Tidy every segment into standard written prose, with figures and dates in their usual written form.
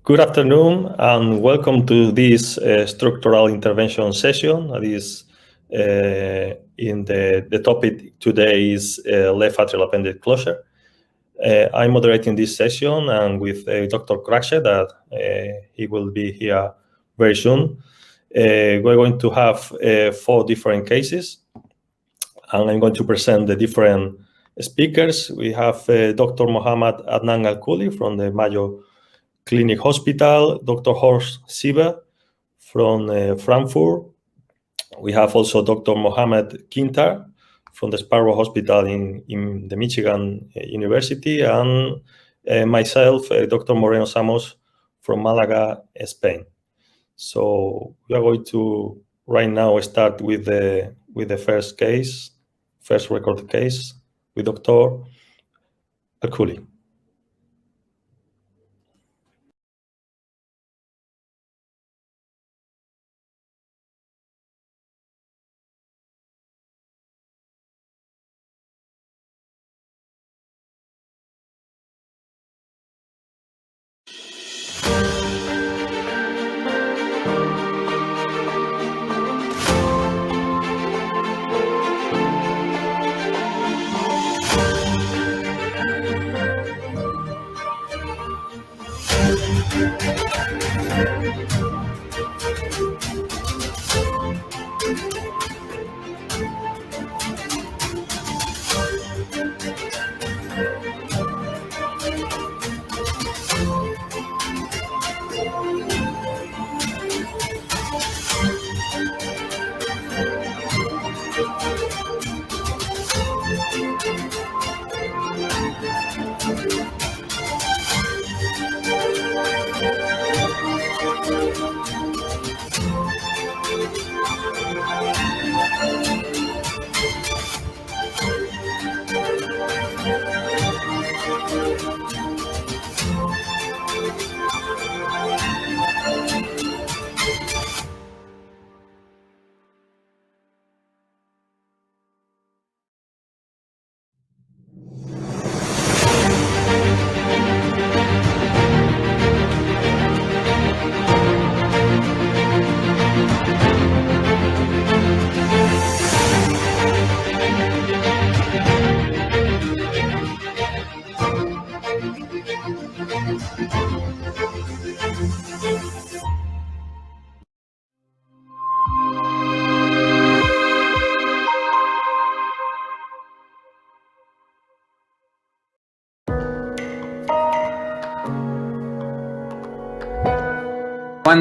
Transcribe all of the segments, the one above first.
Good afternoon and welcome to this structural intervention session. The topic today is left atrial appendage closure. I'm moderating this session and with Dr. Krajce that he will be here very soon. We're going to have 4 different cases and I'm going to present the different speakers. We have Dr. Mohammad Adnan Al-Kuli from the Mayo Clinic Hospital, Dr. Horst Sieber from Frankfurt. We have also Dr. Mohamed Quintar from the Sparrow Hospital in the Michigan University, and myself, Dr. Moreno Samos from Malaga, Spain. So we are going to right now start with the first record case with Dr. Al-Kuli.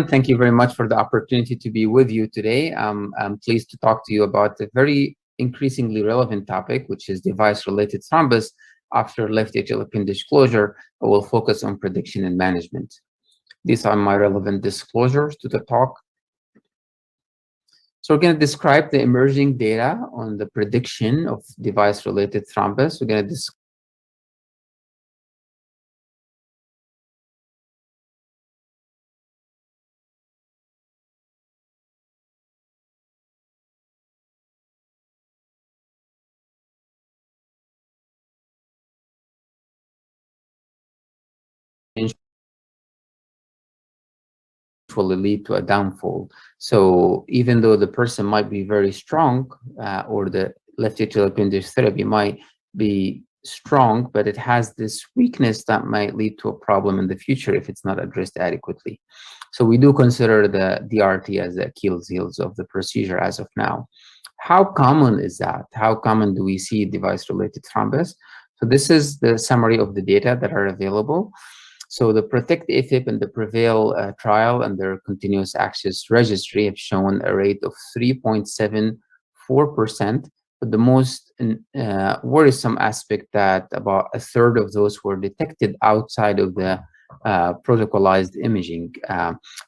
Thank you very much for the opportunity to be with you today. I'm pleased to talk to you about a very increasingly relevant topic, which is device-related thrombus after left atrial appendage closure, but we'll focus on prediction and management. These are my relevant disclosures to the talk. So we're going to describe the emerging data on the prediction of device-related thrombus. We're going to describe will lead to a downfall. So even though the person might be very strong, or the left atrial appendage therapy might be strong, but it has this weakness that might lead to a problem in the future if it's not addressed adequately. So we do consider the DRT as the Achilles heels of the procedure as of now. How common is that? How common do we see device-related thrombus? So this is the summary of the data that are available. So the PROTECT AFib and the PREVAIL trial and their continuous access registry have shown a rate of 3.74%, but the most worrisome aspect that about a third of those were detected outside of the protocolized imaging.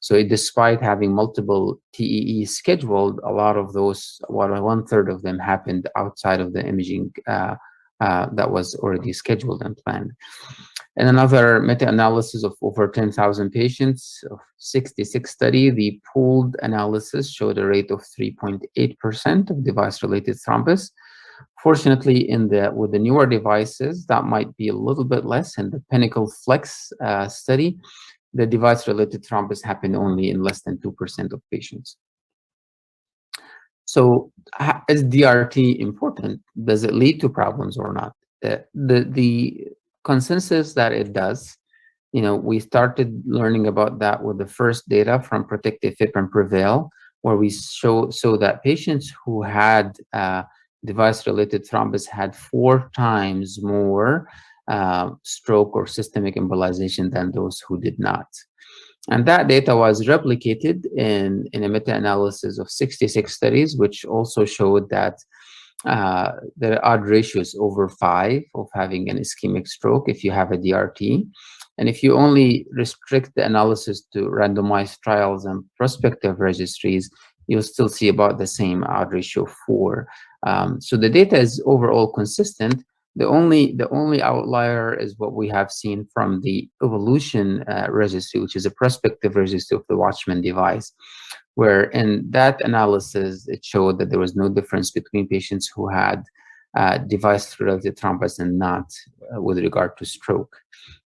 So despite having multiple TEE scheduled, a lot of those, one-third of them happened outside of the imaging that was already scheduled and planned. In another meta-analysis of over 10,000 patients of 66 study, the pooled analysis showed a rate of 3.8% of device-related thrombus. Fortunately, with the newer devices, that might be a little bit less. In the Pinnacle Flex study, the device-related thrombus happened only in less than 2% of patients. So is DRT important? Does it lead to problems or not? The consensus that it does, we started learning about that with the first data from PROTECT-AFib and PREVAIL, where we saw that patients who had device-related thrombus had 4 times more stroke or systemic embolization than those who did not. And that data was replicated in a meta-analysis of 66 studies, which also showed that there are odd ratios over 5 of having an ischemic stroke if you have a DRT. And if you only restrict the analysis to randomized trials and prospective registries, you'll still see about the same odd ratio of 4. So the data is overall consistent. The only outlier is what we have seen from the Evolution registry, which is a prospective registry of the Watchman device, where in that analysis, it showed that there was no difference between patients who had device-related thrombus and not with regard to stroke.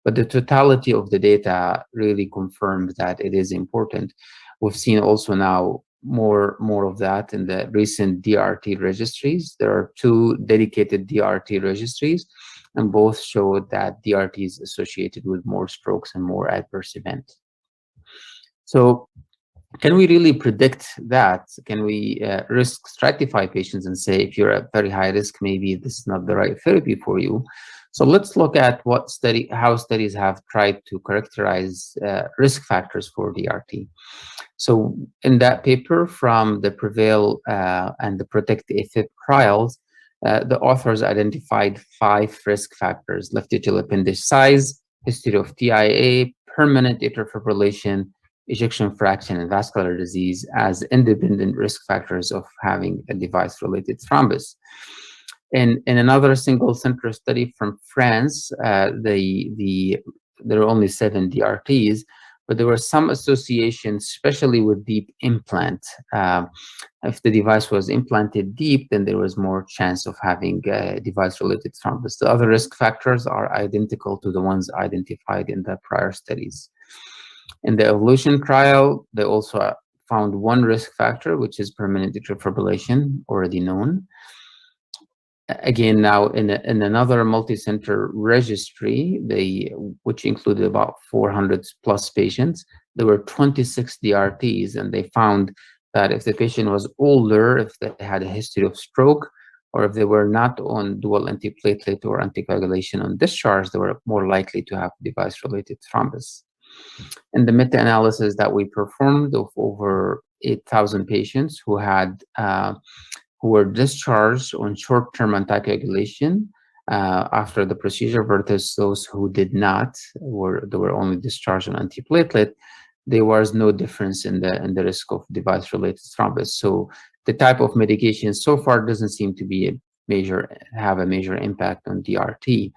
But the totality of the data really confirmed that it is important. We've seen also now more of that in the recent DRT registries. There are 2 dedicated DRT registries, and both showed that DRT is associated with more strokes and more adverse events. So can we really predict that? Can we risk stratify patients and say, if you're at very high risk, maybe this is not the right therapy for you? So let's look at how studies have tried to characterize risk factors for DRT. So in that paper from the PREVAIL and the PROTECT-AFib trials, the authors identified 5 risk factors: left atrial appendage size, history of TIA, permanent atrial fibrillation, ejection fraction, and vascular disease as independent risk factors of having a device-related thrombus. In another single center study from France, there are only 7 DRTs, but there were some associations, especially with deep implant. If the device was implanted deep, then there was more chance of having device-related thrombus. The other risk factors are identical to the ones identified in the prior studies. In the Evolution trial, they also found 1 risk factor, which is permanent atrial fibrillation, already known. Again, now in another multi-center registry, which included about 400 plus patients, there were 26 DRTs, and they found that if the patient was older, if they had a history of stroke, or if they were not on dual antiplatelet or anticoagulation on discharge, they were more likely to have device-related thrombus. In the meta-analysis that we performed of over 8,000 patients who were discharged on short-term anticoagulation after the procedure versus those who did not, they were only discharged on antiplatelet, there was no difference in the risk of device-related thrombus. So the type of medication so far doesn't seem to be have a major impact on DRT.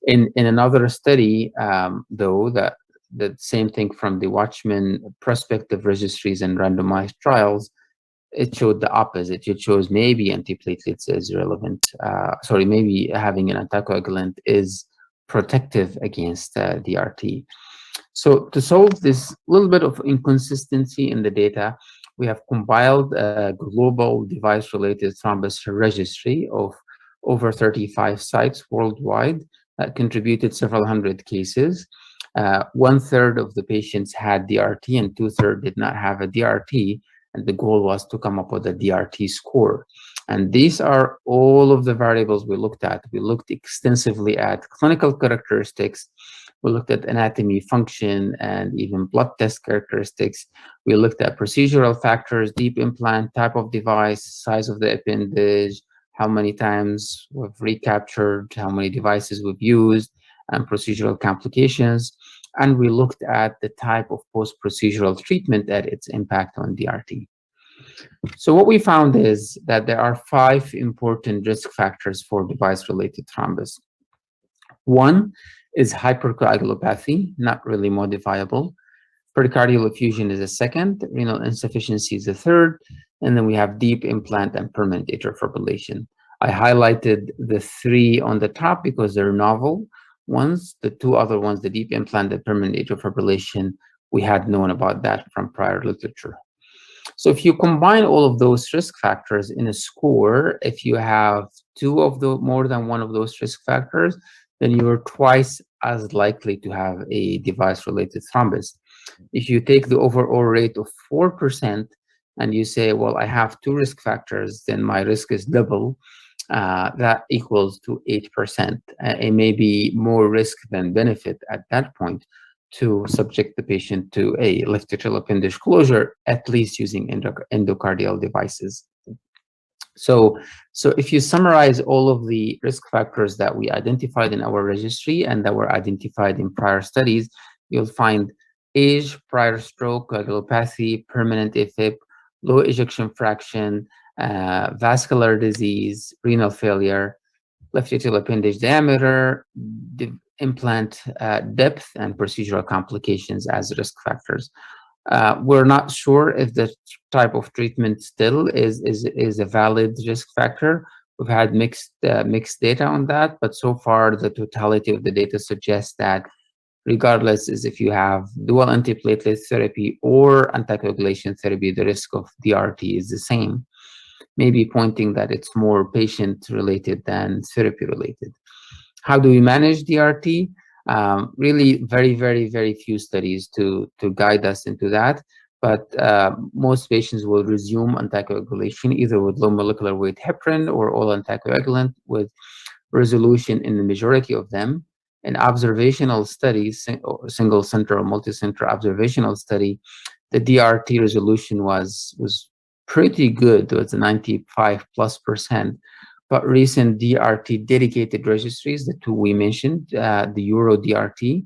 In another study, though, the same thing from the Watchman prospective registries and randomized trials, it showed the opposite. It shows maybe antiplatelets is relevant. Maybe having an anticoagulant is protective against DRT. So to solve this little bit of inconsistency in the data, we have compiled a global device-related thrombus registry of over 35 sites worldwide that contributed several hundred cases. 1/3 of the patients had DRT and 2/3 did not have a DRT. And the goal was to come up with a DRT score. And these are all of the variables we looked at. We looked extensively at clinical characteristics. We looked at anatomy, function, and even blood test characteristics. We looked at procedural factors, deep implant, type of device, size of the appendage, how many times we've recaptured, how many devices we've used, and procedural complications. And we looked at the type of post-procedural treatment and its impact on DRT. So what we found is that there are 5 important risk factors for device-related thrombus. 1 is hypercoagulopathy, not really modifiable. Pericardial effusion is a 2nd, renal insufficiency is a 3rd, and then we have deep implant and permanent atrial fibrillation. I highlighted the 3 on the top because they're novel, ones. The two other ones, the deep implant, the permanent atrial fibrillation, we had known about that from prior literature. So if you combine all of those risk factors in a score, if you have more than one of those risk factors, then you're twice as likely to have a device-related thrombus. If you take the overall rate of 4% and you say, well, I have two risk factors, then my risk is double, that equals to 8%. It may be more risk than benefit at that point to subject the patient to a left atrial appendage closure, at least using endocardial devices. So if you summarize all of the risk factors that we identified in our registry and that were identified in prior studies, you'll find age, prior stroke, coagulopathy, permanent AFib, low ejection fraction, vascular disease, renal failure, left atrial appendage diameter, implant depth, and procedural complications as risk factors. We're not sure if the type of treatment still is a valid risk factor. We've had mixed data on that, but so far the totality of the data suggests that regardless is if you have dual antiplatelet therapy or anticoagulation therapy, the risk of DRT is the same, maybe pointing that it's more patient-related than therapy-related. How do we manage DRT? Really very, very, very few studies to guide us into that, but most patients will resume anticoagulation either with low molecular weight heparin or oral anticoagulant with resolution in the majority of them. In observational studies, single center or multi-center observational study, the DRT resolution was pretty good. It was 95+%. But recent DRT dedicated registries, the two we mentioned, the Euro DRT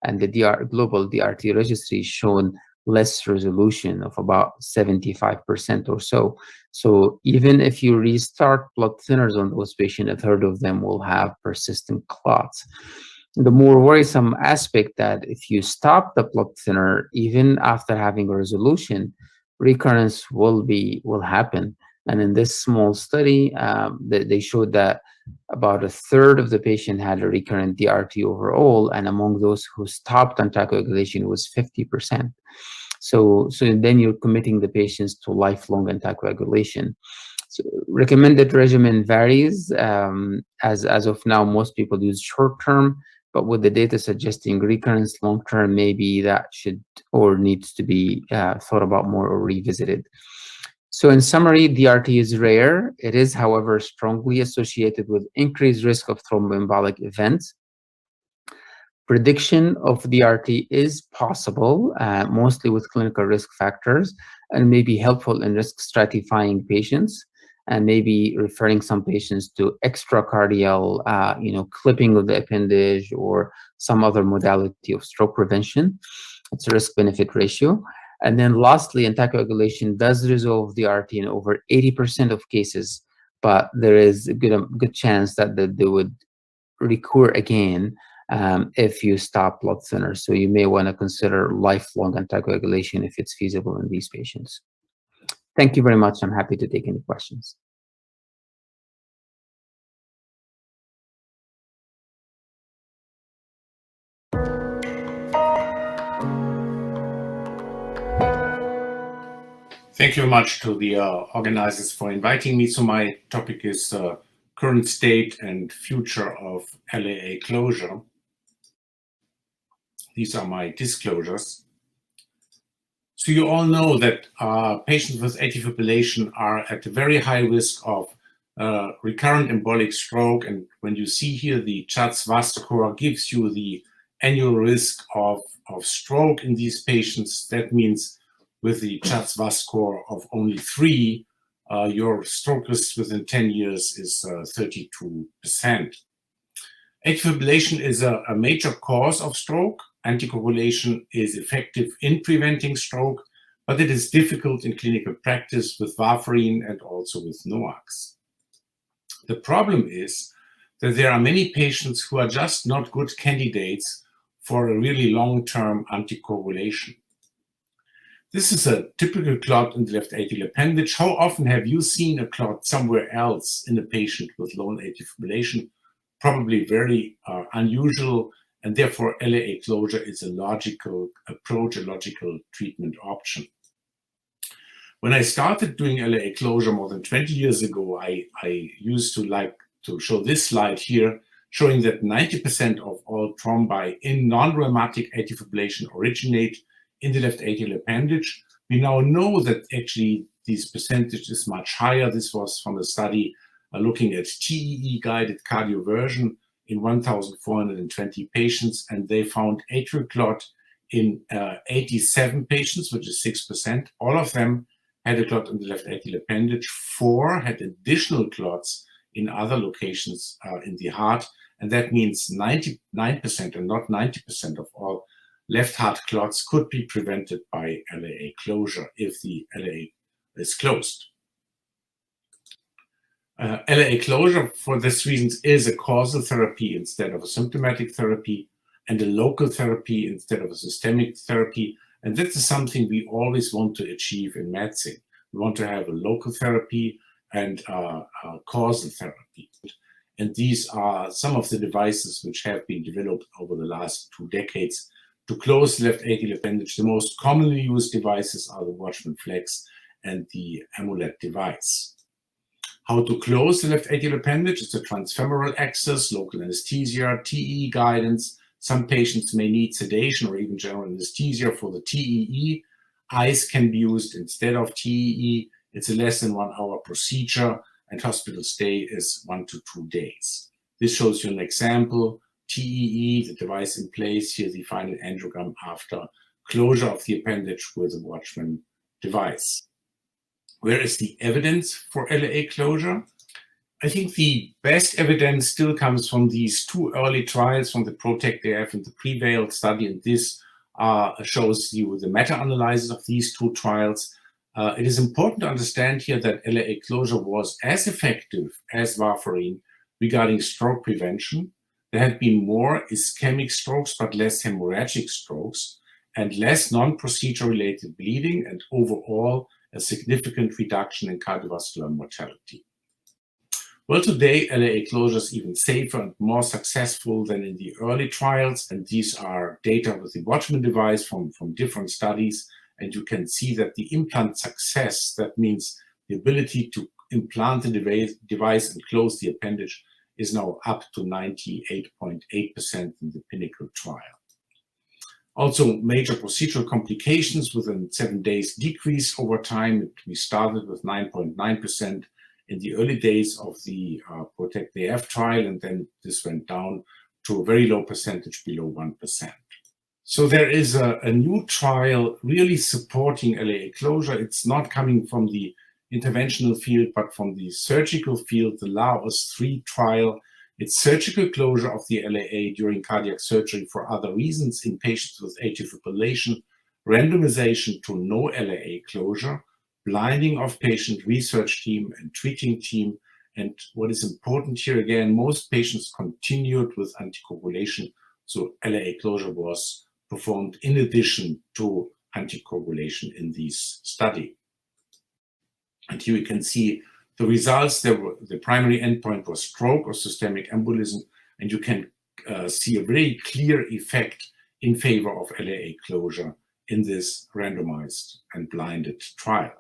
and the Global DRT registry, shown less resolution of about 75% or so. So even if you restart blood thinners on those patients, a third of them will have persistent clots. The more worrisome aspect that if you stop the blood thinner, even after having a resolution, recurrence will happen. And in this small study, they showed that about a third of the patient had a recurrent DRT overall, and among those who stopped anticoagulation was 50%. So then you're committing the patients to lifelong anticoagulation. So recommended regimen varies. As of now, most people use short-term, but with the data suggesting recurrence long-term, maybe that should or needs to be thought about more or revisited. So in summary, DRT is rare. It is, however, strongly associated with increased risk of thromboembolic events. Prediction of DRT is possible, mostly with clinical risk factors, and may be helpful in risk stratifying patients, and maybe referring some patients to extracardial, clipping of the appendage or some other modality of stroke prevention. It's a risk-benefit ratio. And then lastly, anticoagulation does resolve DRT in over 80% of cases, but there is a good chance that they would recur again if you stop blood thinners. So you may want to consider lifelong anticoagulation if it's feasible in these patients. Thank you very much. I'm happy to take any questions. Thank you very much to the organizers for inviting me. So my topic is current state and future of LAA closure. These are my disclosures. So you all know that patients with atrial fibrillation are at a very high risk of recurrent embolic stroke. And when you see here, the CHA2DS2-VAS score gives you the annual risk of stroke in these patients. That means with the CHA2DS2-VAS score of only 3, your stroke risk within 10 years is 32%. Atrial fibrillation is a major cause of stroke. Anticoagulation is effective in preventing stroke, but it is difficult in clinical practice with warfarin and also with NOACs. The problem is that there are many patients who are just not good candidates for a really long-term anticoagulation. This is a typical clot in the left atrial appendage. How often have you seen a clot somewhere else in a patient with lone atrial fibrillation? probably very unusual, and therefore LAA closure is a logical approach, a logical treatment option. When I started doing LAA closure more than 20 years ago, I used to like to show this slide here, showing that 90% of all thrombi in non-rheumatic atrial fibrillation originate in the left atrial appendage. We now know that actually this percentage is much higher. This was from a study looking at TEE-guided cardioversion in 1,420 patients, and they found atrial clot in 87 patients, which is 6%. All of them had a clot in the left atrial appendage. 4 had additional clots in other locations in the heart, and that means 99% and not 90% of all left heart clots could be prevented by LAA closure if the LAA is closed. LAA closure, for this reason, is a causal therapy instead of a symptomatic therapy, and a local therapy instead of a systemic therapy. And this is something we always want to achieve in medicine. We want to have a local therapy and a causal therapy. And these are some of the devices which have been developed over the last 2 decades to close the left atrial appendage. The most commonly used devices are the Watchman Flex and the Amulet device. How to close the left atrial appendage? It's a transfemoral access, local anesthesia, TEE guidance. Some patients may need sedation or even general anesthesia for the TEE. Ice can be used instead of TEE. It's a less than 1 hour procedure, and hospital stay is 1 to 2 days. This shows you an example. TEE, the device in place, here the final angiogram after closure of the appendage with a Watchman device. Where is the evidence for LAA closure? I think the best evidence still comes from these 2 early trials from the PROTECT-AF and the PREVAIL study, and this shows you the meta-analysis of these 2 trials. It is important to understand here that LAA closure was as effective as warfarin regarding stroke prevention. There had been more ischemic strokes but less hemorrhagic strokes, and less non-procedure related bleeding, and overall a significant reduction in cardiovascular mortality. Well, today LAA closure is even safer and more successful than in the early trials, and these are data with the Watchman device from different studies, and you can see that the implant success, that means the ability to implant the device and close the appendage, is now up to 98.8% in the Pinnacle trial. Also, major procedural complications within 7 days decrease over time. We started with 9.9% in the early days of the PROTECT-AF trial, and then this went down to a very low percentage, below 1%. So there is a new trial really supporting LAA closure. It's not coming from the interventional field, but from the surgical field, the LAOS 3 trial. It's surgical closure of the LAA during cardiac surgery for other reasons in patients with atrial fibrillation, randomization to no LAA closure, blinding of patient research team and treating team. And what is important here again, most patients continued with anticoagulation, so LAA closure was performed in addition to anticoagulation in this study. And here we can see the results. The primary endpoint was stroke or systemic embolism, and you can see a very clear effect in favor of LAA closure in this randomized and blinded trial.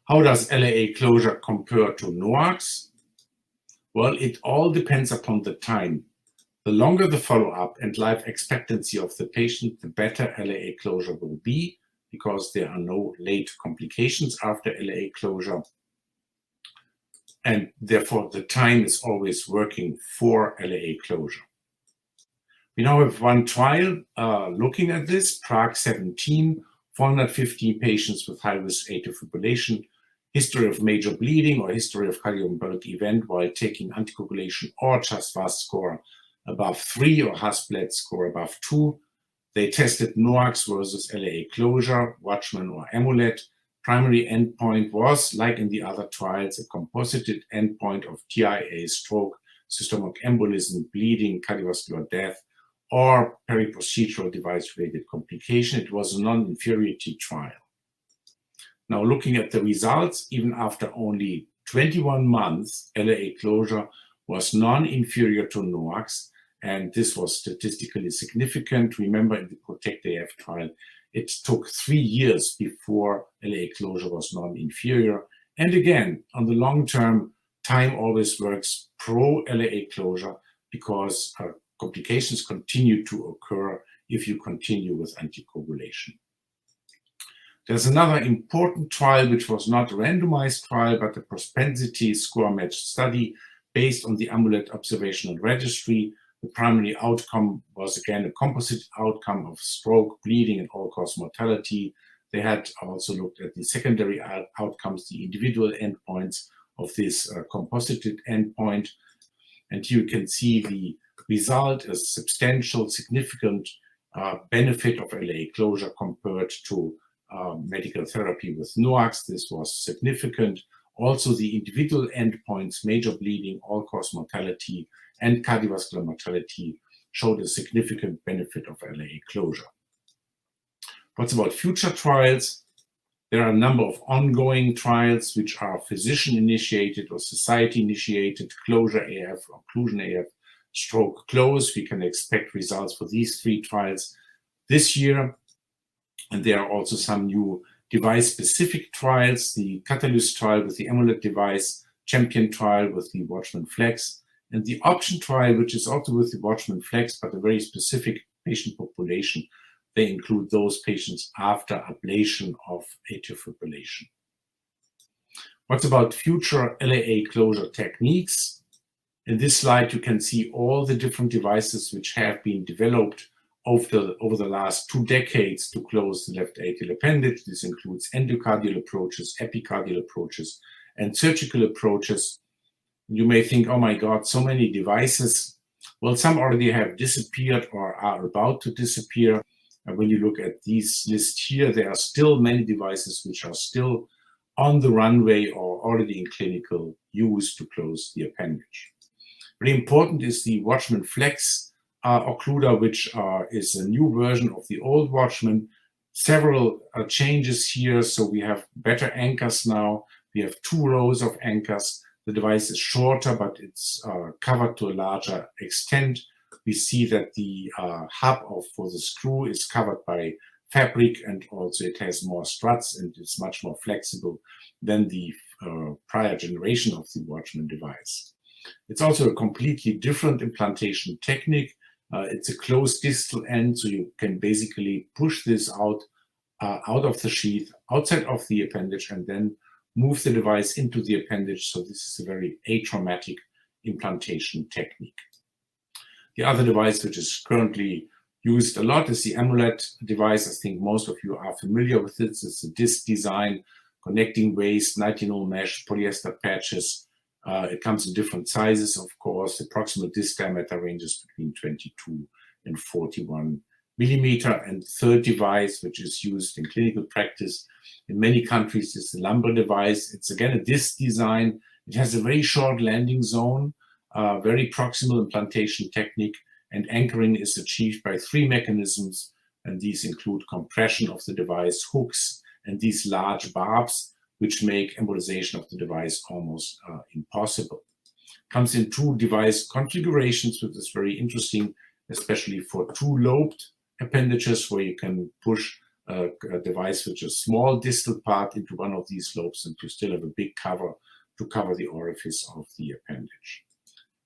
How does LAA closure compare to NOACs? Well, it all depends upon the time. The longer the follow-up and life expectancy of the patient, the better LAA closure will be, because there are no late complications after LAA closure. And therefore, the time is always working for LAA closure. We now have 1 trial looking at this, Prague 17, 450 patients with high-risk atrial fibrillation, history of major bleeding or history of cardioembolic event while taking anticoagulation, or just VAS score above 3 or HAS-BLED score above 2. They tested NOACs versus LAA closure, Watchman or Amulet. Primary endpoint was, like in the other trials, a composited endpoint of TIA, stroke, systemic embolism, bleeding, cardiovascular death, or periprocedural device-related complication. It was a non-inferiority trial. Now, looking at the results, even after only 21 months, LAA closure was non-inferior to NOACs, and this was statistically significant. Remember, in the PROTECT-AF trial, it took 3 years before LAA closure was non-inferior. And again, on the long term, time always works pro LAA closure because complications continue to occur if you continue with anticoagulation. There's another important trial, which was not a randomized trial, but a propensity score-matched study based on the Amulet Observational Registry. The primary outcome was, again, a composite outcome of stroke, bleeding, and all-cause mortality. They had also looked at the secondary outcomes, the individual endpoints of this composited endpoint. And you can see the result as substantial, significant benefit of LAA closure compared to medical therapy with NOACs. This was significant. Also, the individual endpoints, major bleeding, all-cause mortality, and cardiovascular mortality showed a significant benefit of LAA closure. What's about future trials? There are a number of ongoing trials which are physician-initiated or society-initiated, Closure AF, Occlusion AF, Stroke Close. We can expect results for these 3 trials this year. And there are also some new device-specific trials, the Catalyst trial with the Amulet device, Champion trial with the Watchman Flex, and the Option trial, which is also with the Watchman Flex, but a very specific patient population. They include those patients after ablation of atrial fibrillation. What's about future LAA closure techniques? In this slide, you can see all the different devices which have been developed over the last 2 decades to close the left atrial appendage. This includes endocardial approaches, epicardial approaches, and surgical approaches. You may think, oh my God, so many devices. Well, some already have disappeared or are about to disappear. And when you look at these lists here, there are still many devices which are still on the runway or already in clinical use to close the appendage. Very important is the Watchman Flex occluder, which is a new version of the old Watchman. Several changes here. So we have better anchors now. We have 2 rows of anchors. The device is shorter, but it's covered to a larger extent. We see that the hub for the screw is covered by fabric, and also it has more struts and it's much more flexible than the prior generation of the Watchman device. It's also a completely different implantation technique. It's a closed distal end, so you can basically push this out of the sheath, outside of the appendage, and then move the device into the appendage. So this is a very atraumatic implantation technique. The other device which is currently used a lot is the Amulet device. I think most of you are familiar with it. It's a disc design, connecting waist, nitinol mesh, polyester patches. It comes in different sizes, of course. The proximal disc diameter ranges between 22 and 41 millimeter. And third device, which is used in clinical practice in many countries, is the lumbar device. It's again a disc design. It has a very short landing zone, very proximal implantation technique, and anchoring is achieved by 3 mechanisms. And these include compression of the device, hooks, and these large barbs, which make embolization of the device almost impossible. Comes in 2 device configurations, which is very interesting, especially for 2-lobed appendages, where you can push a device which is a small distal part into one of these lobes, and you still have a big cover to cover the orifice of the appendage.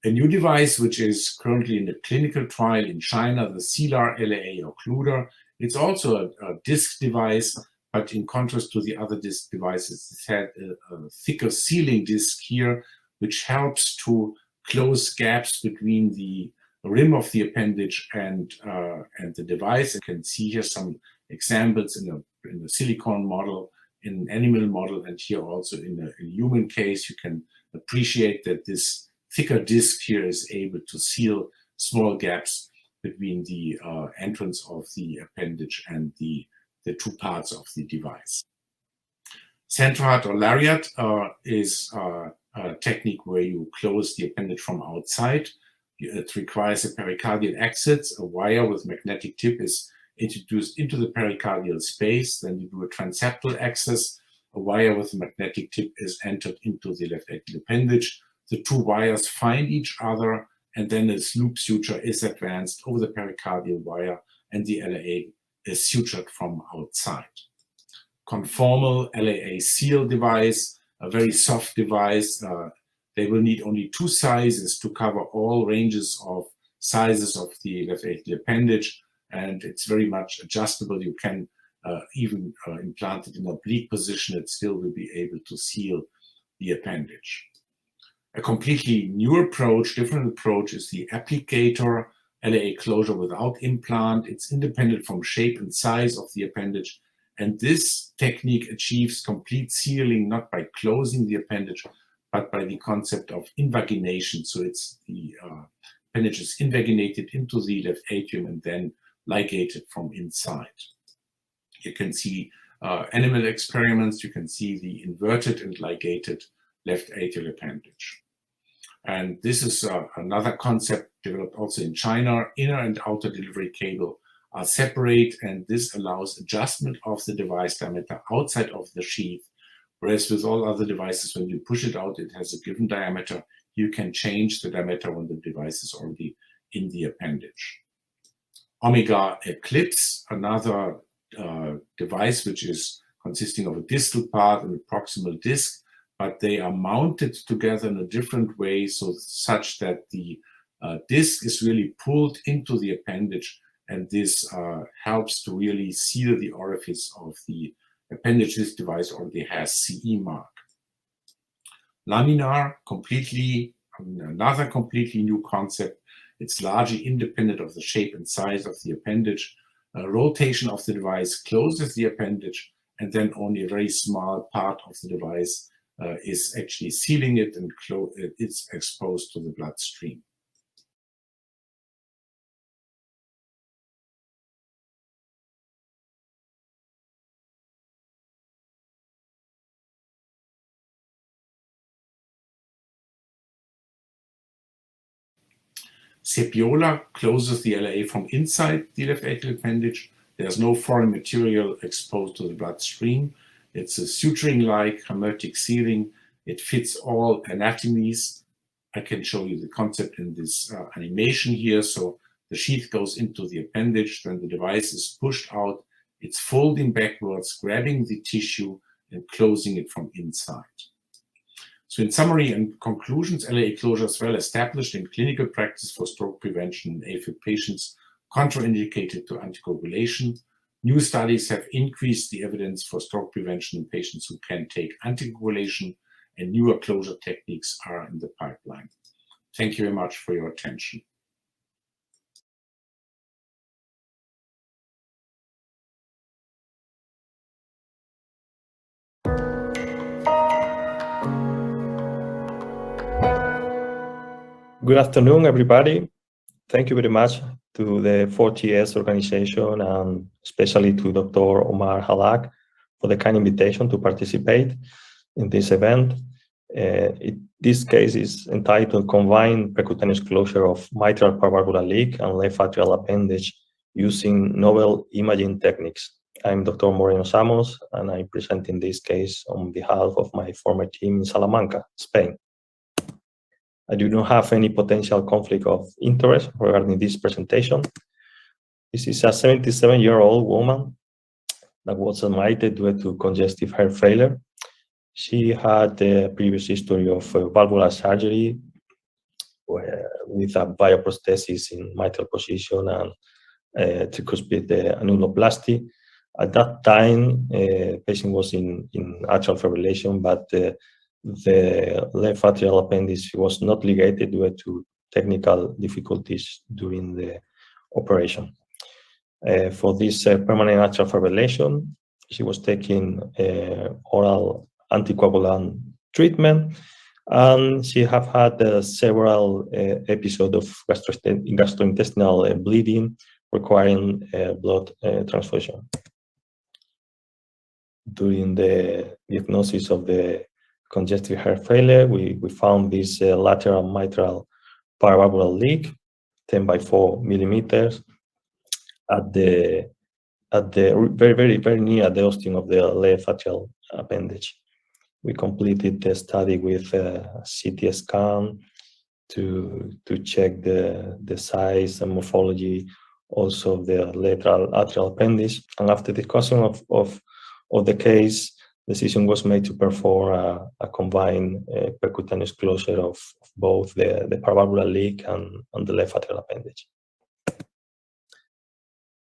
A new device, which is currently in the clinical trial in China, the CELAR LAA occluder. It's also a disc device, but in contrast to the other disc devices, it had a thicker sealing disc here, which helps to close gaps between the rim of the appendage and the device. You can see here some examples in a silicone model, in an animal model, and here also in a human case. You can appreciate that this thicker disc here is able to seal small gaps between the entrance of the appendage and the 2 parts of the device. Centrohard or lariat is a technique where you close the appendage from outside. It requires a pericardial exit. A wire with magnetic tip is introduced into the pericardial space. Then you do a transeptal access. A wire with a magnetic tip is entered into the left atrial appendage. the two wires find each other, and then this loop suture is advanced over the pericardial wire, and the LAA is sutured from outside. Conformal LAA seal device, a very soft device. They will need only two sizes to cover all ranges of sizes of the left atrial appendage, and it's very much adjustable. You can even implant it in an oblique position. It still will be able to seal the appendage. A completely new approach, different approach, is the applicator LAA closure without implant. It's independent from shape and size of the appendage. And this technique achieves complete sealing, not by closing the appendage, but by the concept of invagination. So it's the appendage is invaginated into the left atrium and then ligated from inside. You can see animal experiments. You can see the inverted and ligated left atrial appendage. And this is another concept developed also in China. Inner and outer delivery cable are separate, and this allows adjustment of the device diameter outside of the sheath. Whereas with all other devices, when you push it out, it has a given diameter. You can change the diameter when the device is already in the appendage. Omega Eclipse, another device which is consisting of a distal part and a proximal disc, but they are mounted together in a different way, so such that the disc is really pulled into the appendage, and this helps to really seal the orifice of the appendage. This device already has CE mark. Laminar, another completely new concept. It's largely independent of the shape and size of the appendage. Rotation of the device closes the appendage, and then only a very small part of the device is actually sealing it, and it's exposed to the bloodstream. Sepiola closes the LAA from inside the left atrial appendage. There's no foreign material exposed to the bloodstream. It's a suturing-like hermetic sealing. It fits all anatomies. I can show you the concept in this animation here. So the sheath goes into the appendage, then the device is pushed out. It's folding backwards, grabbing the tissue and closing it from inside. So in summary and conclusions, LAA closure is well established in clinical practice for stroke prevention in AFib patients contraindicated to anticoagulation. New studies have increased the evidence for stroke prevention in patients who can take anticoagulation, and newer closure techniques are in the pipeline. Thank you very much for your attention. Good afternoon, everybody. Thank you very much to the 4TS organization, and especially to Dr. Omar Halak for the kind invitation to participate in this event. This case is entitled Combined Percutaneous Closure of Mitral Paravalvular Leak and Left Atrial Appendage Using Novel Imaging Techniques. I'm Dr. Moreno Samos, and I'm presenting this case on behalf of my former team in Salamanca, Spain. I do not have any potential conflict of interest regarding this presentation. This is a 77-year-old woman that was admitted due to congestive heart failure. She had a previous history of valvular surgery with a bioprosthesis in mitral position and tricuspid annuloplasty. At that time, the patient was in atrial fibrillation, but the left atrial appendage was not ligated due to technical difficulties during the operation. For this permanent atrial fibrillation, she was taking oral anticoagulant treatment, and she have had several episodes of gastrointestinal bleeding requiring blood transfusion. During the diagnosis of the congestive heart failure, we found this lateral mitral paravalvular leak, 10 by 4 millimeters, at the very near the ostium of the left atrial appendage. We completed the study with a CT scan to check the size and morphology, also the lateral atrial appendage. And after discussion of the case, decision was made to perform a combined percutaneous closure of both the paravalvular leak and the left atrial appendage.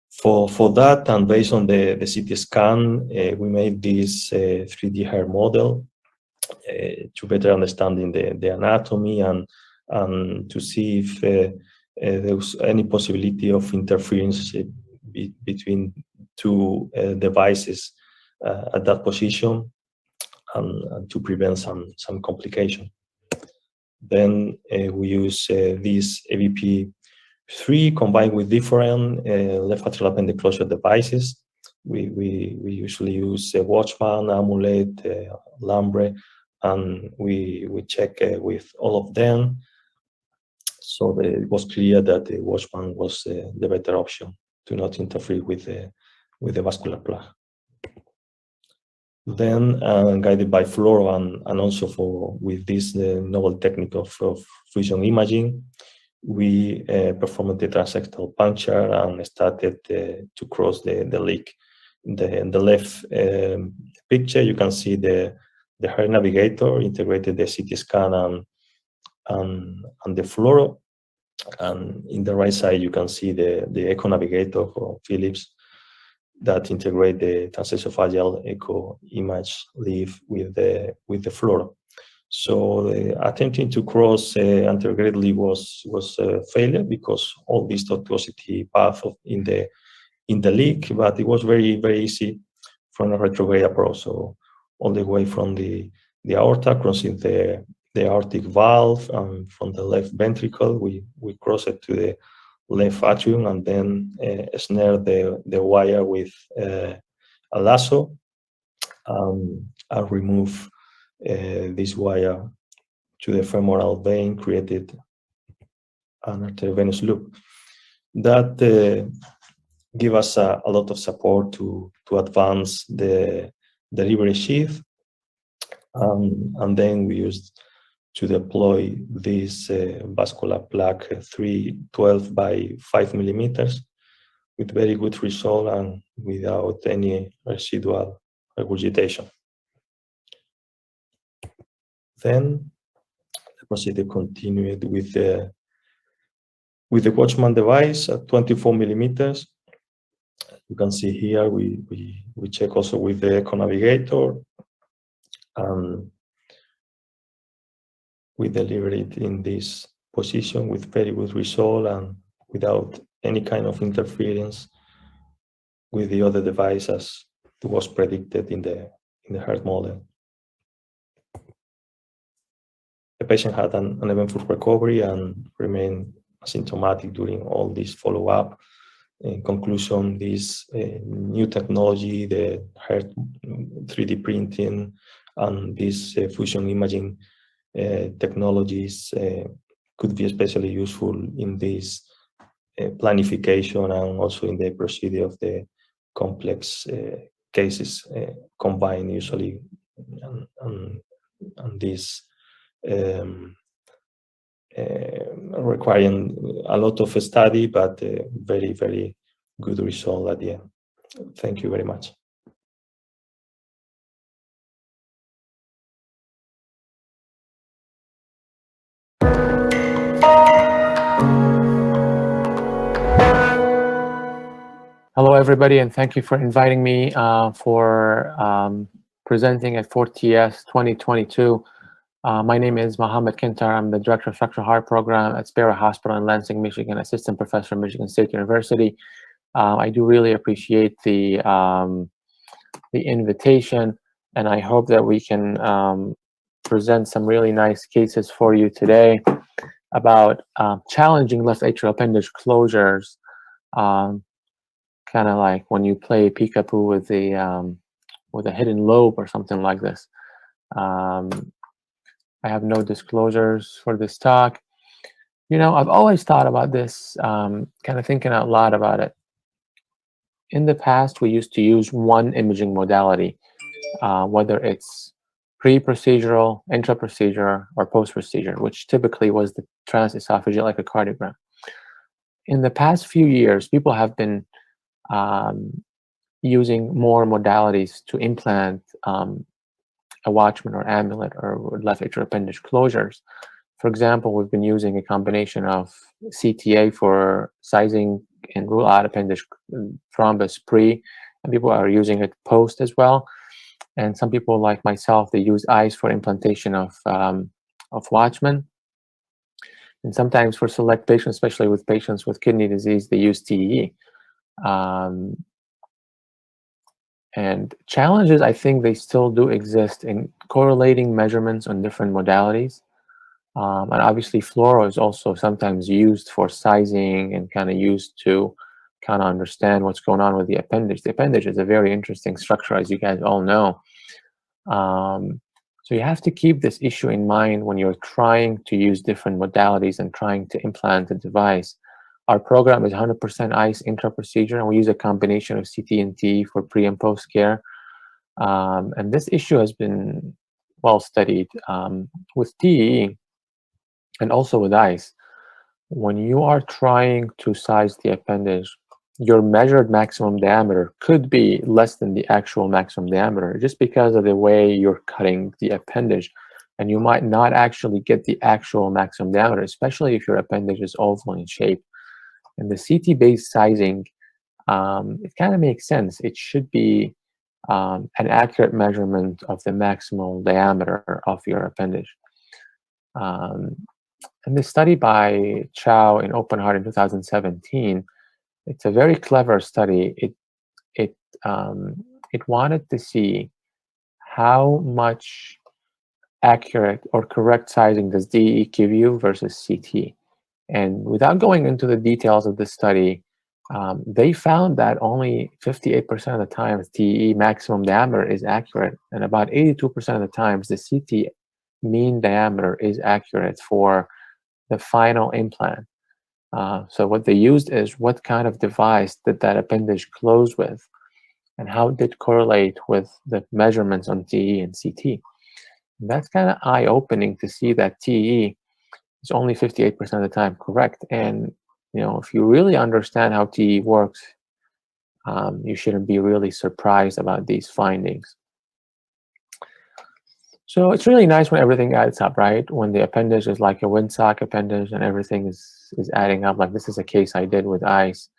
For that, and based on the CT scan, we made this 3D hair model to better understanding the anatomy and to see if there was any possibility of interference between two devices at that position, and to prevent some complication. Then we use this AVP3 combined with different left atrial appendage closure devices. We usually use Watchman, Amulet, Lambre, and we check with all of them. So it was clear that the Watchman was the better option to not interfere with the vascular plug. Then, guided by fluoro and also with this novel technique of fusion imaging, we performed the transsectal puncture and started to cross the leak. In the left picture, you can see the hair navigator integrated the CT scan and the fluoro. And in the right side, you can see the echo navigator from Philips that integrate the transesophageal echo image lead with the fluoro. So attempting to cross anterograde lead was a failure because all this tortuosity path in the leak, but it was very, very easy from a retrograde approach. So all the way from the aorta, crossing the aortic valve, and from the left ventricle, we cross it to the left atrium, and then snare the wire with a lasso, and remove this wire to the femoral vein, created an arteriovenous loop. That give us a lot of support to advance the delivery sheath, and then we used to deploy this vascular plug 312 by 5 millimeters with very good result and without any residual regurgitation. Then the procedure continued with the Watchman device at 24 millimeters. You can see here we check also with the echo navigator, and we delivered it in this position with very good result and without any kind of interference with the other device as was predicted in the heart model. The patient had an eventful recovery and remained asymptomatic during all this follow-up. In conclusion, this new technology, the heart 3D printing and this fusion imaging technologies could be especially useful in this planification and also in the procedure of the complex cases combined usually, and this requiring a lot of study, but very, very good result at the end. Thank you very much. Hello, everybody, and thank you for inviting me for presenting at 4TS 2022. My name is Mohammed Kintar. I'm the Director of Structural Heart Program at Sparrow Hospital in Lansing, Michigan, Assistant Professor at Michigan State University. I do really appreciate the invitation, and I hope that we can present some really nice cases for you today about challenging left atrial appendage closures, kind of like when you play peekaboo with a hidden lobe or something like this. I have no disclosures for this talk. You know, I've always thought about this, kind of thinking out loud about it. In the past, we used to use one imaging modality, whether it's pre-procedural, intra-procedure, or post-procedure, which typically was the transesophageal echocardiogram. In the past few years, people have been using more modalities to implant a Watchman or amulet or left atrial appendage closures. For example, we've been using a combination of CTA for sizing and rule out appendage thrombus pre, and people are using it post as well. And some people like myself, they use ICE for implantation of Watchman. And sometimes for select patients, especially with patients with kidney disease, they use TEE. And challenges, I think they still do exist in correlating measurements on different modalities. And obviously fluoro is also sometimes used for sizing and kind of used to kind of understand what's going on with the appendage. The appendage is a very interesting structure, as you guys all know. So you have to keep this issue in mind when you're trying to use different modalities and trying to implant a device. Our program is 100% ICE intra-procedure, and we use a combination of CT and TE for pre and post care. And this issue has been well studied. With TE and also with ICE, when you are trying to size the appendage, your measured maximum diameter could be less than the actual maximum diameter just because of the way you're cutting the appendage. And you might not actually get the actual maximum diameter, especially if your appendage is oval in shape. And the CT-based sizing, it kind of makes sense. It should be an accurate measurement of the maximal diameter of your appendage. And the study by Chow and Open Heart in 2017, it's a very clever study. It wanted to see how much accurate or correct sizing does DE give you versus CT. And without going into the details of the study, they found that only 58% of the times TE maximum diameter is accurate, and about 82% of the times the CT mean diameter is accurate for the final implant. So what they used is what kind of device did that appendage close with, and how did it correlate with the measurements on TE and CT. And that's kind of eye-opening to see that TE is only 58% of the time correct. And if you really understand how TE works, you shouldn't be really surprised about these findings. So it's really nice when everything adds up, right? When the appendage is like a windsock appendage and everything is adding up. Like this is a case I did with ICE.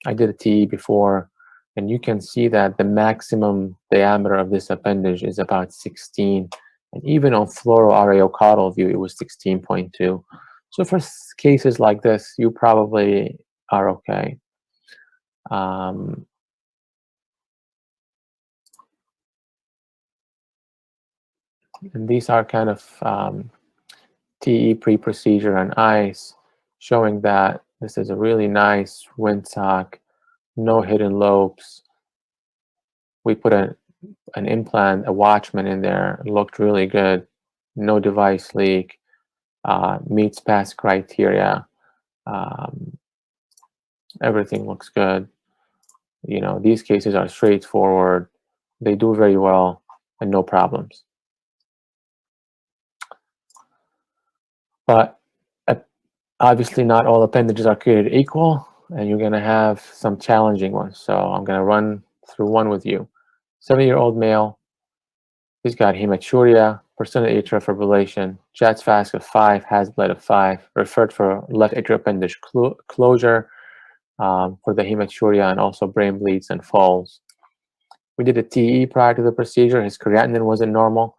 I did a TE before, and you can see that the maximum diameter of this appendage is about 16. And even on fluoro RAO caudal view, it was 16.2. So for cases like this, you probably are okay. And these are kind of TE pre-procedure and ICE, showing that this is a really nice windsock, no hidden lobes. We put an implant, a Watchman in there, it looked really good, no device leak, meets past criteria, everything looks good. These cases are straightforward, they do very well, and no problems. But obviously not all appendages are created equal, and you're going to have some challenging ones. So I'm going to run through one with you. 7-year-old male, he's got hematuria, persistent atrial fibrillation, Jets FAST of 5, Has-Bled of 5, referred for left atrial appendage closure for the hematuria, and also brain bleeds and falls. We did a TE prior to the procedure. His creatinine wasn't normal,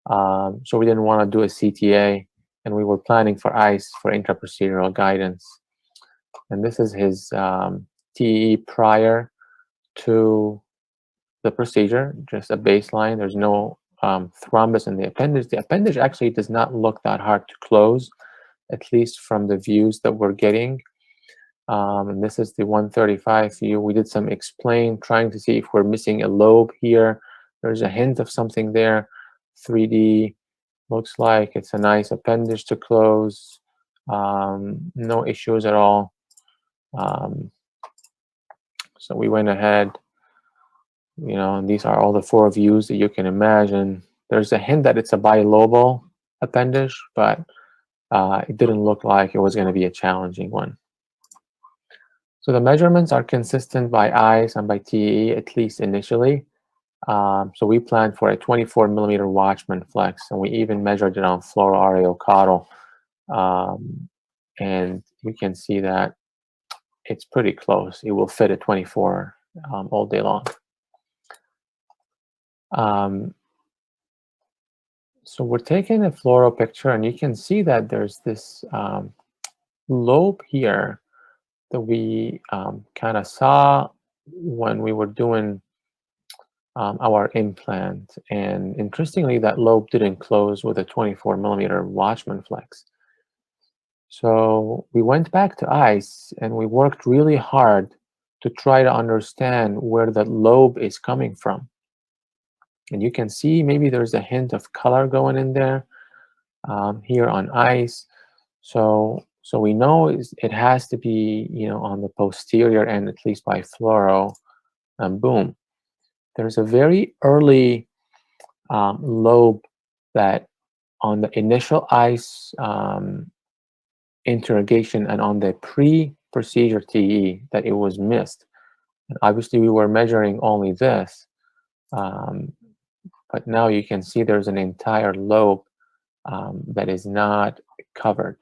so we didn't want to do a CTA, and we were planning for ICE for intraprocedural guidance. And this is his TE prior to the procedure, just a baseline. There's no thrombus in the appendage. The appendage actually does not look that hard to close, at least from the views that we're getting. And this is the 135 view. We did some explain, trying to see if we're missing a lobe here. There's a hint of something there. 3D looks like it's a nice appendage to close. No issues at all. So we went ahead, and these are all the 4 views that you can imagine. There's a hint that it's a bilobal appendage, but it didn't look like it was going to be a challenging one. So the measurements are consistent by eyes and by TEE, at least initially. So we planned for a 24 millimeter Watchman flex, and we even measured it on fluoroareocaudal. And you can see that it's pretty close. It will fit a 24 all day long. So we're taking a fluoro picture, and you can see that there's this lobe here that we kind of saw when we were doing our implant. And interestingly, that lobe didn't close with a 24 millimeter Watchman flex. So we went back to ICE and we worked really hard to try to understand where that lobe is coming from. And you can see maybe there's a hint of color going in there here on ICE. So we know it has to be, on the posterior end, at least by fluoro, and boom. There's a very early lobe that on the initial ICE interrogation and on the pre-procedure TE that it was missed. And obviously, we were measuring only this, but now you can see there's an entire lobe that is not covered.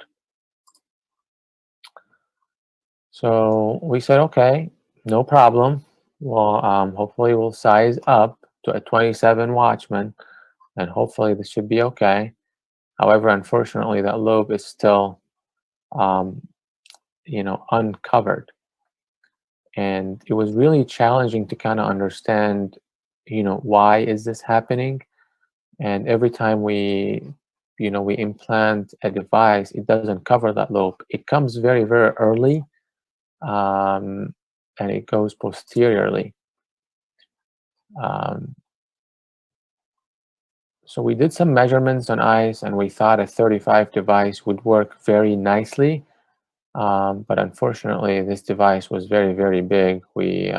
So we said, okay, no problem. Well, hopefully we'll size up to a 27 Watchman, and hopefully this should be okay. However, unfortunately, that lobe is still, uncovered. And it was really challenging to kind of understand, why is this happening? And every time we implant a device, it doesn't cover that lobe. It comes very, very early, and it goes posteriorly. So we did some measurements on ICE, and we thought a 35 device would work very nicely. But unfortunately, this device was very, very big. We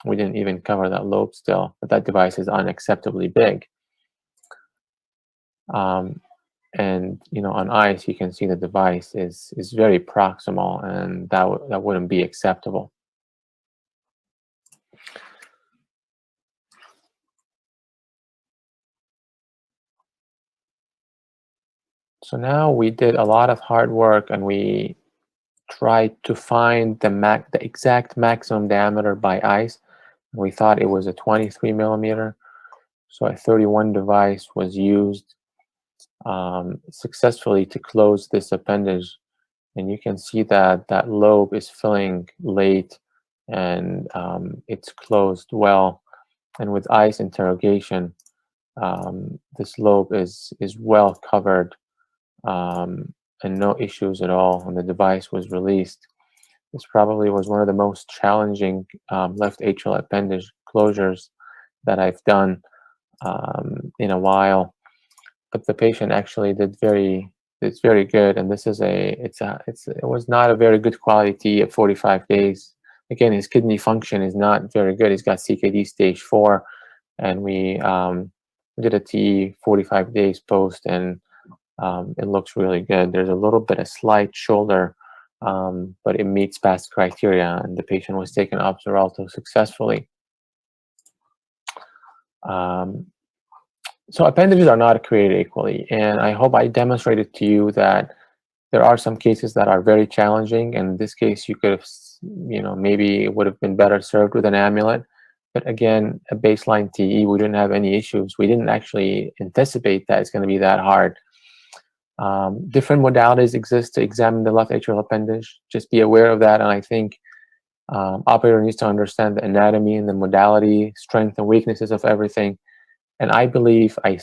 didn't even cover that lobe still, but that device is unacceptably big. And on ICE, you can see the device is very proximal, and that wouldn't be acceptable. So now we did a lot of hard work, and we tried to find the exact maximum diameter by ICE. We thought it was a 23 millimeter. So a 31 device was used successfully to close this appendage. And you can see that that lobe is filling late, and it's closed well. And with ICE interrogation, this lobe is well covered, and no issues at all when the device was released. This probably was one of the most challenging left atrial appendage closures that I've done in a while. But the patient actually it's very good, and this is it was not a very good quality TE at 45 days. Again, his kidney function is not very good. He's got CKD stage 4, and we did a TE 45 days post, and it looks really good. There's a little bit of slight shoulder, but it meets past criteria, and the patient was taken off Xarelto successfully. So appendages are not created equally, and I hope I demonstrated to you that there are some cases that are very challenging. And in this case, you could have, maybe it would have been better served with an amulet. But again, a baseline TE, we didn't have any issues. We didn't actually anticipate that it's going to be that hard. Different modalities exist to examine the left atrial appendage. Just be aware of that. And I think operator needs to understand the anatomy and the modality, strength and weaknesses of everything. And I believe I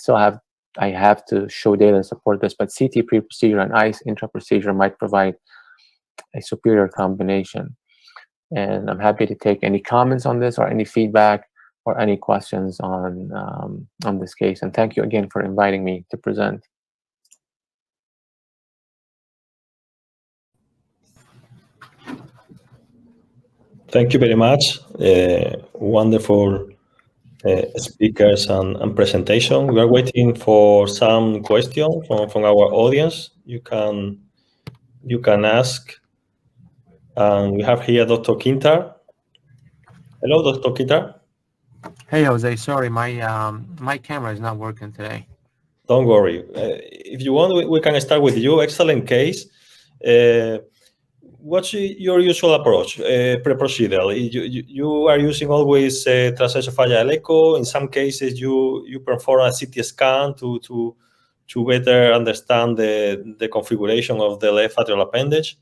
have to show data to support this, but CT pre-procedure and ICE intra-procedure might provide a superior combination. And I'm happy to take any comments on this or any feedback or any questions on this case. And thank you again for inviting me to present. Thank you very much. Wonderful speakers and presentation. We are waiting for some questions from our audience. You can ask. And we have here Dr. Quintar. Hello, Dr. Quintar. Hey, Jose. Sorry, my camera is not working today. Don't worry. If you want, we can start with you. Excellent case. What's your usual approach, pre-procedural? You are using always transesophageal echo. In some cases, you perform a CT scan to better understand the configuration of the left atrial appendage.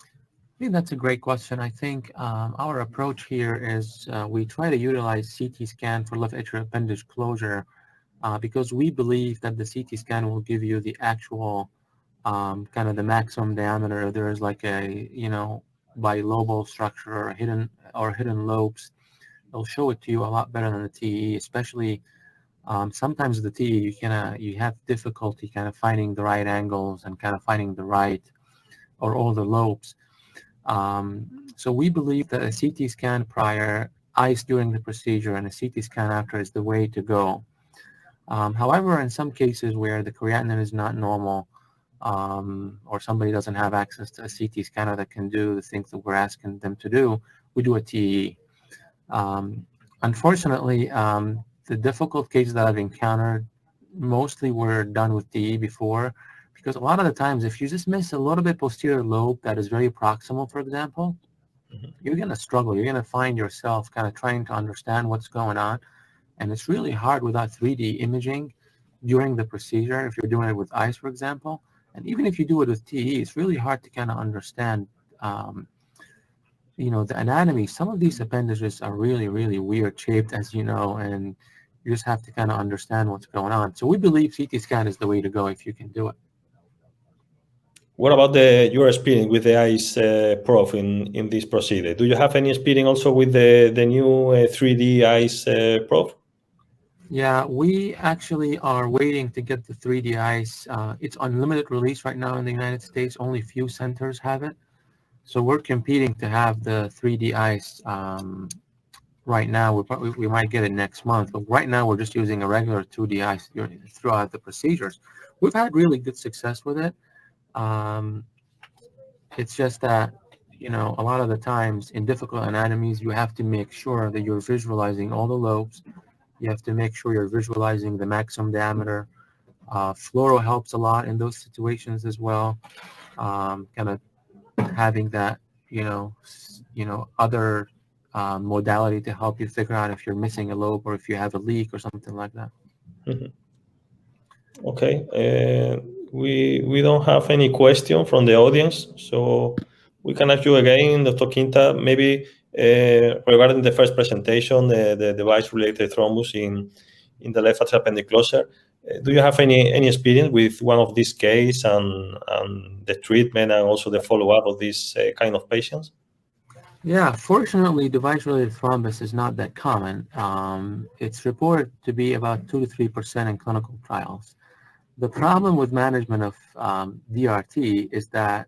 I think that's a great question. I think our approach here is we try to utilize CT scan for left atrial appendage closure because we believe that the CT scan will give you the actual kind of the maximum diameter. There is like a, bilobal structure or hidden lobes. They'll show it to you a lot better than the TE, especially sometimes the TE, you have difficulty kind of finding the right angles and kind of finding the right or all the lobes. So we believe that a CT scan prior, ICE during the procedure, and a CT scan after is the way to go. However, in some cases where the creatinine is not normal, or somebody doesn't have access to a CT scanner that can do the things that we're asking them to do, we do a TE. Unfortunately, the difficult cases that I've encountered mostly were done with TE before, because a lot of the times, if you just miss a little bit posterior lobe that is very proximal, for example, you're going to struggle. You're going to find yourself kind of trying to understand what's going on. And it's really hard without 3D imaging during the procedure, if you're doing it with ICE, for example. And even if you do it with TE, it's really hard to kind of understand, the anatomy. Some of these appendages are really, really weird shaped, as you know, and you just have to kind of understand what's going on. So we believe CT scan is the way to go if you can do it. What about your experience with the ICE Prof in this procedure? Do you have any experience also with the new 3D ICE Prof? Yeah, we actually are waiting to get the 3D ICE. It's on limited release right now in the United States. Only few centers have it. So we're competing to have the 3D ICE right now. We might get it next month, but right now we're just using a regular 2D ICE throughout the procedures. We've had really good success with it. It's just that, a lot of the times in difficult anatomies, you have to make sure that you're visualizing all the lobes. You have to make sure you're visualizing the maximum diameter. Fluoro helps a lot in those situations as well. Kind of having that, other modality to help you figure out if you're missing a lobe or if you have a leak or something like that. Mm-hmm. Okay. We don't have any question from the audience, so we can ask you again, Dr. Quintar, maybe regarding the first presentation, the device-related thrombus in the left atrial appendage closure. Do you have any experience with one of these cases and the treatment and also the follow-up of these kind of patients? Yeah, fortunately, device-related thrombus is not that common. It's reported to be about 2 to 3% in clinical trials. The problem with management of DRT is that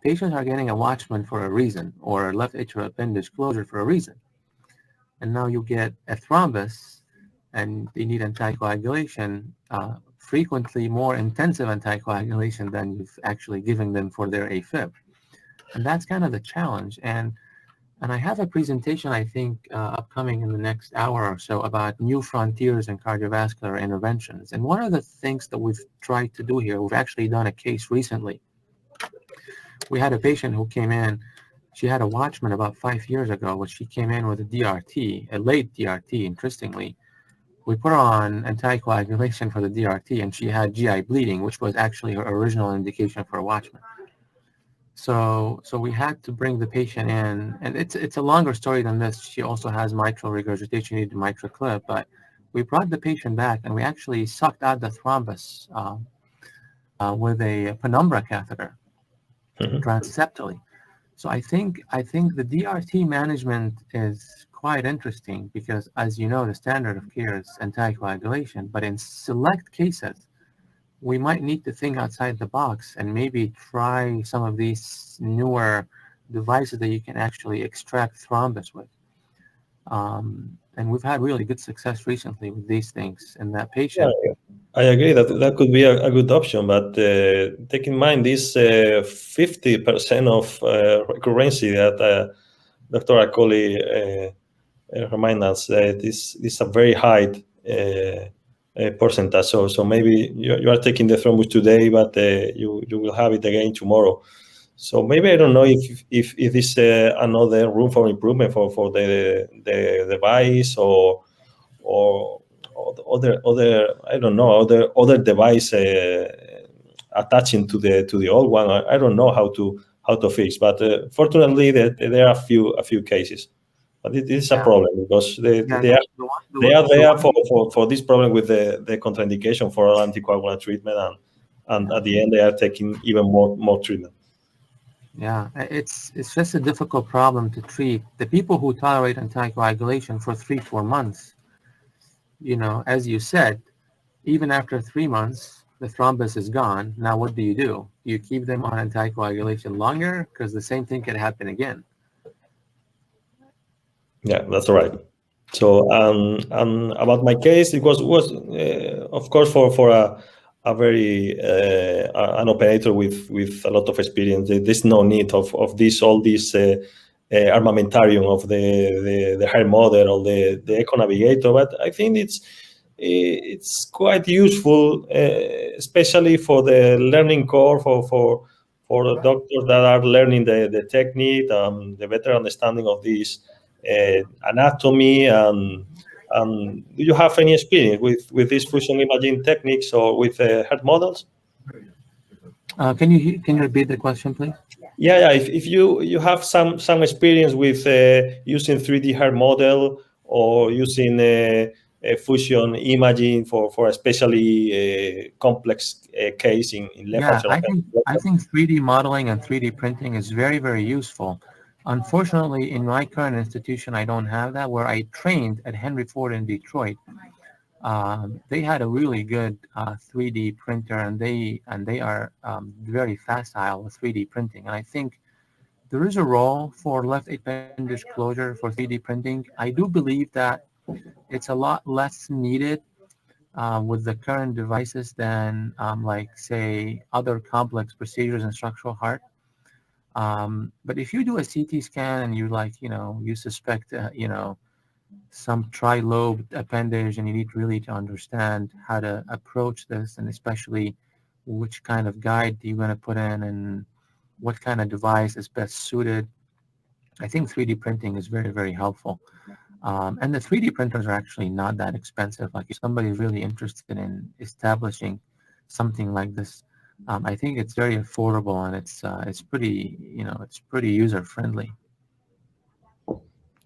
patients are getting a Watchman for a reason, or left atrial appendage closure for a reason. And now you get a thrombus, and they need anticoagulation, frequently more intensive anticoagulation than you've actually given them for their AFib. And that's kind of the challenge. And I have a presentation, I think, upcoming in the next hour or so about new frontiers in cardiovascular interventions. And one of the things that we've tried to do here, we've actually done a case recently. We had a patient who came in. She had a Watchman about 5 years ago, but she came in with a DRT, a late DRT, interestingly. We put her on anticoagulation for the DRT, and she had GI bleeding, which was actually her original indication for a Watchman. So we had to bring the patient in, and it's a longer story than this. She also has mitral regurgitation, needed a mitral clip, but we brought the patient back, and we actually sucked out the thrombus with a penumbra catheter, transseptally. So I think the DRT management is quite interesting because, as you know, the standard of care is anticoagulation, but in select cases, we might need to think outside the box and maybe try some of these newer devices that you can actually extract thrombus with. And we've had really good success recently with these things in that Yeah, patient. I agree that that could be a good option, but take in mind this 50% of recurrency that Dr. Akoli remind us that this is a very high percentage. So maybe you are taking the thrombus today, but you will have it again tomorrow. So maybe I don't know if this another room for improvement for the device or other I don't know other device attaching to the old one. I don't know how to fix, but fortunately there are a few cases. But it is a Yeah. problem because Yeah, they are there for this problem with the contraindication for anticoagulant treatment, and at the end they are taking even more treatment. Yeah, it's just a difficult problem to treat. The people who tolerate anticoagulation for 3-4 months, you know, as you said, even after 3 months, the thrombus is gone. Now, what do? Do you keep them on anticoagulation longer? Because the same thing can happen again. Yeah, that's right. So about my case, it was of course for a very an operator with a lot of experience. There's no need of all this armamentarium of the hair model or the Echo Navigator. But I think it's quite useful, especially for the learning curve for the doctors that are learning the technique, the better understanding of this anatomy. Do you have any experience with these fusion imaging techniques or with heart models? Can you repeat the question, please? Yeah. If you have some experience with using 3D heart model or using fusion imaging for especially complex case in left Yeah, atrial I think 3D modeling and 3D printing is very, very useful. Unfortunately, in my current institution, I don't have that. Where I trained at Henry Ford in Detroit, they had a really good 3D printer, and they are very facile with 3D printing. And I think there is a role for left appendage closure for 3D printing. I do believe that it's a lot less needed with the current devices than like say other complex procedures in structural heart. But if you do a CT scan and you suspect some tri-lobed appendage, and you need really to understand how to approach this, and especially which kind of guide you're going to put in and what kind of device is best suited, I think 3D printing is very, very helpful. And the 3D printers are actually not that expensive. Like if somebody's really interested in establishing something like this, I think it's very affordable, and it's pretty user friendly.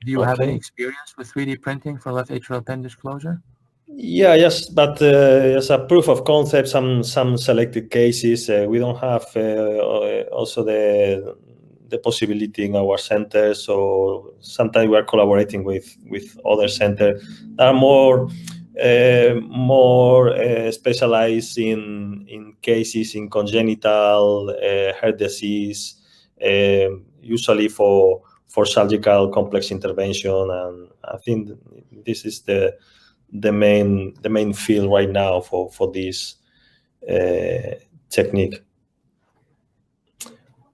Do you have any Okay. experience with 3D printing for left atrial appendage closure? Yeah, yes, but as a proof of concept, some selected cases, we don't have also the possibility in our center. So sometimes we are collaborating with other centers that are more specialized in cases in congenital heart disease, usually for surgical complex intervention, and I think this is the main field right now for this technique.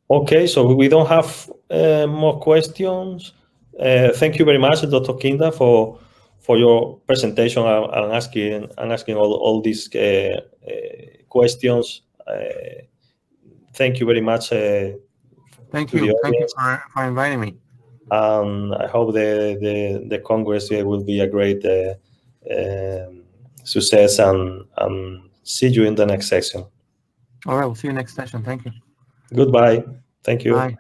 Okay, so we don't have more questions. Thank you very much, Dr. Kinda, for your presentation and asking all these questions. Thank you very much. Thank To the you. Thank you audience. for inviting me. And I hope the Congress will be a great success, and see you in the next section. All right, we'll see you next session. Thank you. Goodbye. Thank you. Bye.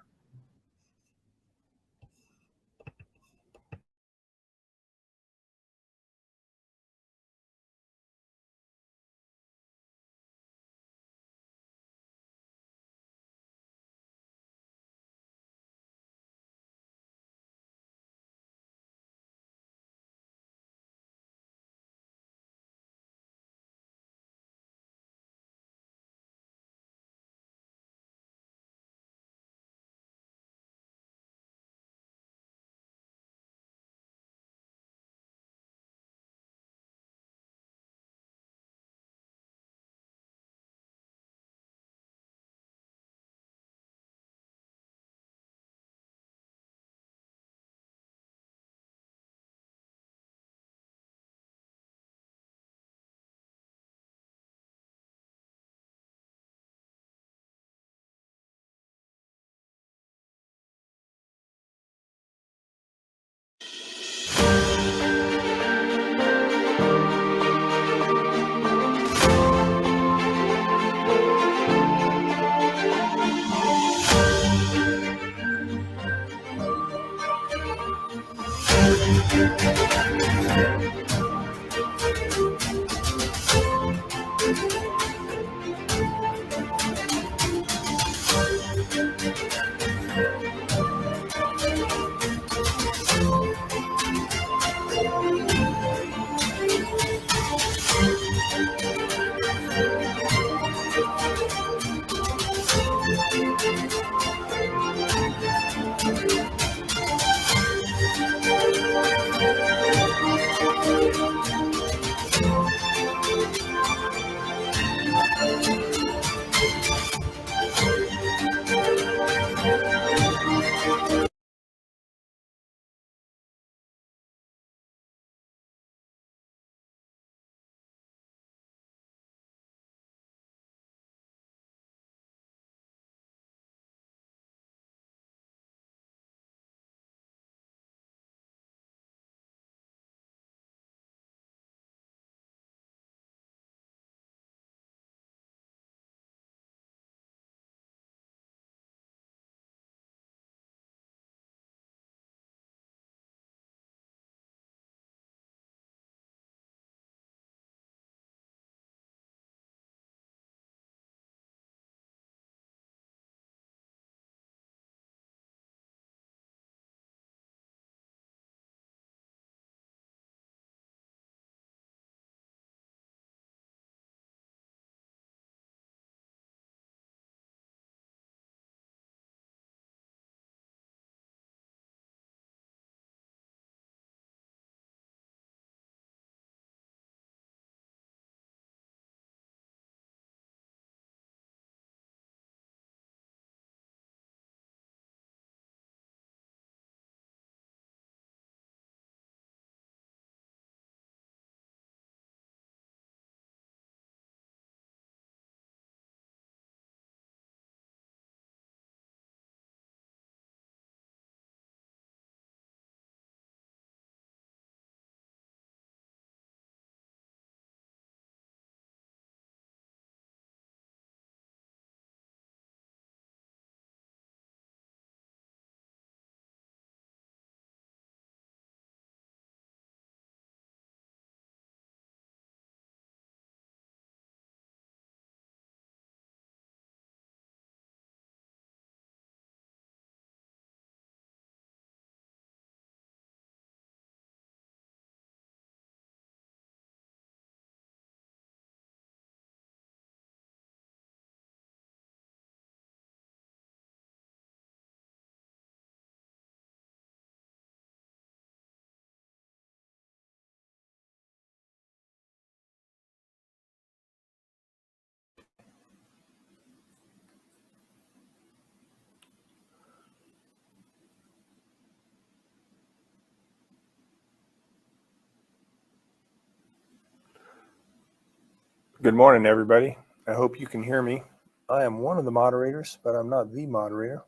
Good morning, everybody. I hope you can hear me. I am one of the moderators, but I'm not the moderator.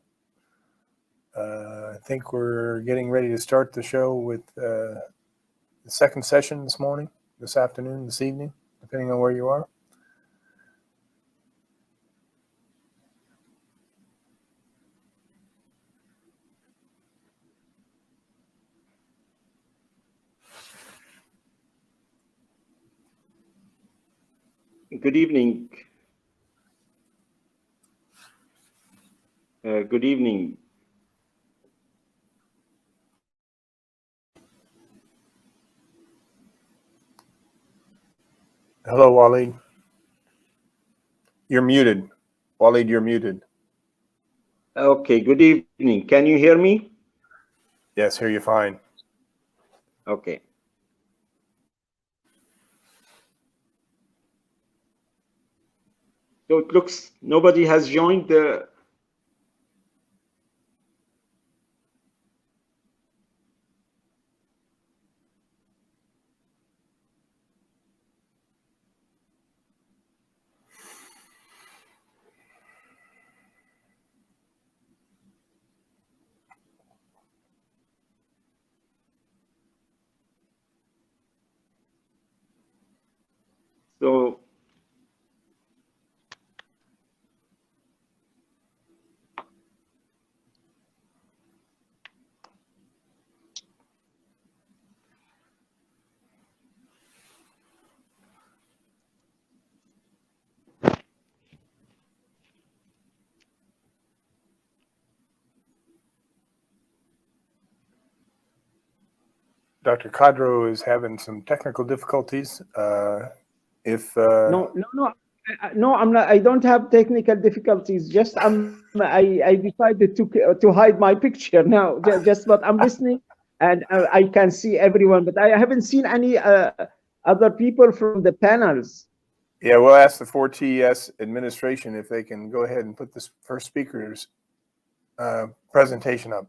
I think we're getting ready to start the show with the second session this morning, this afternoon, this evening, depending on where you are. Good evening. Good evening. Hello, Waleed. You're muted. Waleed, you're muted. Okay, good evening. Can you hear me? Yes, hear you fine. Okay. So it looks nobody has joined the. So Dr. Kadro is having some technical difficulties. No, I'm not. I don't have technical difficulties. Just I decided to hide my picture now. But I'm listening, and I can see everyone, but I haven't seen any other people from the panels. Yeah, we'll ask the 4TS administration if they can go ahead and put this first speaker's presentation up.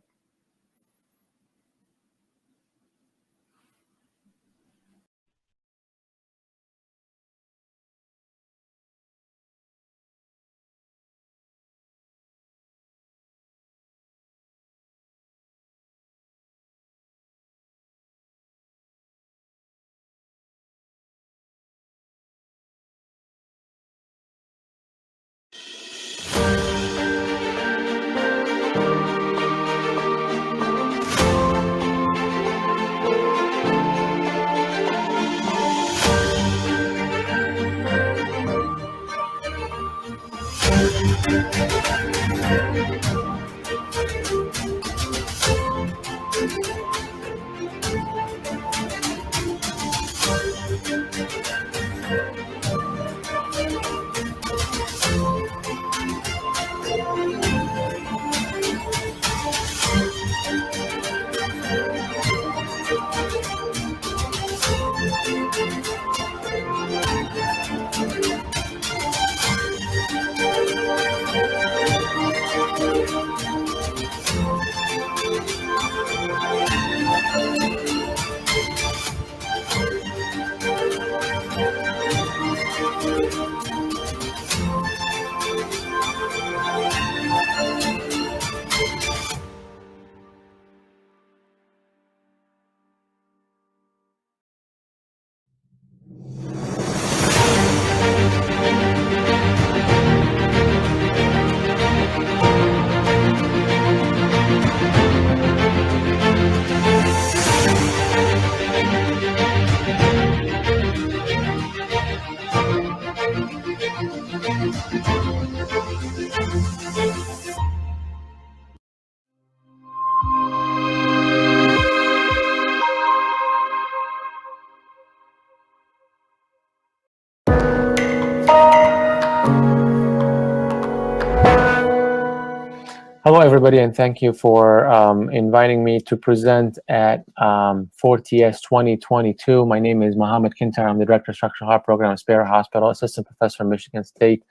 Hello, everybody, and thank you for inviting me to present at 4TS 2022. My name is Mohammed Kintar. I'm the Director of Structural Heart Program at Spear Hospital, Assistant Professor at Michigan State.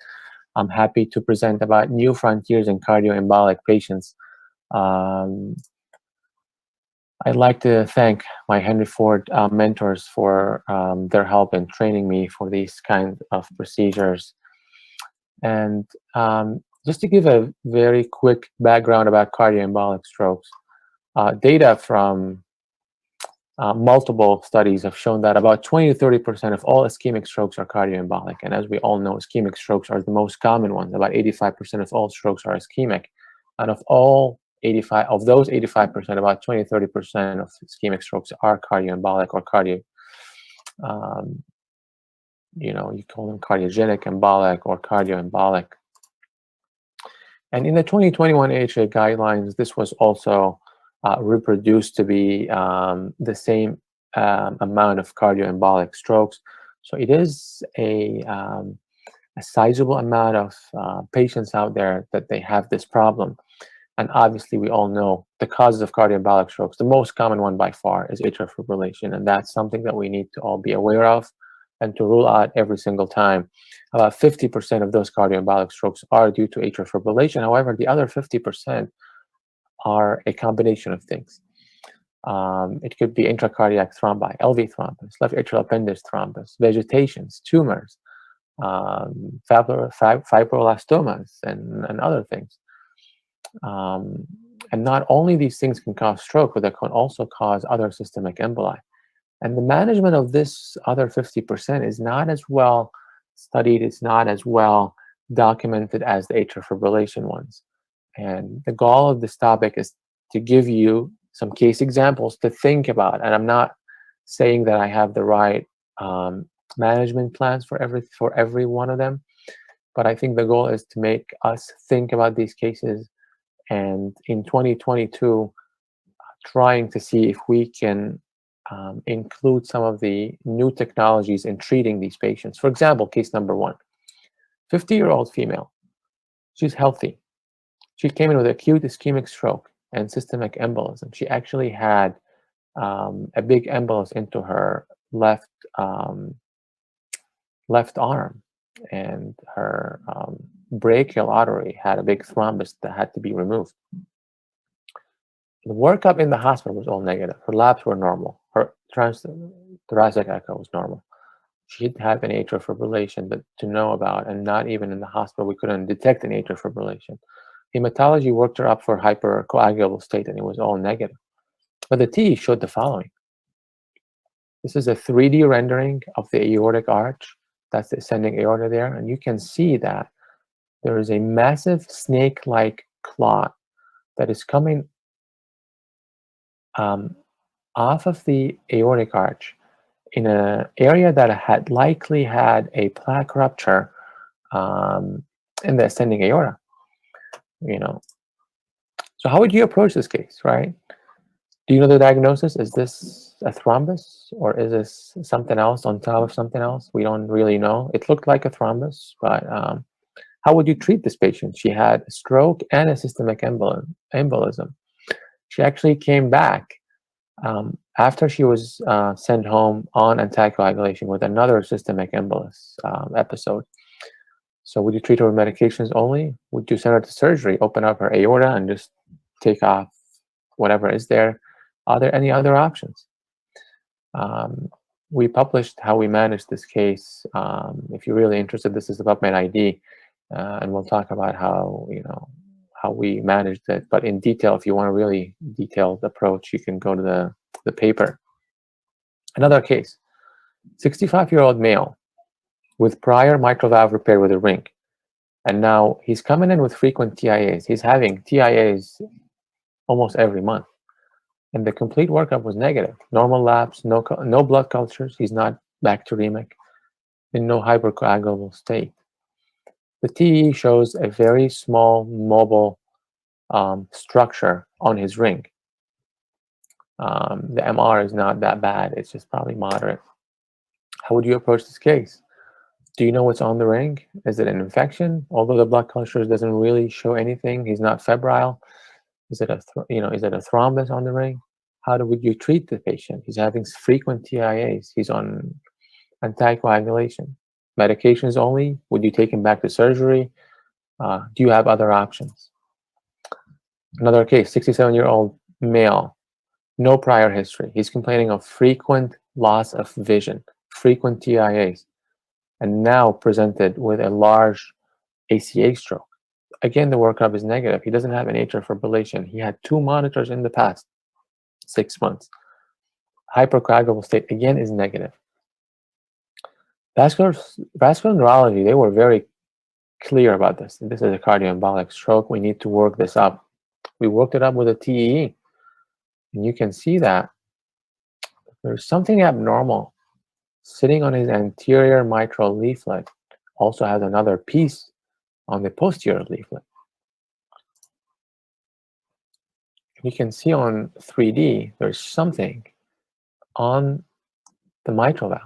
I'm happy to present about new frontiers in cardioembolic patients. I'd like to thank my Henry Ford mentors for their help in training me for these kinds of procedures. And just to give a very quick background about cardioembolic strokes, data from multiple studies have shown that about 20 to 30% of all ischemic strokes are cardioembolic. And as we all know, ischemic strokes are the most common ones. About 85% of all strokes are ischemic. And of those 85%, about 20 to 30% of ischemic strokes are cardioembolic or you call them cardiogenic embolic or cardioembolic. And in the 2021 AHA guidelines, this was also reproduced to be the same amount of cardioembolic strokes. So it is a sizable amount of patients out there that they have this problem. And obviously, we all know the causes of cardioembolic strokes. The most common one by far is atrial fibrillation, and that's something that we need to all be aware of and to rule out every single time. About 50% of those cardioembolic strokes are due to atrial fibrillation. However, the other 50% are a combination of things. It could be intracardiac thrombi, LV thrombus, left atrial appendage thrombus, vegetations, tumors, fibroblastomas, and other things. And not only these things can cause stroke, but they can also cause other systemic emboli. And the management of this other 50% is not as well studied, it's not as well documented as the atrial fibrillation ones. And the goal of this topic is to give you some case examples to think about. And I'm not saying that I have the right management plans for every one of them, but I think the goal is to make us think about these cases, and in 2022, trying to see if we can include some of the new technologies in treating these patients. For example, case number 1, 50-year-old female. She's healthy. She came in with acute ischemic stroke and systemic embolism. She actually had a big embolus into her left arm, and her brachial artery had a big thrombus that had to be removed. The workup in the hospital was all negative. Her labs were normal. Her thoracic echo was normal. She didn't have an atrial fibrillation but to know about, and not even in the hospital we couldn't detect an atrial fibrillation. Hematology worked her up for hypercoagulable state, and it was all negative. But the TE showed the following. This is a 3D rendering of the aortic arch. That's the ascending aorta there, and you can see that there is a massive snake-like clot that is coming off of the aortic arch in an area that had likely had a plaque rupture in the ascending aorta. So how would you approach this case, right? Do you know the diagnosis? Is this a thrombus, or is this something else on top of something else? We don't really know. It looked like a thrombus, but how would you treat this patient? She had a stroke and a systemic embolism. She actually came back after she was sent home on anticoagulation with another systemic embolus episode. So would you treat her with medications only? Would you send her to surgery, open up her aorta, and just take off whatever is there? Are there any other options? We published how we managed this case. If you're really interested, this is the PubMed ID, and we'll talk about how we managed it. But in detail, if you want a really detailed approach, you can go to the paper. Another case, 65-year-old male with prior mitral valve repair with a ring. And now he's coming in with frequent TIAs. He's having TIAs almost every month. And the complete workup was negative. Normal labs, no blood cultures. He's not bacteremic, in no hypercoagulable state. The TE shows a very small mobile structure on his ring. The MR is not that bad. It's just probably moderate. How would you approach this case? Do you know what's on the ring? Is it an infection? Although the blood culture doesn't really show anything, he's not febrile. Is it a thrombus on the ring? How would you treat the patient? He's having frequent TIAs. He's on anticoagulation. Medications only? Would you take him back to surgery? Do you have other options? Another case, 67-year-old male No prior history. He's complaining of frequent loss of vision, frequent TIAs, and now presented with a large ACA stroke. Again, the workup is negative. He doesn't have an atrial fibrillation. He had 2 monitors in the past 6 months. Hypercoagulable state, again, is negative. Vascular neurology, they were very clear about this. This is a cardioembolic stroke. We need to work this up. We worked it up with a TEE. And you can see that there's something abnormal sitting on his anterior mitral leaflet. Also has another piece on the posterior leaflet. You can see on 3D, there's something on the mitral valve.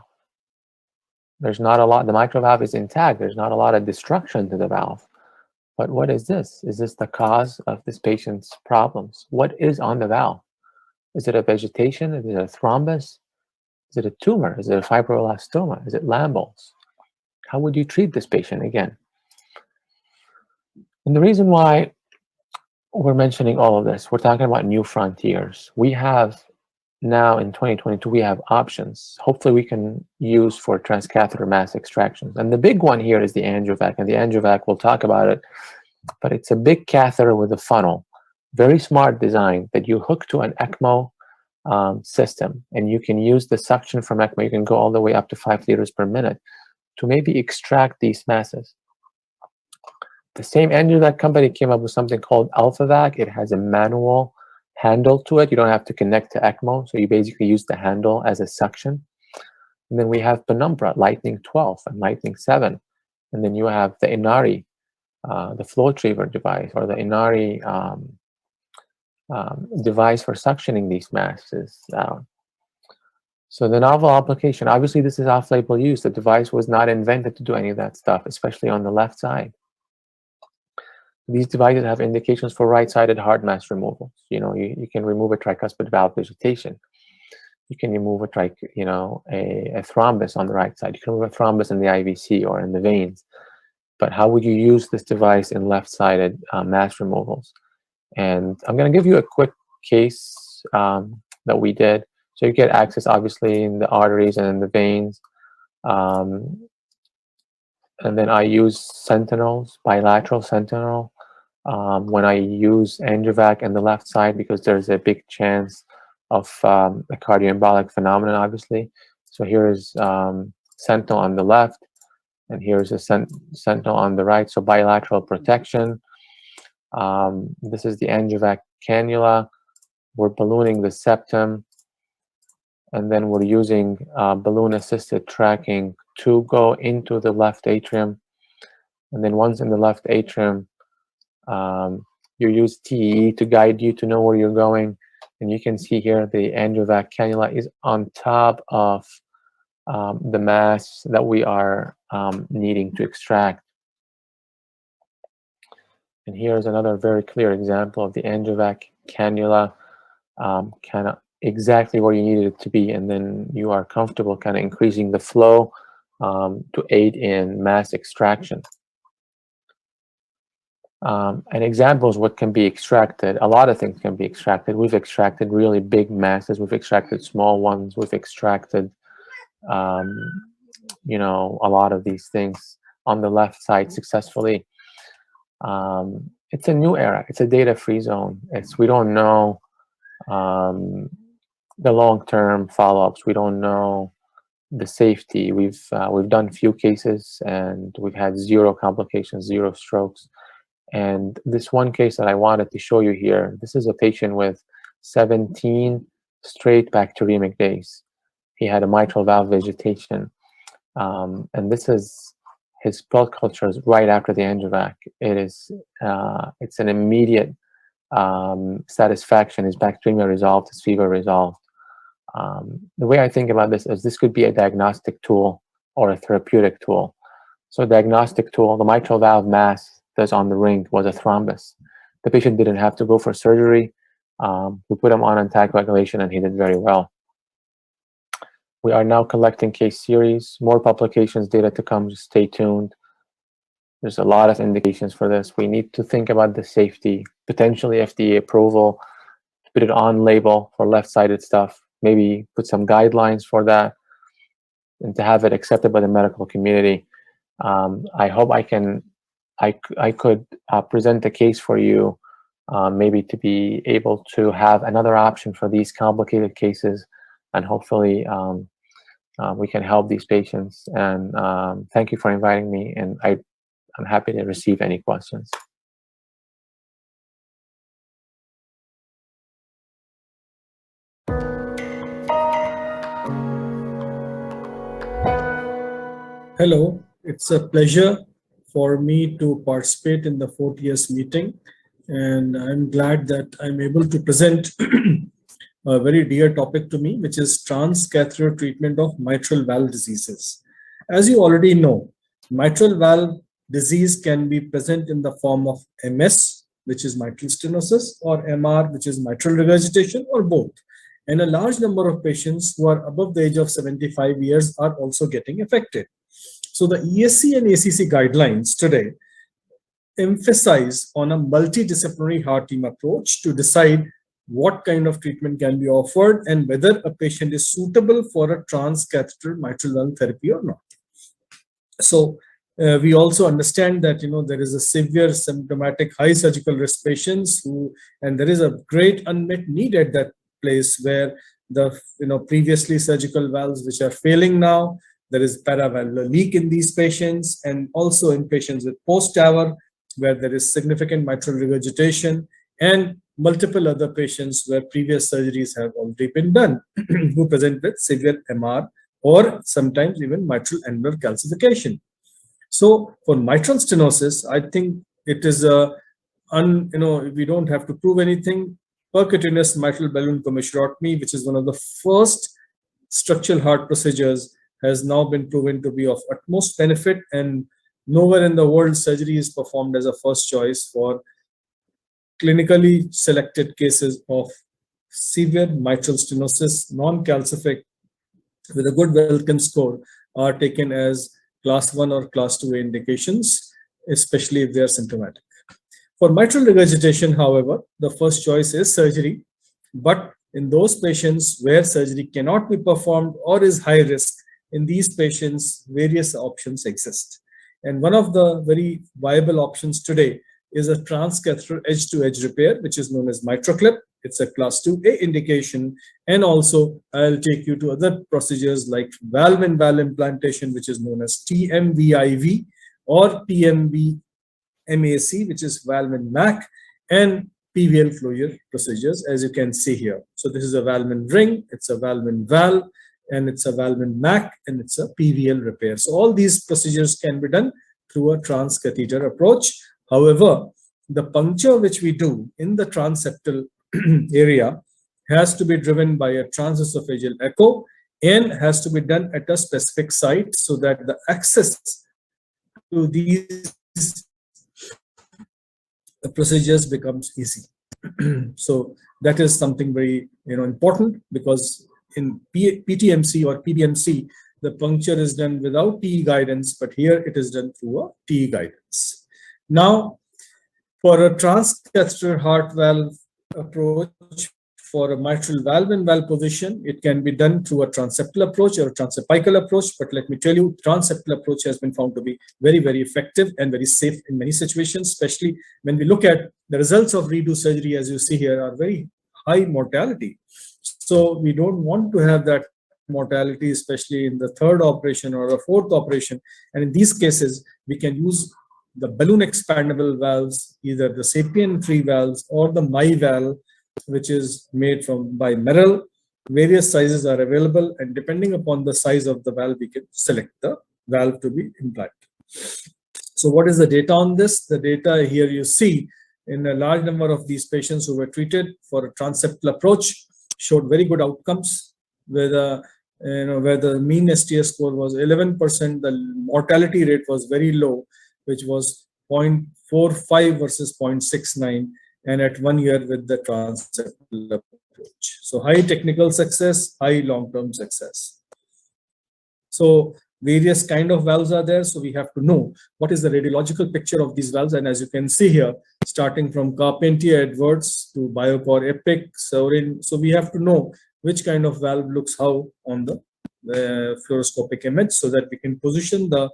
There's not a lot, the mitral valve is intact. There's not a lot of destruction to the valve. But what is this? Is this the cause of this patient's problems? What is on the valve? Is it a vegetation? Is it a thrombus? Is it a tumor? Is it a fibroblastoma? Is it Lambols? How would you treat this patient again? And the reason why we're mentioning all of this, we're talking about new frontiers. We have now in 2022, we have options. Hopefully we can use for transcatheter mass extractions. And the big one here is the AngioVac. And the AngioVac, we'll talk about it, but it's a big catheter with a funnel. Very smart design that you hook to an ECMO system, and you can use the suction from ECMO. You can go all the way up to 5 liters per minute to maybe extract these masses. The same AngioVac company came up with something called AlphaVac. It has a manual handle to it. You don't have to connect to ECMO, so you basically use the handle as a suction. And then we have Penumbra, Lightning 12 and Lightning 7. And then you have the Inari, the FlowTriever device, or the Inari device for suctioning these masses out. So the novel application, obviously this is off-label use. The device was not invented to do any of that stuff, especially on the left side. These devices have indications for right-sided hard mass removal. You know, you can remove a tricuspid valve vegetation. You can remove a thrombus on the right side. You can remove a thrombus in the IVC or in the veins. But how would you use this device in left-sided mass removals? And I'm going to give you a quick case that we did. So you get access, obviously, in the arteries and in the veins. And then I use sentinels, bilateral sentinel, when I use AngioVac in the left side, because there's a big chance of a cardioembolic phenomenon, obviously. So here is sentinel on the left, and here's a sentinel on the right. So bilateral protection. This is the AngioVac cannula. We're ballooning the septum, and then we're using balloon-assisted tracking to go into the left atrium. And then once in the left atrium, you use TEE to guide you to know where you're going. And you can see here the AngioVac cannula is on top of the mass that we are needing to extract. And here's another very clear example of the AngioVac cannula, kind of exactly where you need it to be. And then you are comfortable kind of increasing the flow to aid in mass extraction. An example is what can be extracted. A lot of things can be extracted. We've extracted really big masses. We've extracted small ones. We've extracted, a lot of these things on the left side successfully. It's a new era. It's a data-free zone. We don't know the long-term follow-ups. We don't know the safety. We've done few cases, and we've had 0 complications, 0 strokes. And this one case that I wanted to show you here, this is a patient with 17 straight bacteremic days. He had a mitral valve vegetation. And this is his blood cultures right after the AngioVac. It's an immediate satisfaction. His bacteremia resolved, his fever resolved. The way I think about this is this could be a diagnostic tool or a therapeutic tool. So diagnostic tool, the mitral valve mass that's on the ring was a thrombus. The patient didn't have to go for surgery. We put him on anticoagulation, and he did very well. We are now collecting case series, more publications, data to come. Just stay tuned. There's a lot of indications for this. We need to think about the safety, potentially FDA approval, put it on label for left-sided stuff, maybe put some guidelines for that, and to have it accepted by the medical community. I hope I could present a case for you, maybe to be able to have another option for these complicated cases, and hopefully we can help these patients. And thank you for inviting me, and I'm happy to receive any questions. Hello, it's a pleasure for me to participate in the 40th meeting, and I'm glad that I'm able to present a very dear topic to me, which is transcatheter treatment of mitral valve diseases. As you already know, mitral valve disease can be present in the form of MS, which is mitral stenosis, or MR, which is mitral regurgitation, or both. And a large number of patients who are above the age of 75 years are also getting affected. So the ESC and ACC guidelines today emphasize on a multidisciplinary heart team approach to decide what kind of treatment can be offered and whether a patient is suitable for a transcatheter mitral valve therapy or not. So we also understand that there is a severe symptomatic high surgical risk patients and there is a great unmet need at that place where the previously surgical valves which are failing now. There is paravalvular leak in these patients, and also in patients with post-TAVR, where there is significant mitral regurgitation, and multiple other patients where previous surgeries have already been done, who present with severe MR or sometimes even mitral annular calcification. So for mitral stenosis, I think it is we don't have to prove anything. Percutaneous mitral balloon commissurotomy, which is one of the first structural heart procedures, has now been proven to be of utmost benefit, and nowhere in the world surgery is performed as a first choice for clinically selected cases of severe mitral stenosis, non-calcific with a good Wellcome score are taken as class 1 or class 2A indications, especially if they are symptomatic. For mitral regurgitation, however, the first choice is surgery, but in those patients where surgery cannot be performed or is high risk, in these patients, various options exist. And one of the very viable options today is a transcatheter edge-to-edge repair, which is known as MitraClip. It's a class 2A indication. And also, I'll take you to other procedures like valve-in-valve implantation, which is known as TMVIV, or TMVMAC, which is valve-in-MAC, and PVL closure procedures, as you can see here. So this is a valve-in-ring, it's a valve-in-valve, and it's a valve-in-MAC, and it's a PVL repair. So all these procedures can be done through a transcatheter approach. However, the puncture which we do in the transseptal area has to be driven by a transesophageal echo and has to be done at a specific site so that the access to these procedures becomes easy. So that is something very important, because in PTMC or PBMC, the puncture is done without TE guidance, but here it is done through a TE guidance. Now, for a transcatheter heart valve approach for a mitral valve-in-valve position, it can be done through a transeptal approach or a transapical approach. But let me tell you, transeptal approach has been found to be very, very effective and very safe in many situations, especially when we look at the results of redo surgery, as you see here, are very high mortality. So we don't want to have that mortality, especially in the third operation or a fourth operation. And in these cases, we can use the balloon expandable valves, either the SAPIEN free valves or the MI valve, which is made by Merrill. Various sizes are available, and depending upon the size of the valve, we can select the valve to be implanted. So what is the data on this? The data here you see in a large number of these patients who were treated for a transeptal approach showed very good outcomes, where the mean STS score was 11%, the mortality rate was very low, which was 0.45 versus 0.69, and at 1 year with the transeptal approach. So high technical success, high long-term success. So various kind of valves are there. So we have to know what is the radiological picture of these valves. And as you can see here, starting from Carpentier Edwards to Biocor Epic, Saurin. So we have to know which kind of valve looks how on the fluoroscopic image so that we can position the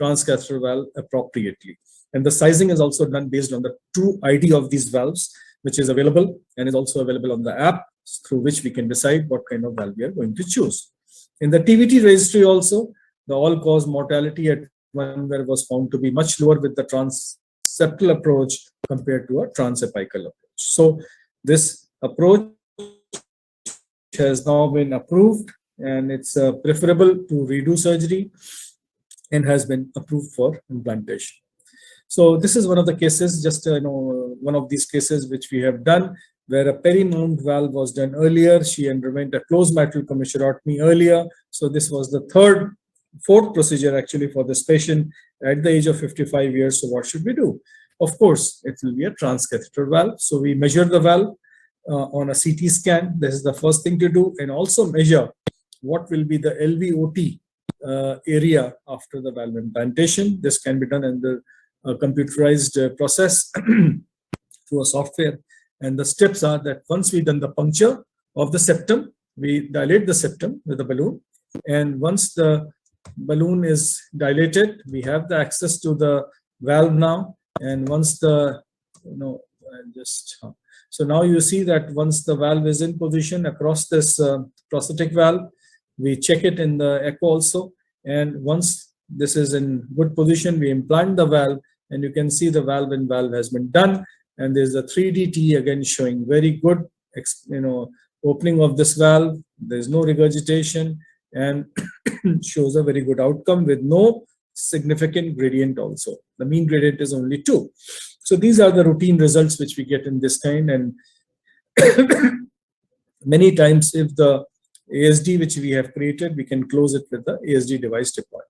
transcatheter valve appropriately. And the sizing is also done based on the true ID of these valves, which is available and is also available on the app, through which we can decide what kind of valve we are going to choose. In the TVT registry also, the all-cause mortality at 1 year was found to be much lower with the transeptal approach compared to a transapical approach. So this approach has now been approved, and it's preferable to redo surgery and has been approved for implantation. So this is one of the cases, just one of these cases which we have done, where a peri-mount valve was done earlier. She underwent a closed mitral commissurotomy earlier. So this was the fourth procedure actually for this patient at the age of 55 years. So what should we do? Of course, it will be a transcatheter valve. So we measure the valve on a CT scan. This is the first thing to do, and also measure what will be the LVOT area after the valve implantation. This can be done in the computerized process through a software. And the steps are that once we've done the puncture of the septum, we dilate the septum with a balloon. And once the balloon is dilated, we have the access to the valve now. And once the, so now you see that once the valve is in position across this prosthetic valve, we check it in the echo also. And once this is in good position, we implant the valve, and you can see the valve in valve has been done. And there's a 3DT again showing very good, opening of this valve. There's no regurgitation and shows a very good outcome with no significant gradient also. The mean gradient is only 2. So these are the routine results which we get in this kind. And many times if the ASD which we have created, we can close it with the ASD device deployment.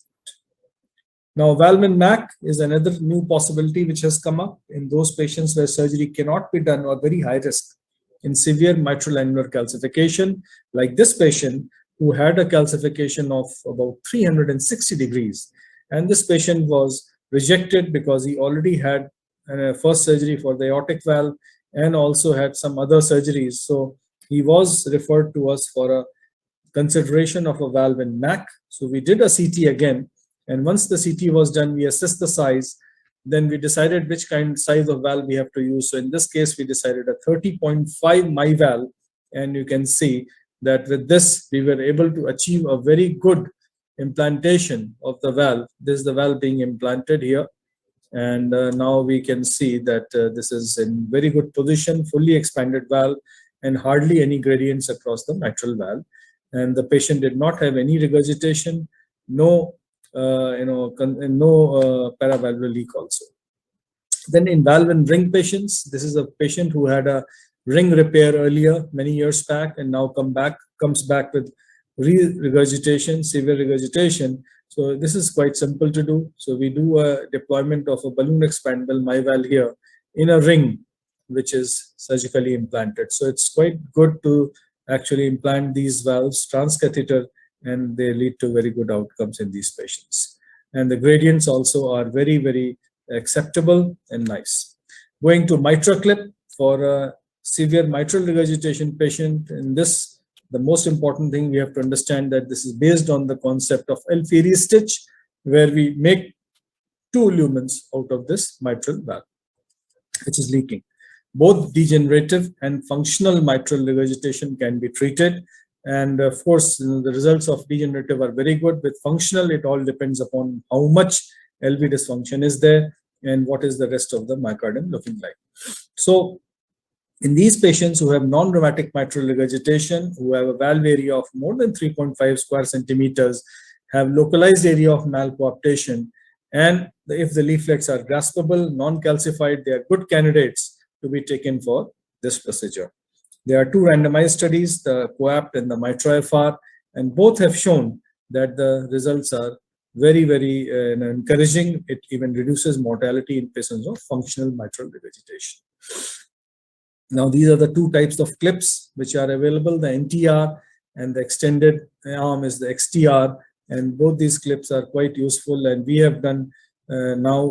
Now, valve in MAC is another new possibility which has come up in those patients where surgery cannot be done or very high risk in severe mitral annular calcification, like this patient who had a calcification of about 360 degrees. And this patient was rejected because he already had a first surgery for the aortic valve and also had some other surgeries. So he was referred to us for a consideration of a valve in MAC. So we did a CT again. And once the CT was done, we assessed the size. Then we decided which size of valve we have to use. So in this case, we decided a 30.5 Mi valve. And you can see that with this, we were able to achieve a very good implantation of the valve. This is the valve being implanted here. And now we can see that this is in very good position, fully expanded valve, and hardly any gradients across the mitral valve. And the patient did not have any regurgitation, no paravalvular leak also. Then in valve and ring patients, this is a patient who had a ring repair earlier, many years back, and now comes back with regurgitation, severe regurgitation. So this is quite simple to do. So we do a deployment of a balloon expandable MiValve here in a ring, which is surgically implanted. So it's quite good to actually implant these valves transcatheter, and they lead to very good outcomes in these patients. And the gradients also are very, very acceptable and nice. Going to MitraClip for a severe mitral regurgitation patient. In this, the most important thing we have to understand that this is based on the concept of Alfieri stitch, where we make 2 lumens out of this mitral valve, which is leaking. Both degenerative and functional mitral regurgitation can be treated. And of course, the results of degenerative are very good. With functional, it all depends upon how much LV dysfunction is there and what is the rest of the myocardium looking like. So in these patients who have non-rheumatic mitral regurgitation, who have a valve area of more than 3.5 square centimeters, have localized area of malcoaptation, and if the leaflets are graspable, non-calcified, they are good candidates to be taken for this procedure. There are 2 randomized studies, the COAPT and the MITRA-FR, and both have shown that the results are very, very encouraging. It even reduces mortality in patients of functional mitral regurgitation. Now, these are the 2 types of clips which are available, the NTR and the extended arm is the XTR. And both these clips are quite useful, and we have done now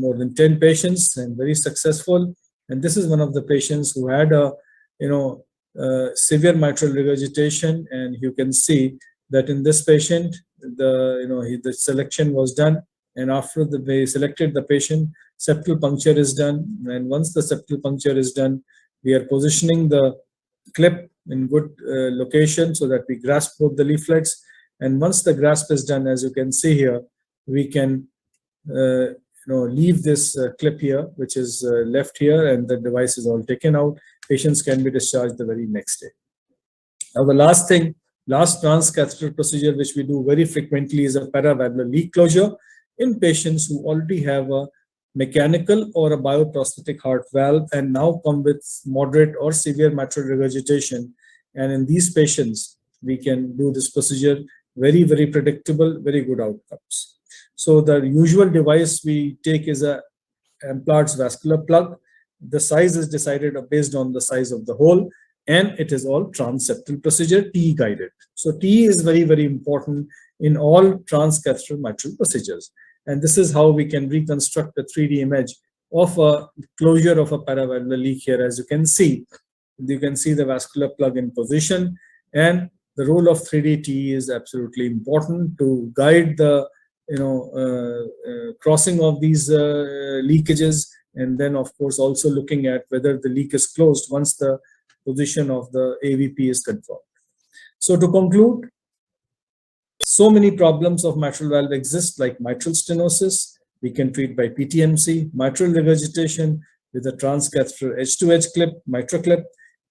more than 10 patients and very successful. And this is one of the patients who had a severe mitral regurgitation, and you can see that in this patient the selection was done, and after they selected the patient, septal puncture is done. And once the septal puncture is done, we are positioning the clip in good location so that we grasp both the leaflets. And once the grasp is done, as you can see here, we can leave this clip here, which is left here, and the device is all taken out. Patients can be discharged the very next day. Now, the last transcatheter procedure which we do very frequently is a paravalvular leak closure in patients who already have a mechanical or a bioprosthetic heart valve and now come with moderate or severe mitral regurgitation. And in these patients, we can do this procedure very, very predictable, very good outcomes. So the usual device we take is a Amplatz vascular plug. The size is decided based on the size of the hole, and it is all transseptal procedure, TE guided. So TE is very, very important in all transcatheter mitral procedures. And this is how we can reconstruct a 3D image of a closure of a paravalvular leak here. As you can see the vascular plug in position, and the role of 3D TE is absolutely important to guide the crossing of these leakages, and then of course also looking at whether the leak is closed once the position of the AVP is confirmed. So to conclude, so many problems of mitral valve exist, like mitral stenosis, we can treat by PTMC, mitral regurgitation with a transcatheter edge-to-edge clip, MitraClip,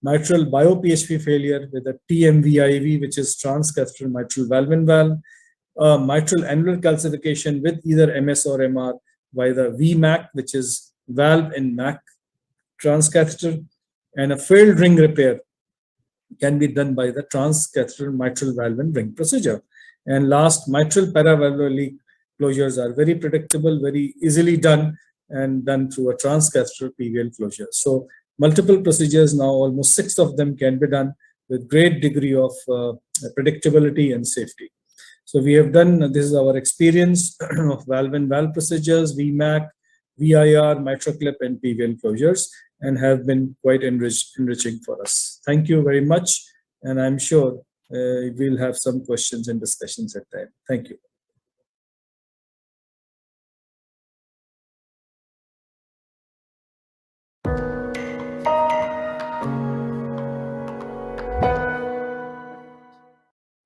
mitral bio-PHP failure with a TMVIV, which is transcatheter mitral valve-in-valve, mitral annular calcification with either MS or MR by the VMAC, which is valve in MAC transcatheter, and a failed ring repair can be done by the transcatheter mitral valve and ring procedure. And last, mitral paravalvular leak closures are very predictable, very easily done, and done through a transcatheter PVL closure. So multiple procedures now, almost 6 of them can be done with great degree of predictability and safety. So we have done, this is our experience of valve-in-valve procedures, VMAC, VIR, MitraClip, and PVL closures, and have been quite enriching for us. Thank you very much, and I'm sure we'll have some questions and discussions at the end. Thank you.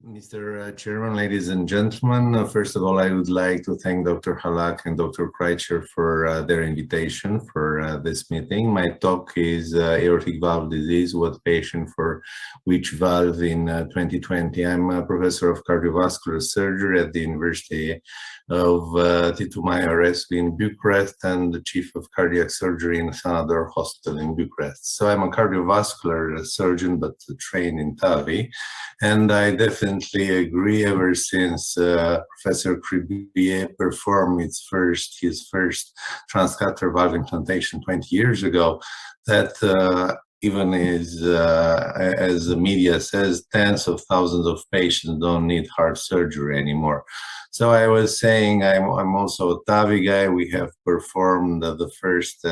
Mr. Chairman, ladies and gentlemen, first of all, I would like to thank Dr. Halak and Dr. Kreitzer for their invitation for this meeting. My talk is aortic valve disease, what patient for which valve in 2020. I'm a professor of cardiovascular surgery at the University of Titu Maiorescu in Bucharest and the chief of cardiac surgery in Sanador Hospital in Bucharest. So I'm a cardiovascular surgeon, but trained in TAVI. And I definitely agree, ever since Professor Cribier performed his first transcatheter valve implantation 20 years ago, that even as the media says, tens of thousands of patients don't need heart surgery anymore. So I was saying, I'm also a TAVI guy. We have performed the first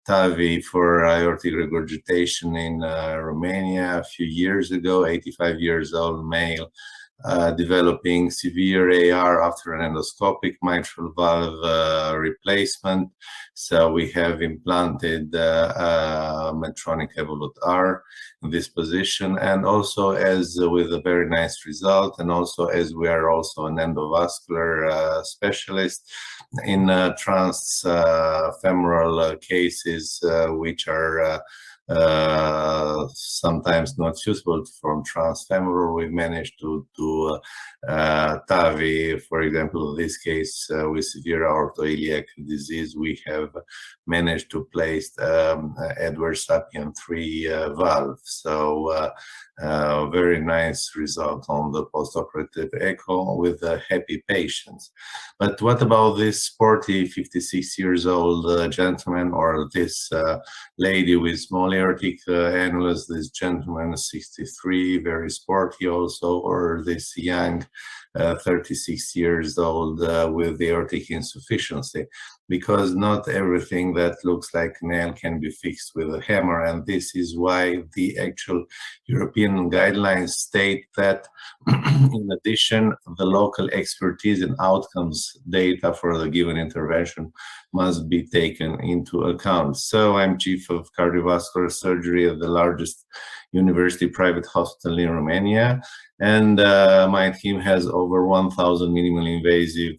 TAVI for aortic regurgitation in Romania a few years ago, 85 years old male, developing severe AR after an endoscopic mitral valve replacement. So we have implanted Medtronic Evolut R in this position, and also as with a very nice result, and also as we are also an endovascular specialist in transfemoral cases, which are sometimes not suitable from transfemoral. We managed to do TAVI, for example, in this case with severe aortoiliac disease, we have managed to place Edwards SAPIEN 3 valve. So Very nice result on the postoperative echo with happy patients. But what about this sporty 56 years old gentleman, or this lady with small aortic annulus, this gentleman 63, very sporty also, or this young 36 years old with aortic insufficiency? Because not everything that looks like a nail can be fixed with a hammer, and this is why the actual European guidelines state that in addition, the local expertise and outcomes data for the given intervention must be taken into account. So I'm chief of cardiovascular surgery at the largest university private hospital in Romania, and my team has over 1,000 minimally invasive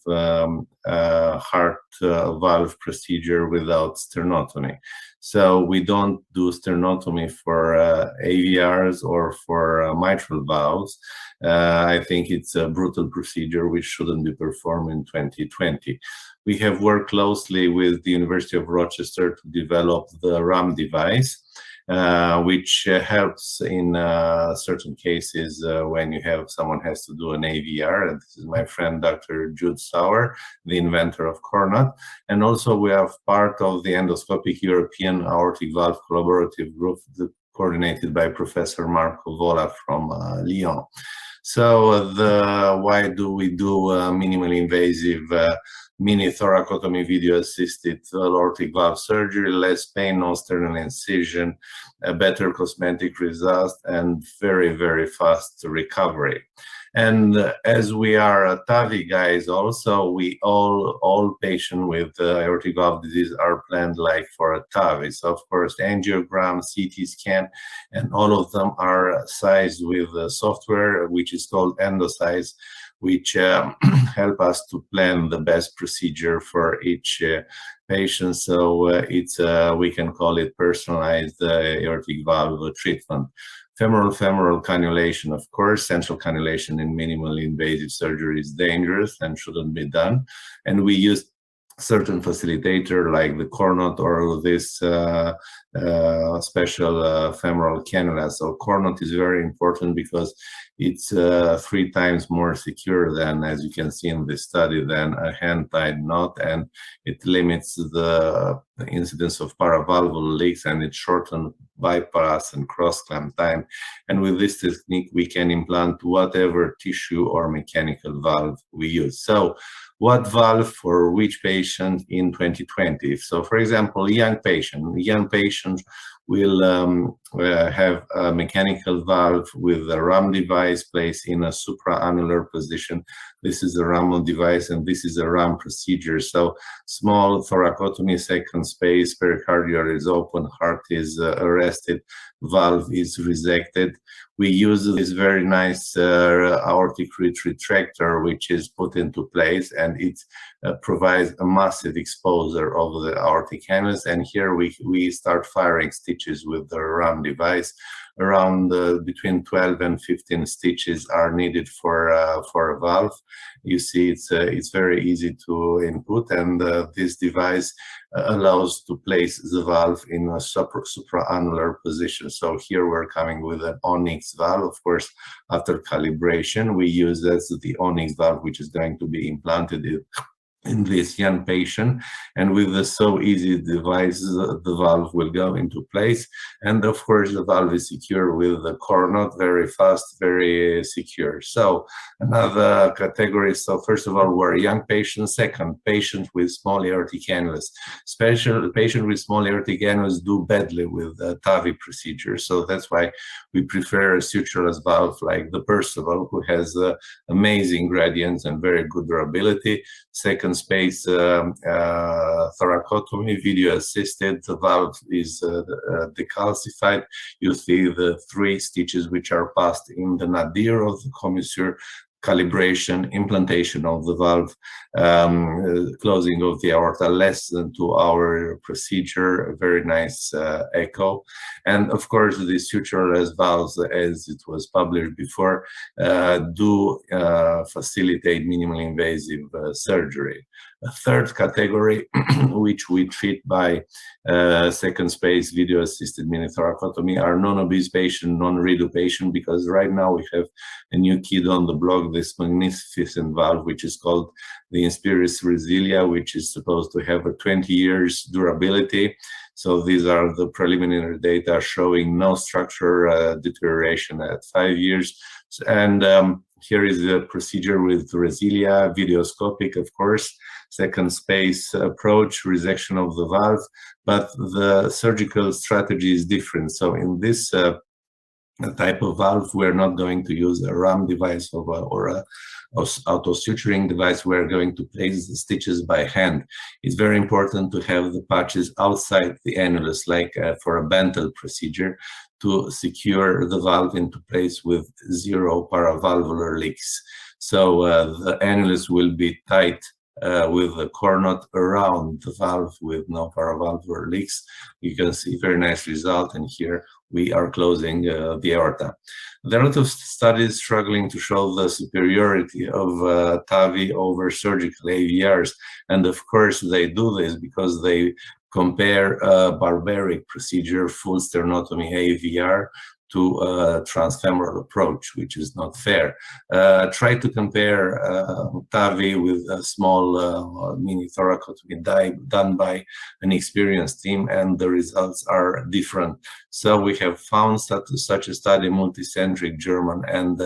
heart valve procedure without sternotomy. So we don't do sternotomy for AVRs or for mitral valves. I think it's a brutal procedure which shouldn't be performed in 2020. We have worked closely with the University of Rochester to develop the RAM device, which helps in certain cases when you have someone has to do an AVR. And this is my friend, Dr. Jude Sauer, the inventor of Coronat. And also we have part of the Endoscopic European Aortic Valve Collaborative Group coordinated by Professor Marco Vola from Lyon. So why do we do minimally invasive mini thoracotomy video-assisted aortic valve surgery? Less pain, no sternal incision, a better cosmetic result, and very, very fast recovery. And as we are TAVI guys also, we all patients with aortic valve disease are planned like for a TAVI. So of course, angiogram, CT scan, and all of them are sized with software, which is called EndoSize, which help us to plan the best procedure for each patient. So it's we can call it personalized aortic valve treatment. Femoral cannulation, of course, central cannulation in minimally invasive surgery is dangerous and shouldn't be done. And we use certain facilitator like the Coronat or this special femoral cannula. So Coronat is very important because it's 3 times more secure than, as you can see in this study, than a hand-tied knot, and it limits the incidence of paravalvular leaks, and it shortens bypass and cross-clamp time. And with this technique, we can implant whatever tissue or mechanical valve we use. So what valve for which patient in 2020? So for example, a young patient will have a mechanical valve with a RAM device placed in a supraannular position. This is a RAM device and this is a RAM procedure. So small thoracotomy, second space, pericardial is open, heart is arrested, valve is resected. We use this very nice aortic root retractor, which is put into place, and it provides a massive exposure of the aortic annulus. And here we start firing stitches with the RAM device. Around between 12 and 15 stitches are needed for a valve. You see, it's very easy to input, and this device allows to place the valve in a supraannular position. So here we're coming with an Onyx valve. Of course, after calibration, we use the Onyx valve, which is going to be implanted in this young patient, and with the so easy device, the valve will go into place. And of course, the valve is secure with the Coronat, very fast, very secure. So another category. So first of all, we're young patients. Second, patient with small aortic annulus. Patient with small aortic annulus do badly with TAVI procedure. So that's why we prefer a sutureless valve like the Perceval, who has amazing gradients and very good durability. Second space thoracotomy, video assisted. The valve is decalcified. You see the 3 stitches which are passed in the nadir of the commissure. Calibration, implantation of the valve, closing of the aorta, less than 2-hour procedure, a very nice echo. And of course, the sutureless valves, as it was published before, do facilitate minimally invasive surgery. A third category, which we treat by second space video assisted mini thoracotomy, are non-obese patient, non-redo patient, because right now we have a new kid on the block, this magnificent valve, which is called the Inspiris Resilia, which is supposed to have a 20 years durability. So these are the preliminary data showing no structure deterioration at 5 years. And here is the procedure with Resilia, videoscopic, of course, second space approach, resection of the valve, but the surgical strategy is different. So in this type of valve, we're not going to use a RAM device or a auto-suturing device. We're going to place the stitches by hand. It's very important to have the patches outside the annulus, like for a Bentel procedure, to secure the valve into place with 0 paravalvular leaks. So the annulus will be tight with the core knot around the valve with no paravalvular leaks. You can see very nice result, and here we are closing the aorta. There are a lot of studies struggling to show the superiority of TAVI over surgical AVRs, and of course they do this because they compare a barbaric procedure, full sternotomy AVR, to a transfemoral approach, which is not fair. Try to compare TAVI with a small mini thoracotomy done by an experienced team, and the results are different. So we have found such a study, multicentric German and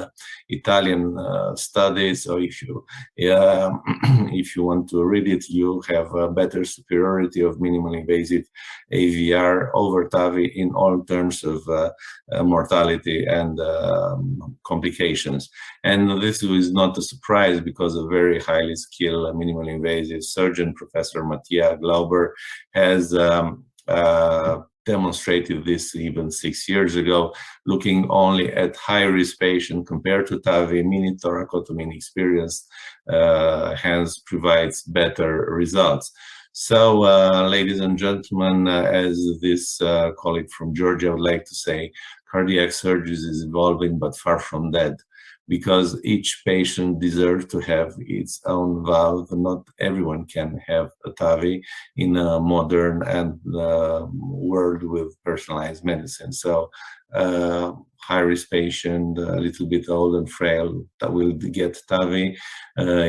Italian study. So if you if you want to read it, you have a better superiority of minimally invasive AVR over TAVI in all terms of mortality and complications. And this is not a surprise because a very highly skilled minimally invasive surgeon, Professor Matthias Glauber, has demonstrated this even 6 years ago, looking only at high-risk patients compared to TAVI. Mini thoracotomy inexperienced hands provides better results. So, ladies and gentlemen, as this colleague from Georgia would like to say, cardiac surgery is evolving, but far from dead, because each patient deserves to have its own valve. Not everyone can have a TAVI in a modern and world with personalized medicine. So high-risk patient, a little bit old and frail, that will get TAVI,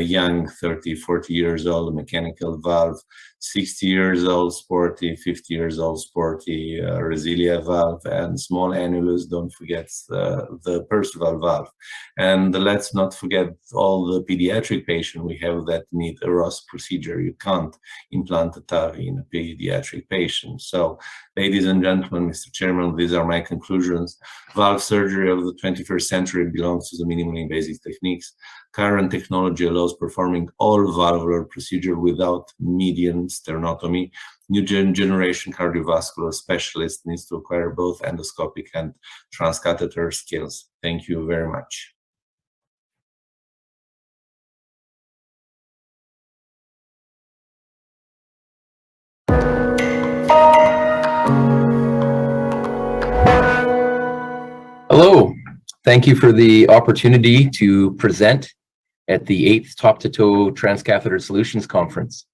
young, 30, 40 years old, mechanical valve, 60 years old, sporty, 50 years old, sporty, Resilia valve, and small annulus. Don't forget the Perceval valve. And let's not forget all the pediatric patients we have that need a Ross procedure. You can't implant a TAVI in a pediatric patient. So, ladies and gentlemen, Mr. Chairman, these are my conclusions. Valve surgery of the 21st century belongs to the minimally invasive techniques. Current technology allows performing all valvular procedure without median sternotomy. New generation cardiovascular specialist needs to acquire both endoscopic and transcatheter skills. Thank you very much. Hello, thank you for the opportunity to present at the 8th Top to Toe Transcatheter Solutions Conference.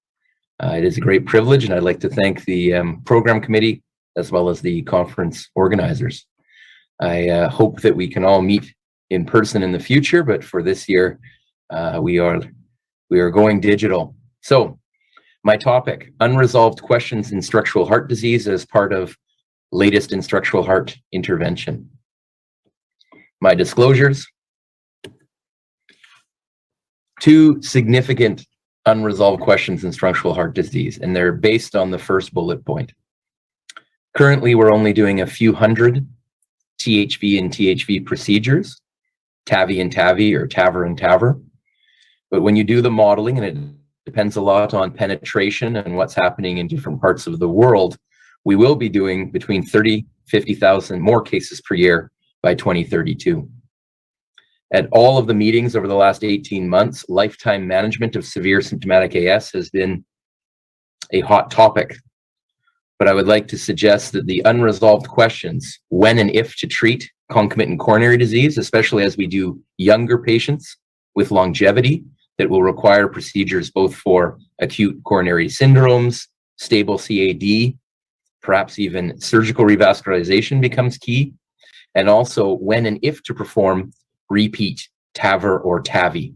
It is a great privilege, and I'd like to thank the program committee as well as the conference organizers. I hope that we can all meet in person in the future, but for this year, we are going digital. So, my topic, unresolved questions in structural heart disease as part of latest in structural heart intervention. My disclosures. 2 significant unresolved questions in structural heart disease, and they're based on the first bullet point. Currently, we're only doing a few hundred THV and THV procedures, TAVI and TAVI, or TAVR and TAVR. But when you do the modeling, and it depends a lot on penetration and what's happening in different parts of the world, we will be doing between 30,000 to 50,000 more cases per year by 2032. At all of the meetings over the last 18 months, lifetime management of severe symptomatic AS has been a hot topic. But I would like to suggest that the unresolved questions, when and if to treat concomitant coronary disease, especially as we do younger patients with longevity that will require procedures both for acute coronary syndromes, stable CAD, perhaps even surgical revascularization becomes key, and also when and if to perform repeat TAVR or TAVI.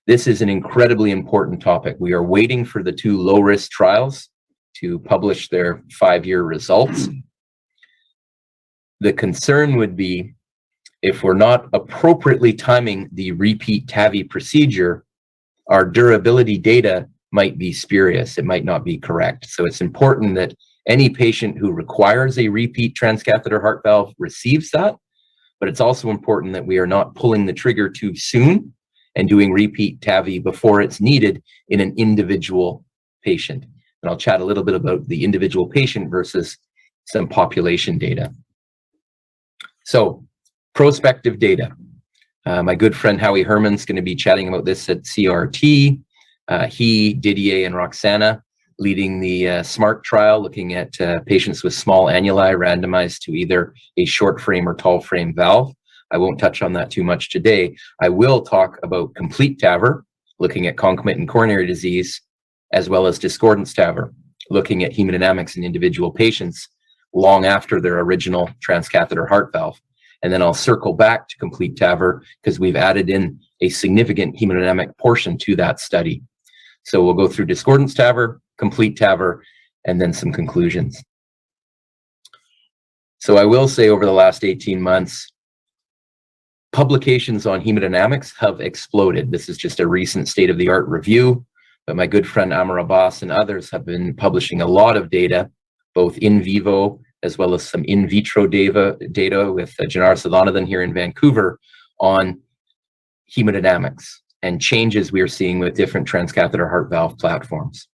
This is an incredibly important topic. We are waiting for the 2 low-risk trials to publish their 5-year results. The concern would be if we're not appropriately timing the repeat TAVI procedure, our durability data might be spurious. It might not be correct. So it's important that any patient who requires a repeat transcatheter heart valve receives that, but it's also important that we are not pulling the trigger too soon and doing repeat TAVI before it's needed in an individual patient. And I'll chat a little bit about the individual patient versus some population data. So, prospective data. My good friend Howie Herman's going to be chatting about this at CRT. He, Didier, and Roxana leading the SMART trial, looking at patients with small annuli randomized to either a short frame or tall frame valve. I won't touch on that too much today. I will talk about complete TAVR, looking at concomitant coronary disease, as well as discordance TAVR, looking at hemodynamics in individual patients long after their original transcatheter heart valve. And then I'll circle back to complete TAVR because we've added in a significant hemodynamic portion to that study. So we'll go through discordance TAVR, complete TAVR, and then some conclusions. So I will say over the last 18 months, publications on hemodynamics have exploded. This is just a recent state-of-the-art review, but my good friend Amar Abbas and others have been publishing a lot of data, both in vivo as well as some in vitro data with Janar Sadhanathan here in Vancouver on hemodynamics and changes we are seeing with different transcatheter heart valve platforms.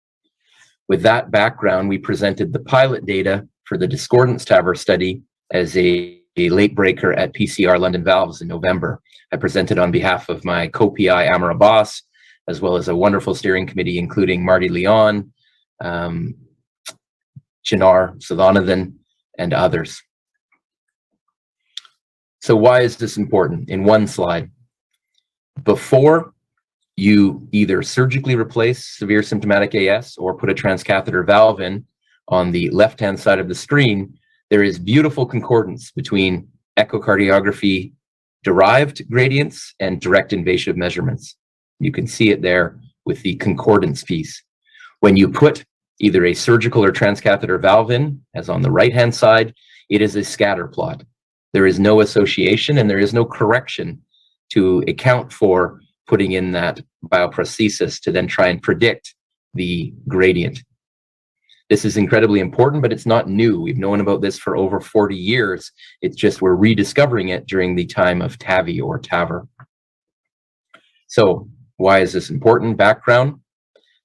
With that background, we presented the pilot data for the discordance TAVR study as a late breaker at PCR London Valves in November. I presented on behalf of my co-PI Amar Abbas, as well as a wonderful steering committee, including Marty Leon, Janar Sadhanathan, and others. So why is this important? In one slide, before you either surgically replace severe symptomatic AS or put a transcatheter valve in, on the left-hand side of the screen, there is beautiful concordance between echocardiography derived gradients and direct invasive measurements. You can see it there with the concordance piece. When you put either a surgical or transcatheter valve in, as on the right-hand side, it is a scatter plot. There is no association and there is no correction to account for putting in that bioprosthesis to then try and predict the gradient. This is incredibly important, but it's not new. We've known about this for over 40 years. It's just we're rediscovering it during the time of TAVI or TAVR. So why is this important? Background: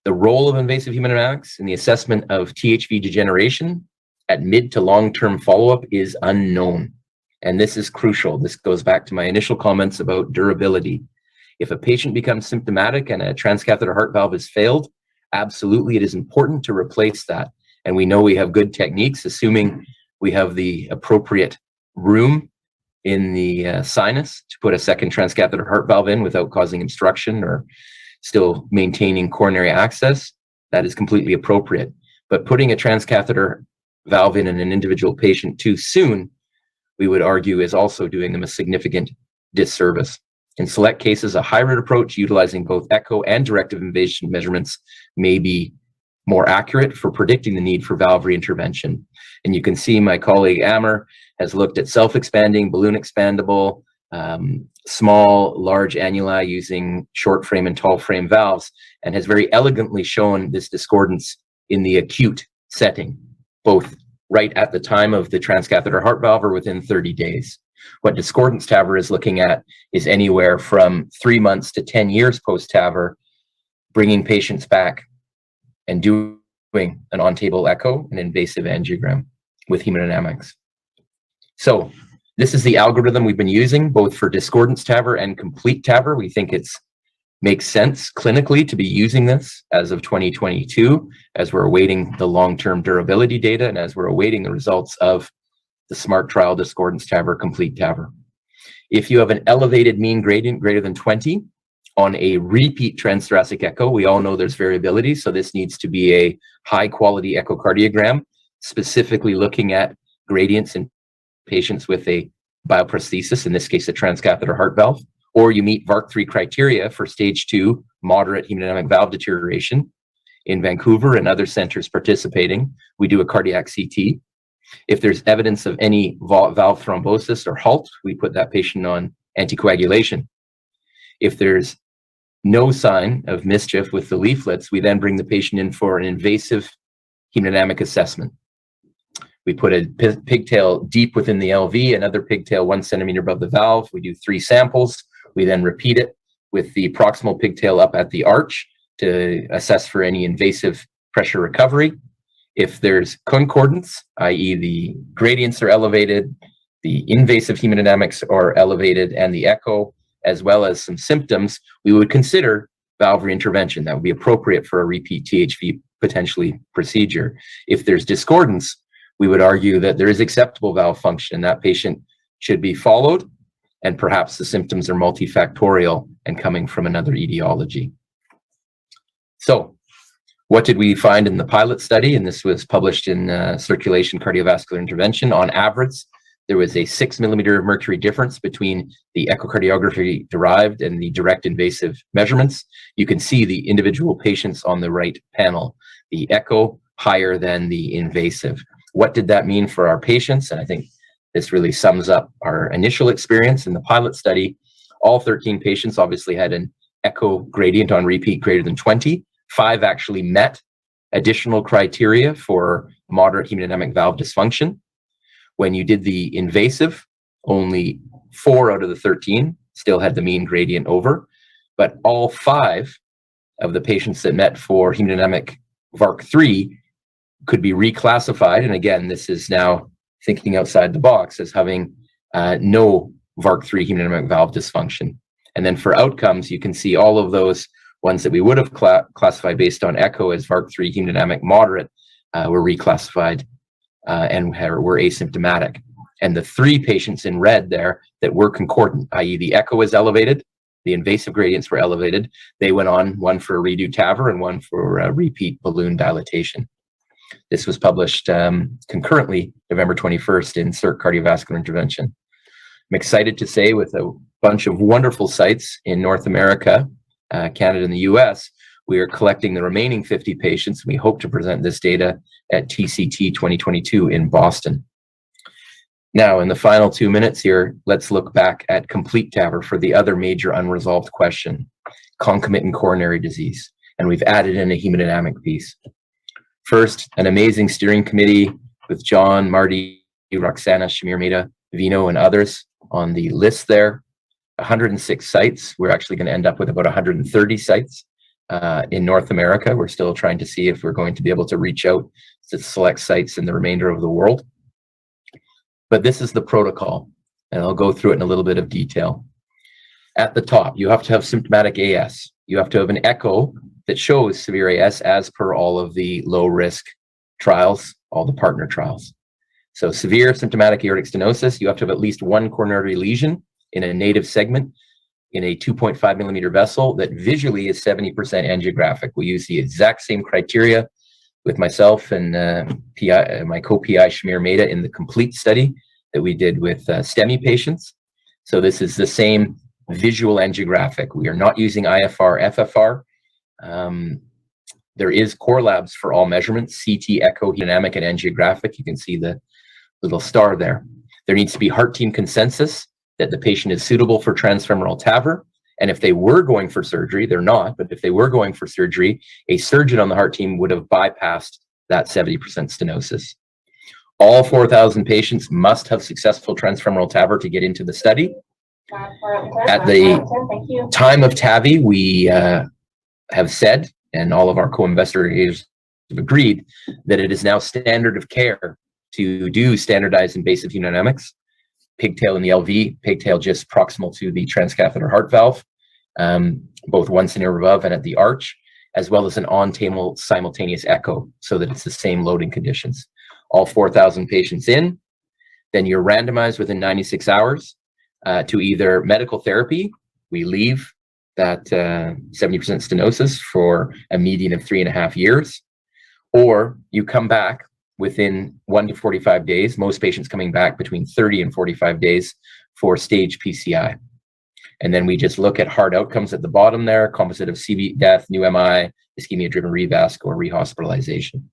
the role of invasive hemodynamics in the assessment of THV degeneration at mid to long-term follow-up is unknown. And this is crucial. This goes back to my initial comments about durability. If a patient becomes symptomatic and a transcatheter heart valve has failed, absolutely it is important to replace that. And we know we have good techniques, assuming we have the appropriate room in the sinus to put a second transcatheter heart valve in without causing obstruction or still maintaining coronary access. That is completely appropriate. But putting a transcatheter valve in an individual patient too soon, we would argue, is also doing them a significant disservice. In select cases, a hybrid approach utilizing both echo and directive invasion measurements may be more accurate for predicting the need for valve reintervention. And you can see my colleague Amar has looked at self-expanding, balloon expandable, small, large annuli using short frame and tall frame valves, and has very elegantly shown this discordance in the acute setting, both right at the time of the transcatheter heart valve or within 30 days. What discordance TAVR is looking at is anywhere from 3 months to 10 years post-TAVR, bringing patients back and doing an on-table echo and invasive angiogram with hemodynamics. So this is the algorithm we've been using both for discordance TAVR and complete TAVR. We think it makes sense clinically to be using this as of 2022, as we're awaiting the long-term durability data and as we're awaiting the results of the SMART trial, discordance TAVR, complete TAVR. If you have an elevated mean gradient greater than 20, On a repeat transthoracic echo, we all know there's variability, so this needs to be a high quality echocardiogram, specifically looking at gradients in patients with a bioprosthesis, in this case a transcatheter heart valve, or you meet VARC3 criteria for stage 2 moderate hemodynamic valve deterioration. In Vancouver and other centers participating, we do a cardiac CT. If there's evidence of any valve thrombosis or halt, we put that patient on anticoagulation. If there's no sign of mischief with the leaflets, we then bring the patient in for an invasive hemodynamic assessment. We put a pigtail deep within the LV, another pigtail 1 centimeter above the valve. We do 3 samples. We then repeat it with the proximal pigtail up at the arch to assess for any invasive pressure recovery. If there's concordance, i.e. the gradients are elevated, the invasive hemodynamics are elevated, and the echo, as well as some symptoms, we would consider valve reintervention. That would be appropriate for a repeat THV potentially procedure. If there's discordance, we would argue that there is acceptable valve function. That patient should be followed, and perhaps the symptoms are multifactorial and coming from another etiology. So, what did we find in the pilot study? And this was published in Circulation Cardiovascular Intervention. On average, there was a 6 millimeter of mercury difference between the echocardiography derived and the direct invasive measurements. You can see the individual patients on the right panel, the echo higher than the invasive. What did that mean for our patients? And I think this really sums up our initial experience in the pilot study. All 13 patients obviously had an echo gradient on repeat greater than 20. 5 actually met additional criteria for moderate hemodynamic valve dysfunction. When you did the invasive, only 4 out of the 13 still had the mean gradient over, but all 5 of the patients that met for hemodynamic VARC3 could be reclassified. And again, this is now thinking outside the box as having no VARC3 hemodynamic valve dysfunction. And then for outcomes, you can see all of those ones that we would have classified based on echo as VARC3 hemodynamic moderate were reclassified and were asymptomatic. And the 3 patients in red there that were concordant, i.e. the echo was elevated, the invasive gradients were elevated, they went on, one for a redo TAVR and one for a repeat balloon dilatation. This was published concurrently November 21st in Circ Cardiovascular Intervention. I'm excited to say, with a bunch of wonderful sites in North America, Canada and the US, we are collecting the remaining 50 patients. We hope to present this data at TCT 2022 in Boston. Now, in the final 2 minutes here, let's look back at complete TAVR for the other major unresolved question, concomitant coronary disease. And we've added in a hemodynamic piece. First, an amazing steering committee with John, Marty, Roxana, Shamir Mehta, Vino, and others on the list there. 106 sites. We're actually going to end up with about 130 sites in North America. We're still trying to see if we're going to be able to reach out to select sites in the remainder of the world. But this is the protocol, and I'll go through it in a little bit of detail. At the top, you have to have symptomatic AS. You have to have an echo that shows severe AS as per all of the low-risk trials, all the partner trials. So severe symptomatic aortic stenosis, you have to have at least 1 coronary lesion in a native segment in a 2.5 millimeter vessel that visually is 70% angiographic. We use the exact same criteria with myself and my co-PI Shamir Mehta in the complete study that we did with STEMI patients. So this is the same visual angiographic. We are not using IFR, FFR. There is core labs for all measurements, CT, echo, hemodynamic, and angiographic. You can see the little star there. There needs to be heart team consensus that the patient is suitable for transfemoral TAVR. And if they were going for surgery, they're not, but if they were going for surgery, a surgeon on the heart team would have bypassed that 70% stenosis. All 4,000 patients must have successful transfemoral TAVR to get into the study. At the time of TAVI, we have said, and all of our co-investigators have agreed, that it is now standard of care to do standardized invasive hemodynamics, pigtail in the LV, pigtail just proximal to the transcatheter heart valve, both 1 centimeter above and at the arch, as well as an on-table simultaneous echo so that it's the same loading conditions. All 4,000 patients in, then you're randomized within 96 hours to either medical therapy, we leave that 70% stenosis for a median of 3.5 years, or you come back within 1 to 45 days, most patients coming back between 30 and 45 days for stage PCI. And then we just look at hard outcomes at the bottom there, composite of CV death, new MI, ischemia-driven revasc, or rehospitalization.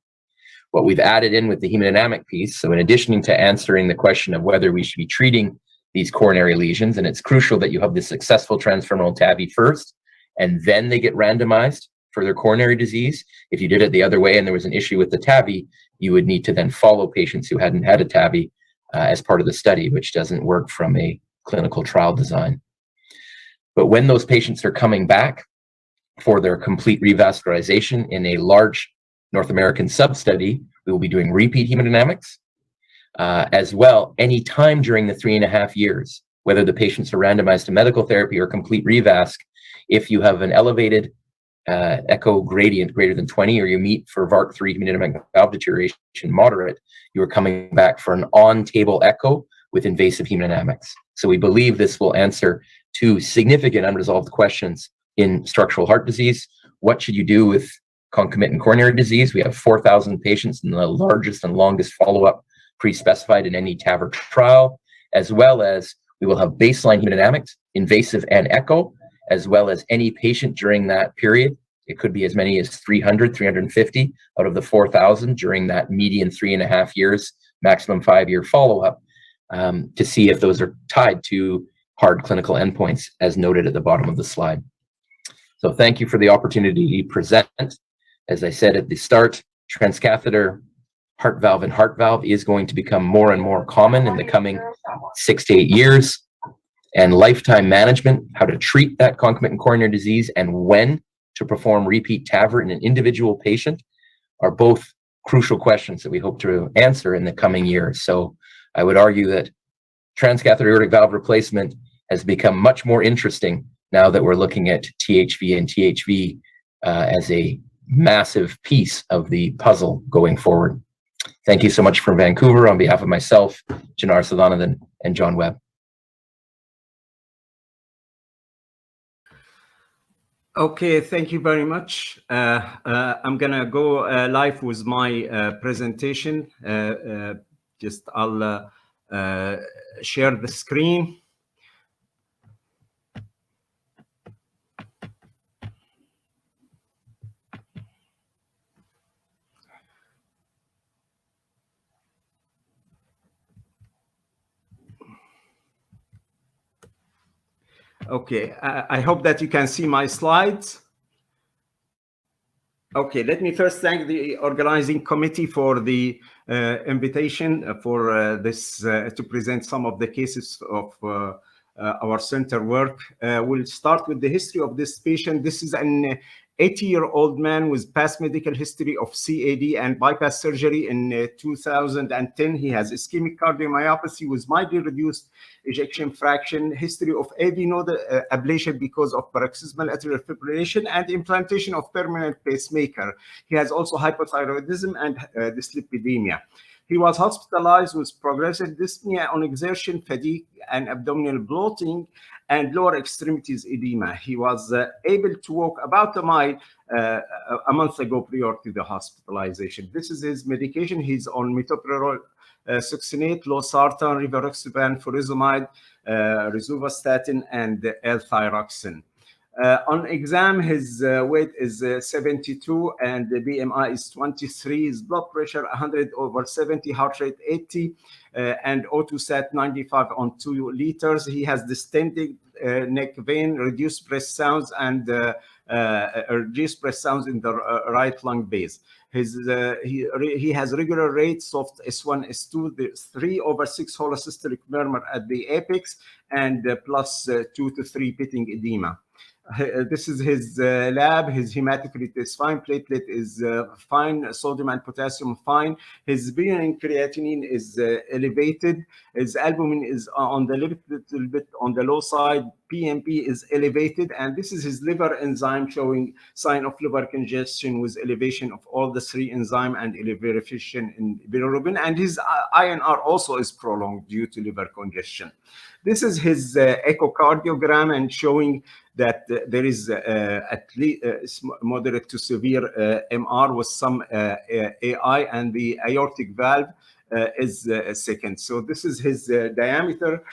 What we've added in with the hemodynamic piece, so in addition to answering the question of whether we should be treating these coronary lesions, and it's crucial that you have the successful transfemoral TAVI first, and then they get randomized for their coronary disease. If you did it the other way and there was an issue with the TAVI, you would need to then follow patients who hadn't had a TAVI as part of the study, which doesn't work from a clinical trial design. But when those patients are coming back for their complete revascularization in a large North American sub-study, we will be doing repeat hemodynamics as well any time during the 3.5 years, whether the patients are randomized to medical therapy or complete revasc. If you have an elevated echo gradient greater than 20, or you meet for VARC3 hemodynamic valve deterioration moderate, you are coming back for an on-table echo with invasive hemodynamics. So we believe this will answer 2 significant unresolved questions in structural heart disease. What should you do with concomitant coronary disease? We have 4,000 patients in the largest and longest follow-up pre-specified in any TAVR trial, as well as we will have baseline hemodynamics, invasive and echo, as well as any patient during that period. It could be as many as 300, 350 out of the 4,000 during that median 3.5 years, maximum 5-year follow-up, to see if those are tied to hard clinical endpoints, as noted at the bottom of the slide. So thank you for the opportunity to present. As I said at the start, transcatheter heart valve is going to become more and more common in the coming 6 to 8 years. And lifetime management, how to treat that concomitant coronary disease and when to perform repeat TAVR in an individual patient, are both crucial questions that we hope to answer in the coming years. So I would argue that transcatheter aortic valve replacement has become much more interesting now that we're looking at THV and THV as a massive piece of the puzzle going forward. Thank you so much from Vancouver on behalf of myself, Janar Sadhanathan, and John Webb. Okay, thank you very much. I'm gonna go live with my presentation. I'll share the screen. Okay, I hope that you can see my slides. Okay, let me first thank the organizing committee for the invitation for this to present some of the cases of our center work. We'll start with the history of this patient. This is an 80-year-old man with past medical history of CAD and bypass surgery in 2010. He has ischemic cardiomyopathy with mildly reduced ejection fraction, history of AV node ablation because of paroxysmal atrial fibrillation, and implantation of permanent pacemaker. He has also hypothyroidism and dyslipidemia. He was hospitalized with progressive dyspnea on exertion, fatigue, and abdominal bloating, and lower extremities edema. He was able to walk about a mile a month ago prior to the hospitalization. This is his medication. He's on metoprolol, succinate, losartan, rivaroxaban, furosemide, rosuvastatin, and L-thyroxine. On exam, his weight is 72 and the BMI is 23. His blood pressure 100/70, heart rate 80, and O2 sat 95 on 2 liters. He has distended neck vein, reduced breath sounds, and reduced breath sounds in the right lung base. He has regular rates of S1, S2, the 3/6 holosystolic murmur at the apex, and plus 2 to 3 pitting edema. This is his lab. His hematocrit is fine, platelet is fine, sodium and potassium fine. His bilirubin and creatinine is elevated. His albumin is on the little bit on the low side. PMP is elevated, and this is his liver enzyme showing sign of liver congestion with elevation of all the 3 enzyme and elevation in bilirubin, and his INR also is prolonged due to liver congestion. This is his echocardiogram and showing that there is at least moderate to severe MR with some AI, and the aortic valve is second. So this is his diameter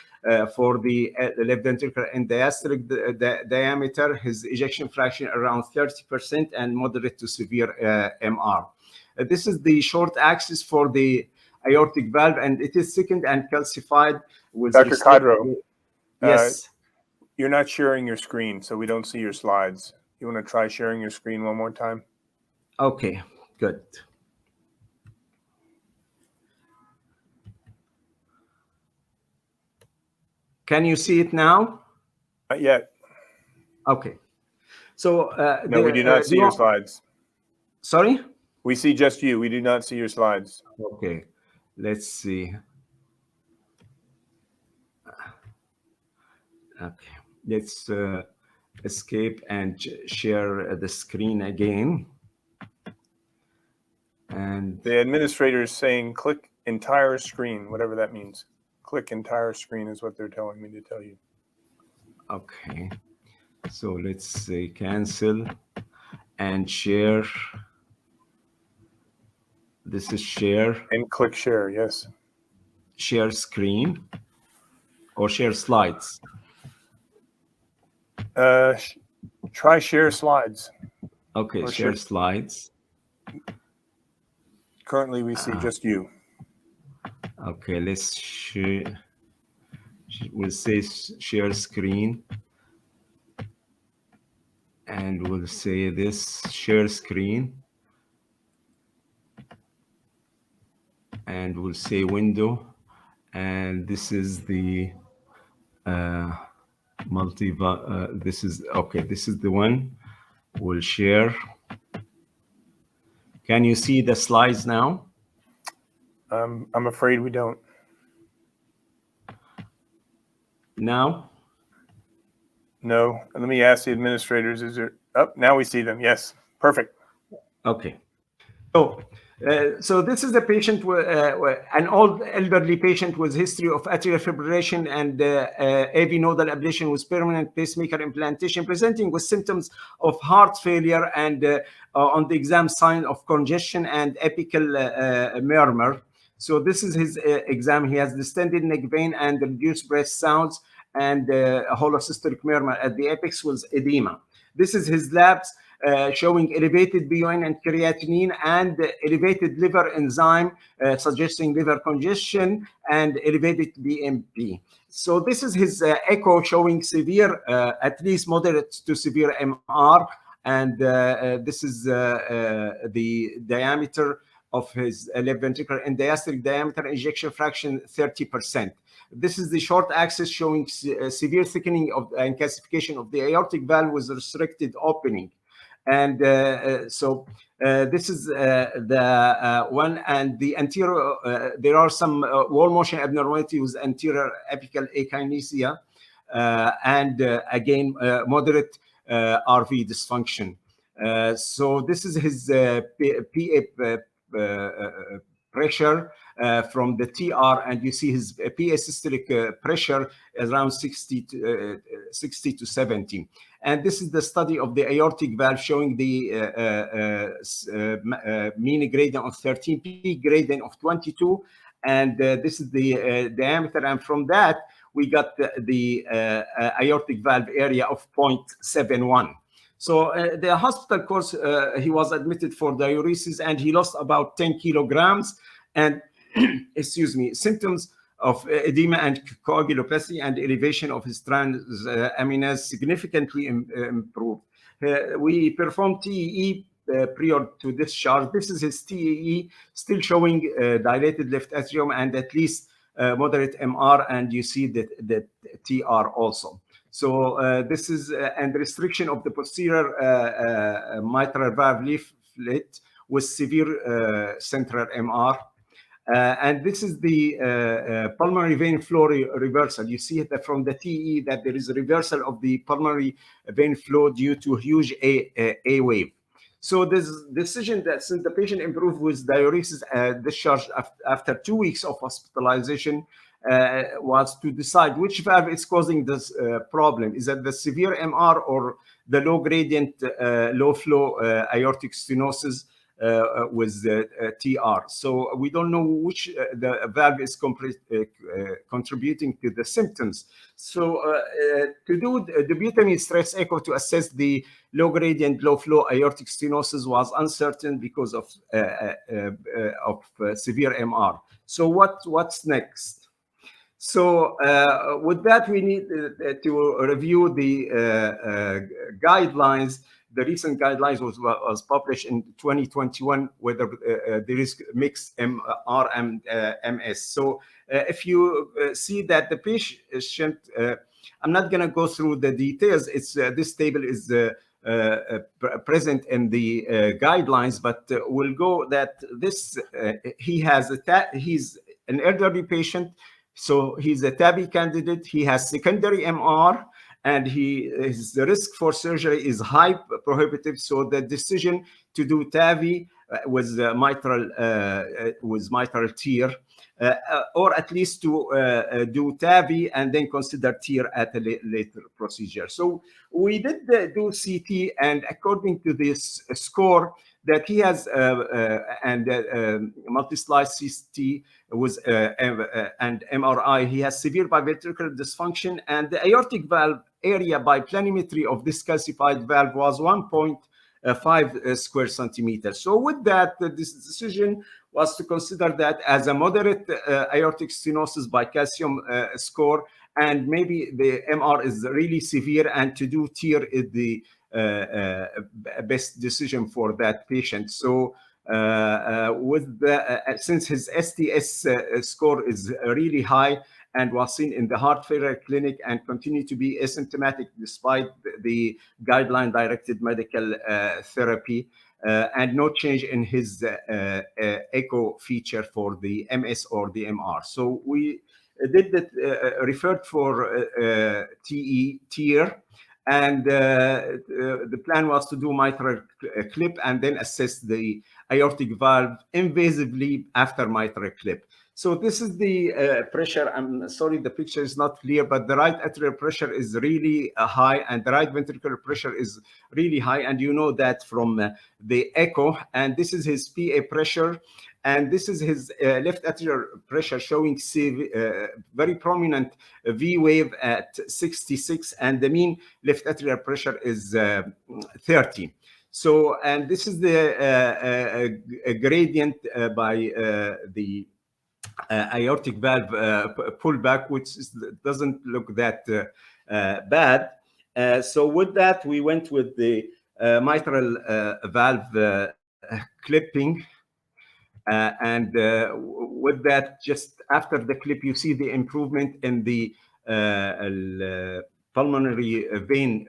for the left ventricular and diastolic diameter, his ejection fraction around 30%, and moderate to severe MR. This is the short axis for the aortic valve, and it is thickened and calcified. With Dr. Khadro, yes. You're not sharing your screen, so we don't see your slides. You want to try sharing your screen one more time? Okay, good. Can you see it now? Not yet. Okay. So no, we do not see your slides. Sorry? We see just you. We do not see your slides. Okay. Let's see. Okay. Let's escape and share the screen again. And the administrator is saying click entire screen, whatever that means. Click entire screen is what they're telling me to tell you. Okay. So let's say cancel and share. This is share. And click share, yes. Share screen or share slides. Try share slides. Okay, or share slides. Currently, we see just you. Okay, let's share. We'll say share screen. And we'll say this share screen. And we'll say window. And this is the this is okay. This is the one we'll share. Can you see the slides now? I'm afraid we don't. Now? No. Let me ask the administrators. Is there? Oh, now we see them. Yes. Perfect. Okay. So this is a patient, an old elderly patient with history of atrial fibrillation and AV nodal ablation with permanent pacemaker implantation, presenting with symptoms of heart failure and on the exam sign of congestion and apical murmur. So this is his exam. He has distended neck vein and reduced breath sounds and holosystolic murmur at the apex with edema. This is his labs. Showing elevated BUN and creatinine and elevated liver enzyme, suggesting liver congestion, and elevated BMP. So this is his echo showing severe, at least moderate to severe MR, and this is the diameter of his left ventricular and diastolic diameter, ejection fraction 30%. This is the short axis showing severe thickening of and calcification of the aortic valve with restricted opening. And so this is the one, and the anterior, there are some wall motion abnormality with anterior apical akinesia, and again, moderate RV dysfunction. So this is his PA pressure from the TR, and you see his PA systolic pressure around 60 to 70. And this is the study of the aortic valve showing the mean gradient of 13, peak gradient of 22. And this is the diameter. And from that, we got the aortic valve area of 0.71. So the hospital course, he was admitted for diuresis and he lost about 10 kilograms. And, excuse me, symptoms of edema and coagulopathy and elevation of his transaminase significantly improved. We performed TEE prior to discharge. This is his TEE, still showing dilated left atrium and at least moderate MR, and you see the TR also. So this is and restriction of the posterior mitral valve leaflet with severe central MR. And this is the pulmonary vein flow reversal. You see that from the TE that there is a reversal of the pulmonary vein flow due to huge A wave. So this decision that since the patient improved with diuresis discharged after 2 weeks of hospitalization was to decide which valve is causing this problem. Is that the severe MR or the low gradient, low flow aortic stenosis with TR? So we don't know which the valve is contributing to the symptoms. So to do the butamine stress echo to assess the low gradient, low flow aortic stenosis was uncertain because of severe MR. So what's next? So with that, we need to review the guidelines. The recent guidelines was published in 2021, whether there is mixed MR and MS. So if you see that the patient, I'm not going to go through the details. It's this table is present in the guidelines, but we'll go that this he's an elderly patient. So he's a TAVI candidate. He has secondary MR, and his risk for surgery is high prohibitive. So the decision to do TAVI with mitral tear, or at least to do TAVI and then consider tear at a later procedure. So we did do CT, and according to this score that he has multi-slice CT with and MRI, he has severe biventricular dysfunction, and the aortic valve area by planimetry of this calcified valve was 1.5 square centimeters. So with that, this decision was to consider that as a moderate aortic stenosis by calcium score, and maybe the MR is really severe, and to do TEER is the best decision for that patient. So with the since his STS score is really high and was seen in the heart failure clinic and continue to be asymptomatic despite the guideline directed medical therapy, and no change in his echo feature for the MS or the MR. So we did that, referred for TEER, and the plan was to do mitral clip and then assess the aortic valve invasively after mitral clip. So this is the pressure. I'm sorry, the picture is not clear, but the right atrial pressure is really high, and the right ventricular pressure is really high. And you know that from the echo. And this is his PA pressure. And this is his left atrial pressure showing very prominent V wave at 66, and the mean left atrial pressure is 30. So, and this is the gradient by the aortic valve pullback, which doesn't look that bad. So with that, we went with the mitral valve clipping. And with that, just after the clip, you see the improvement in the pulmonary vein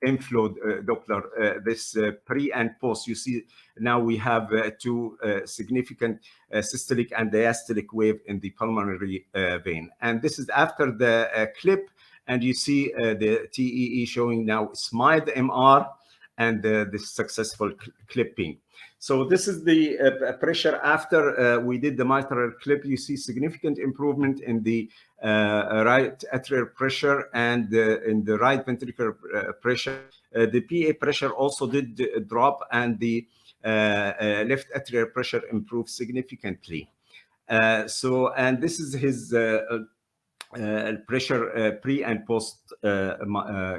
inflow Doppler, this pre and post. You see now we have two significant systolic and diastolic wave in the pulmonary vein. And this is after the clip, and you see the TEE showing now SMILE MR and this successful clipping. So this is the pressure after we did the mitral clip. You see significant improvement in the right atrial pressure and in the right ventricular pressure. The PA pressure also did drop, and the left atrial pressure improved significantly. So, and this is his pressure pre and post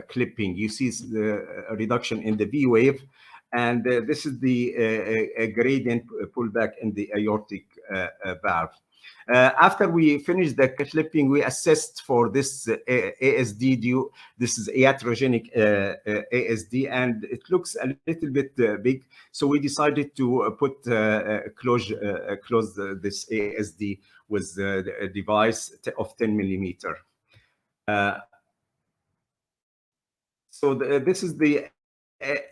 clipping. You see the reduction in the V wave. And this is the gradient pullback in the aortic valve. After we finished the clipping, we assessed for this ASD. This is iatrogenic ASD, and it looks a little bit big. So we decided to put close this ASD with a device of 10 millimeter. So this is the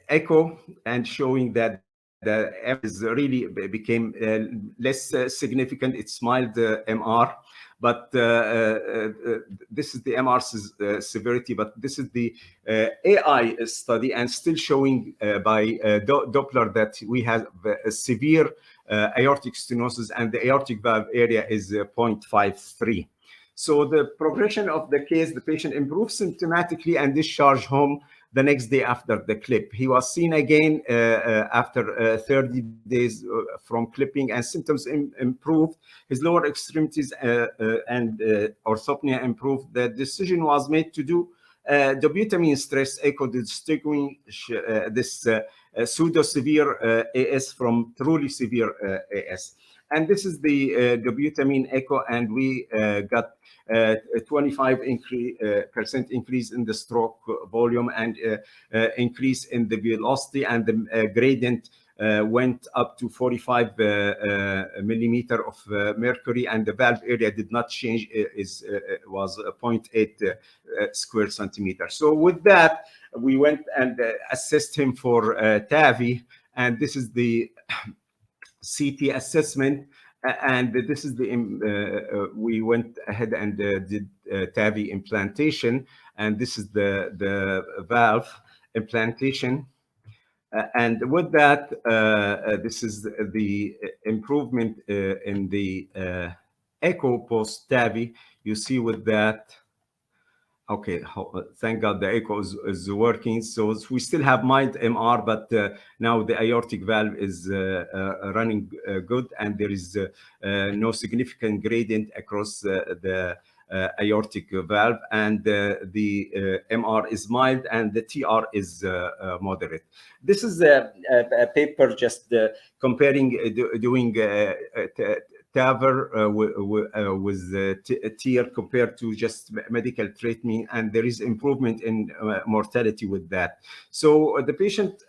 echo, and showing that the M is really became less significant. It's SMILE MR, but this is the MR severity, but this is the AI study, and still showing by Doppler that we have a severe aortic stenosis, and the aortic valve area is 0.53. So the progression of the case, the patient improved symptomatically and discharged home the next day after the clip. He was seen again after 30 days from clipping, and symptoms improved. His lower extremities and orthopnea improved. The decision was made to do dobutamine stress echo to distinguish this pseudo-severe AS from truly severe AS. And this is the dobutamine echo, and we got 25% increase in the stroke volume, and increase in the velocity, and the gradient went up to 45 millimeter of mercury, and the valve area did not change, was 0.8 square centimeter. So with that, we went and assessed him for TAVI, and this is the CT assessment, and this is the we went ahead and did TAVI implantation, and this is the valve implantation. And with that, this is the improvement in the echo post TAVI. You see with that. Okay, thank God the echo is working. So we still have mild MR, but now the aortic valve is running good, and there is no significant gradient across the aortic valve, and the MR is mild, and the TR is moderate. This is a paper just comparing doing TAVR with TEER compared to just medical treatment, and there is improvement in mortality with that. So the patient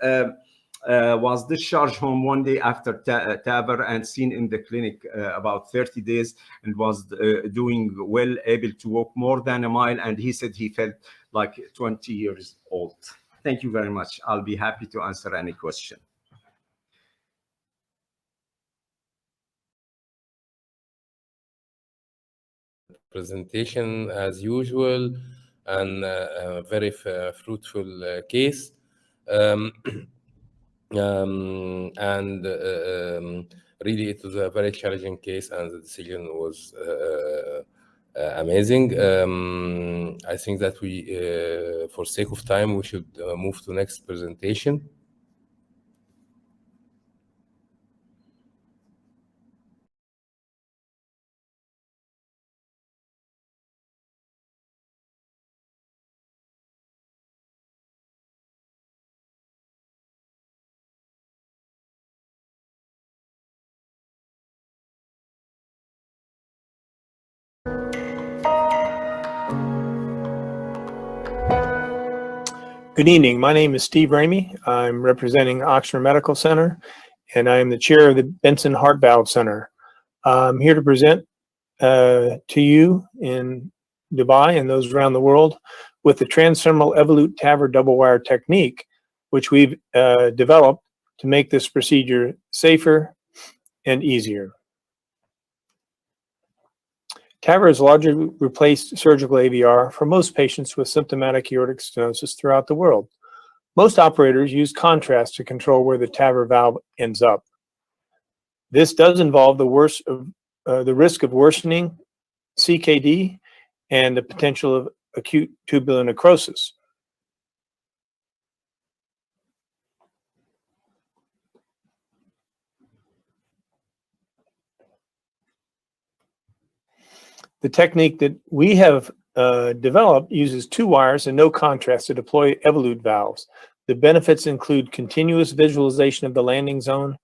was discharged home one day after TAVR and seen in the clinic about 30 days, and was doing well, able to walk more than a mile, and he said he felt like 20 years old. Thank you very much. I'll be happy to answer any question. Presentation as usual, and a very fruitful case. Really, it was a very challenging case, and the decision was amazing. I think that we, for sake of time, we should move to next presentation. Good evening. My name is Steve Ramey. I'm representing Oxford Medical Center, and I am the chair of the Benson Heart Valve Center. I'm here to present to you in Dubai and those around the world with the transfemoral Evolut TAVR double wire technique, which we've developed to make this procedure safer and easier. TAVR has largely replaced surgical AVR for most patients with symptomatic aortic stenosis throughout the world. Most operators use contrast to control where the TAVR valve ends up. This does involve the risk of worsening CKD and the potential of acute tubular necrosis. The technique that we have developed uses 2 wires and no contrast to deploy Evolut valves. The benefits include continuous visualization of the landing zone,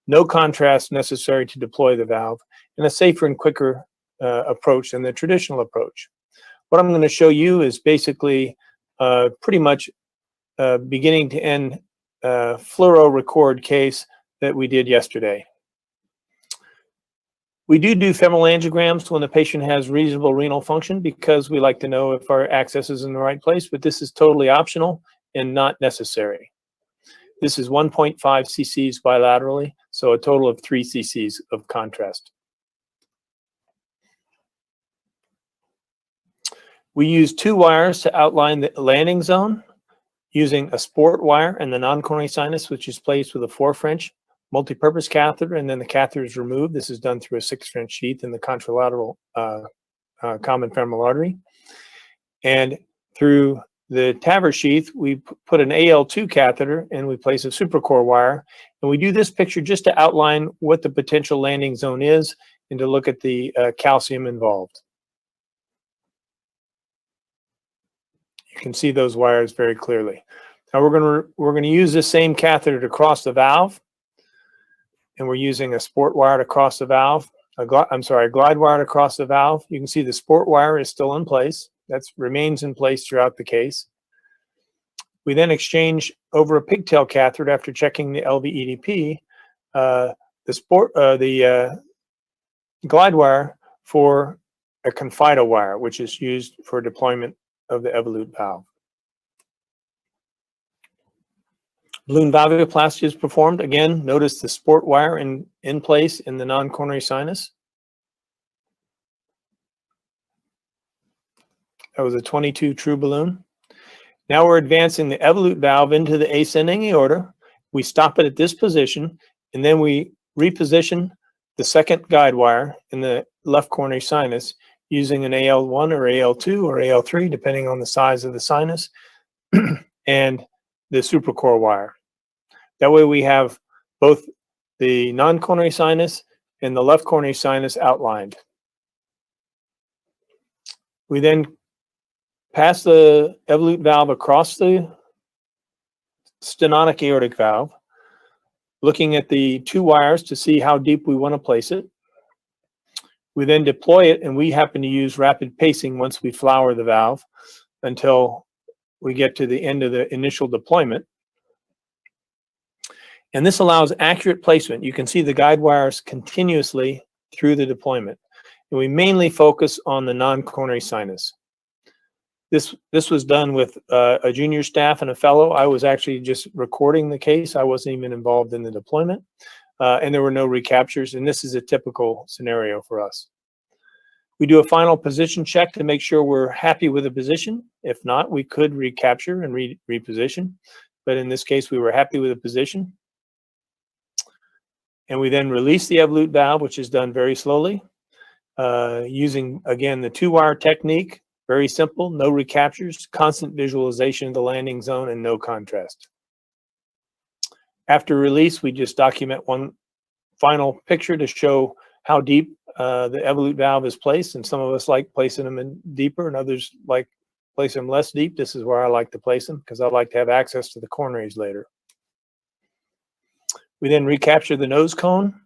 no contrast necessary to deploy the valve, and a safer and quicker approach than the traditional approach. What I'm going to show you is basically pretty much beginning to end fluoro record case that we did yesterday. We do femoral angiograms when the patient has reasonable renal function, because we like to know if our access is in the right place, but this is totally optional and not necessary. This is 1.5 cc's bilaterally, so a total of 3 cc's of contrast. We use 2 wires to outline the landing zone using a sport wire and the non-coronary sinus, which is placed with a 4 French multi-purpose catheter, and then the catheter is removed. This is done through a 6 French sheath in the contralateral common femoral artery. And through the TAVR sheath, we put an AL2 catheter and we place a suprachor wire. And we do this picture just to outline what the potential landing zone is and to look at the calcium involved. You can see those wires very clearly. Now we're gonna use this same catheter to cross the valve, and we're using a sport wire to cross the valve. A glide wire to cross the valve. You can see the sport wire is still in place. That remains in place throughout the case. We then exchange over a pigtail catheter after checking the LVEDP, the glide wire for a Confido wire, which is used for deployment of the Evolut valve. Balloon valvuloplasty is performed. Again, notice the sport wire in place in the non-coronary sinus. That was a 22 true balloon. Now we're advancing the Evolut valve into the ascending aorta. We stop it at this position, and then we reposition the second guide wire in the left coronary sinus using an AL1 or AL2 or AL3, depending on the size of the sinus, and the suprachor wire. That way we have both the non-coronary sinus and the left coronary sinus outlined. We then pass the Evolut valve across the stenotic aortic valve, looking at the 2 wires to see how deep we want to place it. We then deploy it, and we happen to use rapid pacing once we flower the valve until we get to the end of the initial deployment. And this allows accurate placement. You can see the guide wires continuously through the deployment. And we mainly focus on the non-coronary sinus. This was done with a junior staff and a fellow. I was actually just recording the case. I wasn't even involved in the deployment. And there were no recaptures, and this is a typical scenario for us. We do a final position check to make sure we're happy with the position. If not, we could recapture and reposition. But in this case, we were happy with the position. And we then release the Evolut valve, which is done very slowly, using, again, the 2-wire technique. Very simple, no recaptures, constant visualization of the landing zone, and no contrast. After release, we just document one final picture to show how deep the Evolut valve is placed. And some of us like placing them in deeper, and others like placing them less deep. This is where I like to place them because I like to have access to the coronaries later. We then recapture the nose cone.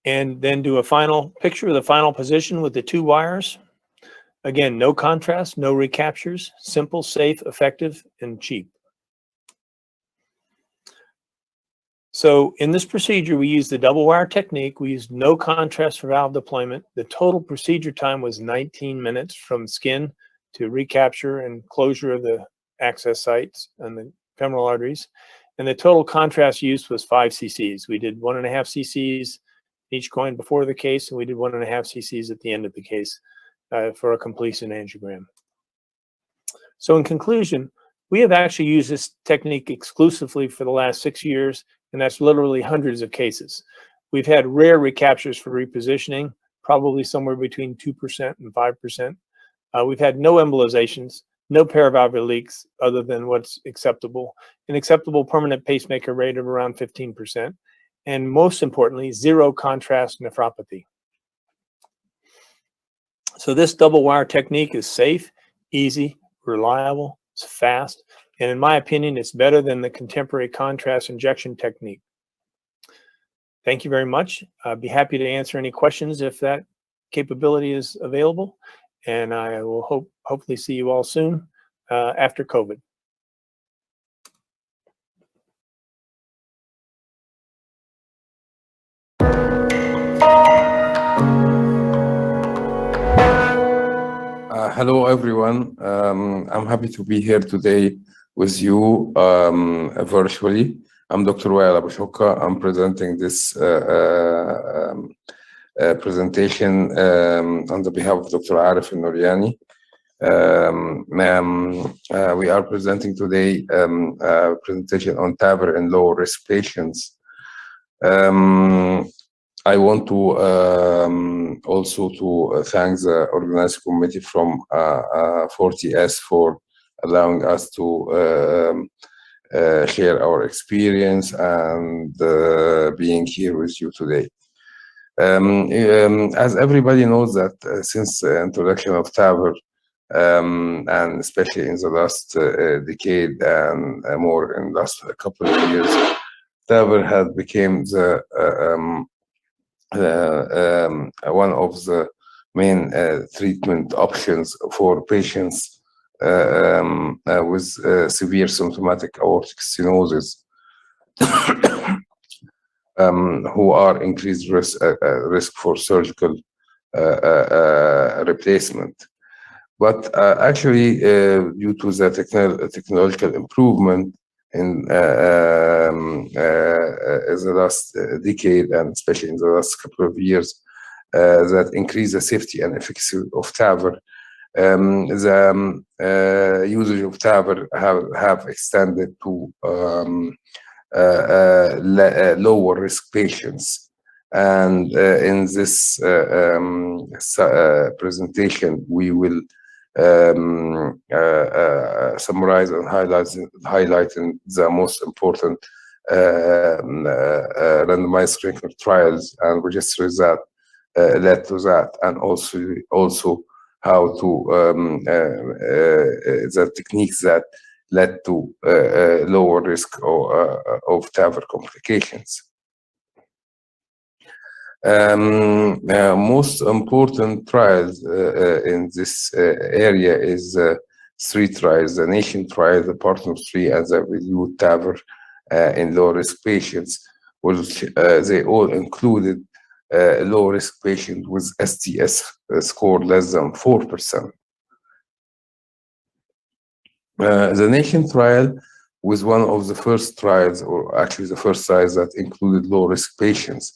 And then do a final picture of the final position with the 2 wires. Again, no contrast, no recaptures, simple, safe, effective, and cheap. So in this procedure, we use the double wire technique. We used no contrast for valve deployment. The total procedure time was 19 minutes from skin to recapture and closure of the access sites and the femoral arteries. And the total contrast use was 5 cc's. We did 1.5 cc's each coin before the case, and we did 1.5 cc's at the end of the case for a completion angiogram. So in conclusion, we have actually used this technique exclusively for the last 6 years, and that's literally hundreds of cases. We've had rare recaptures for repositioning, probably somewhere between 2% and 5%. We've had no embolizations, no paravalvular leaks other than what's acceptable, an acceptable permanent pacemaker rate of around 15%. And most importantly, 0 contrast nephropathy. So this double wire technique is safe, easy, reliable, it's fast, and in my opinion, it's better than the contemporary contrast injection technique. Thank you very much. I'd be happy to answer any questions if that capability is available, and I will hopefully see you all soon after COVID. Hello, everyone. I'm happy to be here today with you virtually. I'm Dr. Wael Abu Shukka. I'm presenting this presentation on the behalf of Dr. Arif Nouriani. We are presenting today a presentation on TAVR in low risk patients. I want to also to thank the organizing committee from 40S for allowing us to share our experience and being here with you today. As everybody knows that since the introduction of TAVR, and especially in the last decade and more in the last couple of years, TAVR has become the one of the main treatment options for patients with severe symptomatic aortic stenosis who are increased risk for surgical replacement. But actually, due to the technological improvement in the last decade, and especially in the last couple of years, that increase the safety and efficacy of TAVR, the usage of TAVR have extended to lower risk patients. And in this presentation, we will summarize and highlighting the most important randomized clinical trials and registries that led to that, and also how to the techniques that led to lower risk of TAVR complications. Most important trials in this area is 3 trials: the NATION trial, the PARTNER 3, and the ReLute TAVR in low-risk patients, which they all included low-risk patients with STS score less than 4%. The NATION trial was one of the first trials, or actually the first trials that included low-risk patients.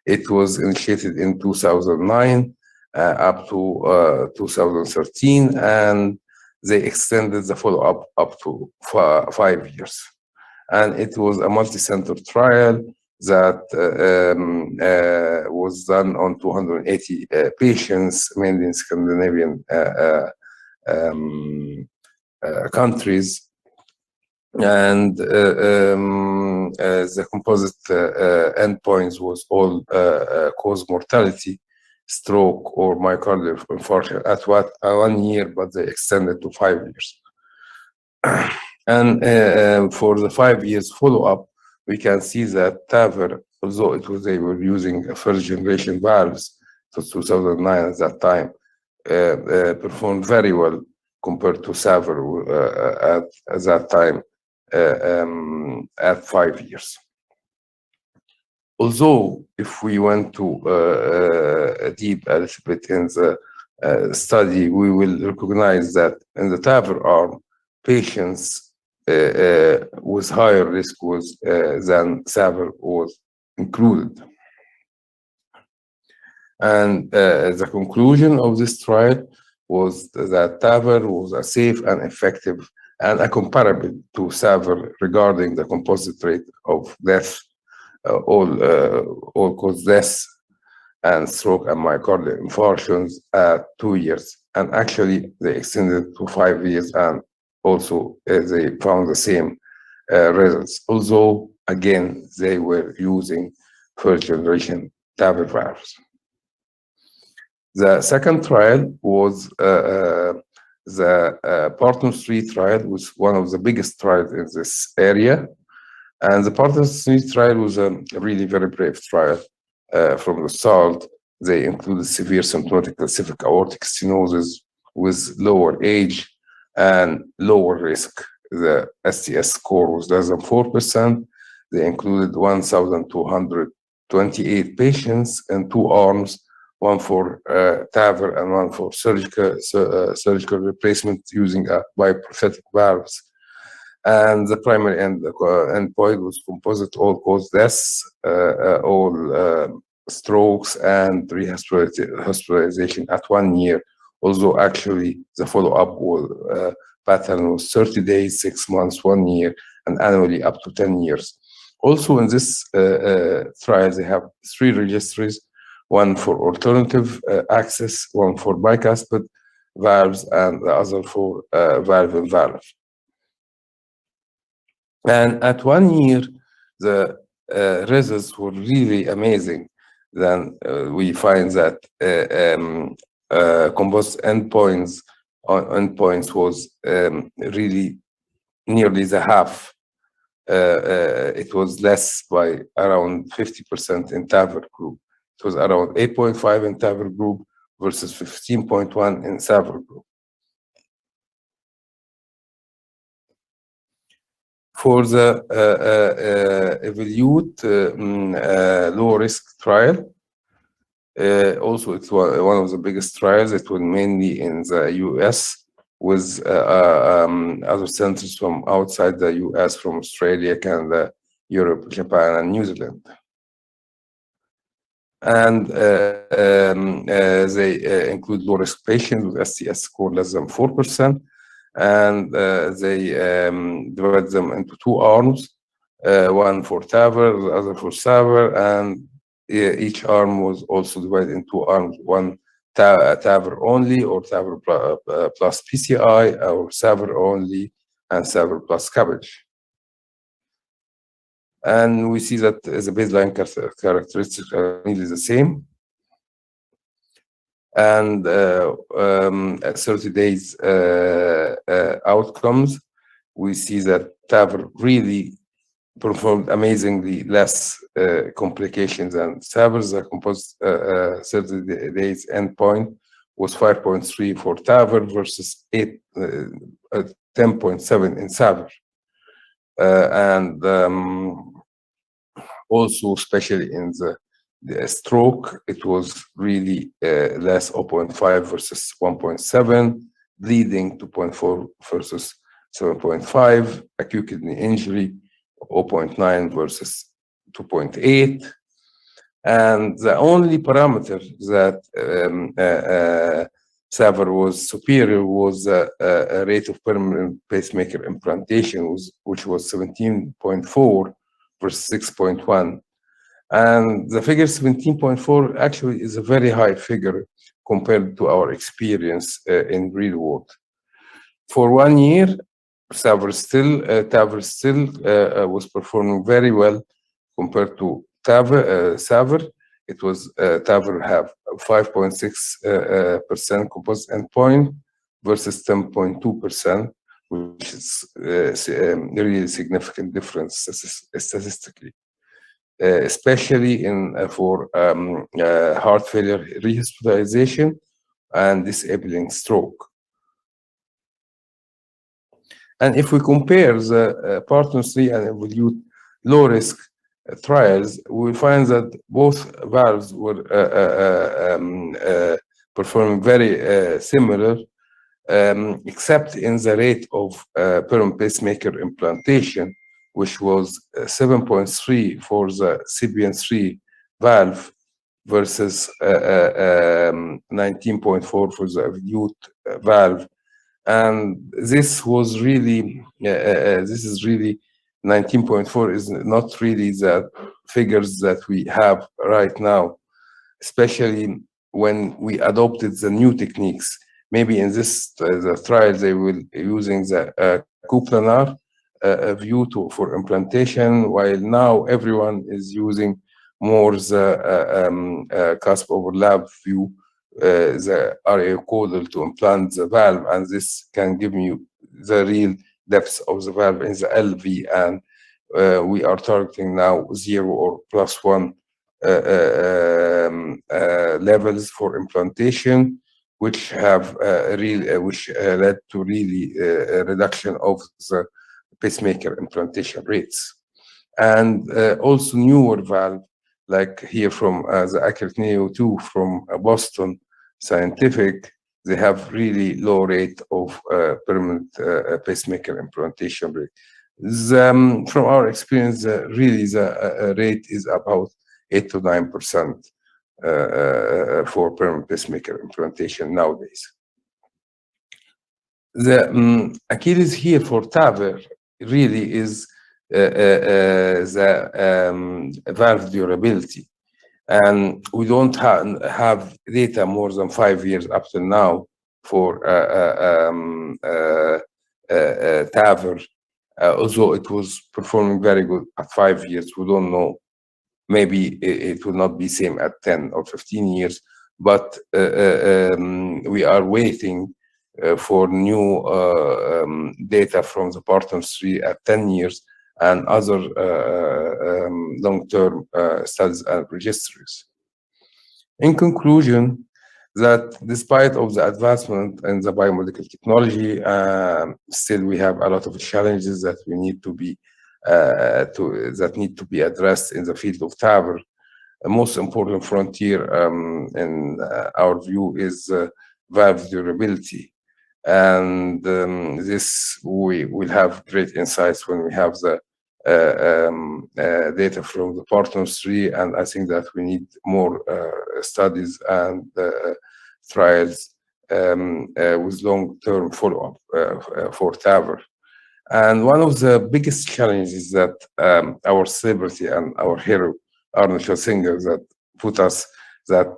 It was initiated in 2009 up to 2013, and they extended the follow-up up to 5 years. And it was a multi-center trial that was done on 280 patients, mainly in Scandinavian countries. And the composite endpoints was all cause mortality, stroke, or myocardial infarction at 1 year, but they extended to 5 years. And for the 5 years follow-up, we can see that TAVR, although they were using first-generation valves to 2009 at that time, performed very well compared to SAVR at that time. At 5 years. Although, if we went to deep a little bit in the study, we will recognize that in the TAVR arm, patients with higher risk than SAVR was included. And the conclusion of this trial was that TAVR was a safe and effective and are comparable to SAVR regarding the composite rate of death, all-cause deaths, and stroke and myocardial infarctions at 2 years. And actually, they extended to 5 years, and also they found the same results. Although, again, they were using first-generation TAVR valves. The second trial was the PARTNER 3 trial, was one of the biggest trials in this area. And the PARTNER 3 trial was a really very brave trial. From the start, they included severe symptomatic calcific aortic stenosis with lower age and lower risk. The STS score was less than 4%. They included 1,228 patients in 2 arms, one for TAVR and one for surgical replacement using biprothetic valves. And the primary endpoint was composite all-cause deaths, all strokes and hospitalization at 1 year, although actually the follow-up pattern was 30 days, 6 months, 1 year, and annually up to 10 years. Also in this trial, they have 3 registries, one for alternative access, one for bicuspid valves, and the other for valve-in-valve. And at 1 year, the results were really amazing. Then we find that composite endpoints was really nearly the half. It was less by around 50% in TAVR group. It was around 8.5 in TAVR group versus 15.1 in SAVR group. For the EVOLUTE low risk trial, also it's one of the biggest trials. It was mainly in the US with other centers from outside the US, from Australia, Canada, Europe, Japan, and New Zealand. And they include low risk patients with STS score less than 4%. And they divide them into 2 arms, one for TAVR, the other for SAVR, and each arm was also divided into 2 arms, one TAVR only, or TAVR plus PCI, or SAVR only, and SAVR plus CABG. And we see that the baseline characteristics are nearly the same. And at 30 days outcomes, we see that TAVR really performed amazingly less complications than SAVR. The composite 30 days endpoint was 5.3 for TAVR versus 10.7 in SAVR. And also, especially in the stroke, it was really less, 0.5 versus 1.7, bleeding 2.4 versus 7.5, acute kidney injury 0.9 versus 2.8. And the only parameter that SAVR was superior was a rate of permanent pacemaker implantation, which was 17.4 versus 6.1. And the figure 17.4 actually is a very high figure compared to our experience in real world. For 1 year, TAVR still was performing very well compared to SAVR. It was TAVR have 5.6% composite endpoint versus 10.2%, which is a really significant difference statistically. Especially for heart failure rehospitalization and disabling stroke. And if we compare the PARTNER 3 and EVOLUTE low risk trials, we find that both valves were performing very similar, except in the rate of permanent pacemaker implantation, which was 7.3 for the SAPIEN 3 valve versus 19.4 for the EVOLUTE valve. And this was really, this is really 19.4 is not really the figures that we have right now, especially when we adopted the new techniques. Maybe in this the trial they will using the coplanar view for implantation, while now everyone is using more the cusp overlap view, the RA caudal to implant the valve, and this can give you the real depth of the valve in the LV, and we are targeting now 0 or +1 levels for implantation, which have which led to really a reduction of the pacemaker implantation rates. And also newer valve, like here from the ACURATE neo2 from Boston Scientific, they have really low rate of permanent pacemaker implantation rate. From our experience, really the rate is about 8 to 9%. for permanent pacemaker implantation nowadays. The Achilles heel for TAVR really is the valve durability. And we don't have data more than 5 years up to now for TAVR, although it was performing very good at 5 years. We don't know, maybe it will not be same at 10 or 15 years, but we are waiting for new data from the PARTNERS-3 at 10 years and other long-term studies and registries. In conclusion, that despite of the advancement in the biomedical technology, still we have a lot of challenges that we need to be that need to be addressed in the field of TAVR. The most important frontier in our view is valve durability. And this we will have great insights when we have the data from the PARTNERS-3, and I think that we need more studies and trials with long-term follow-up for TAVR. And one of the biggest challenges is that our celebrity and our hero, Arnold Schwarzenegger, that put us that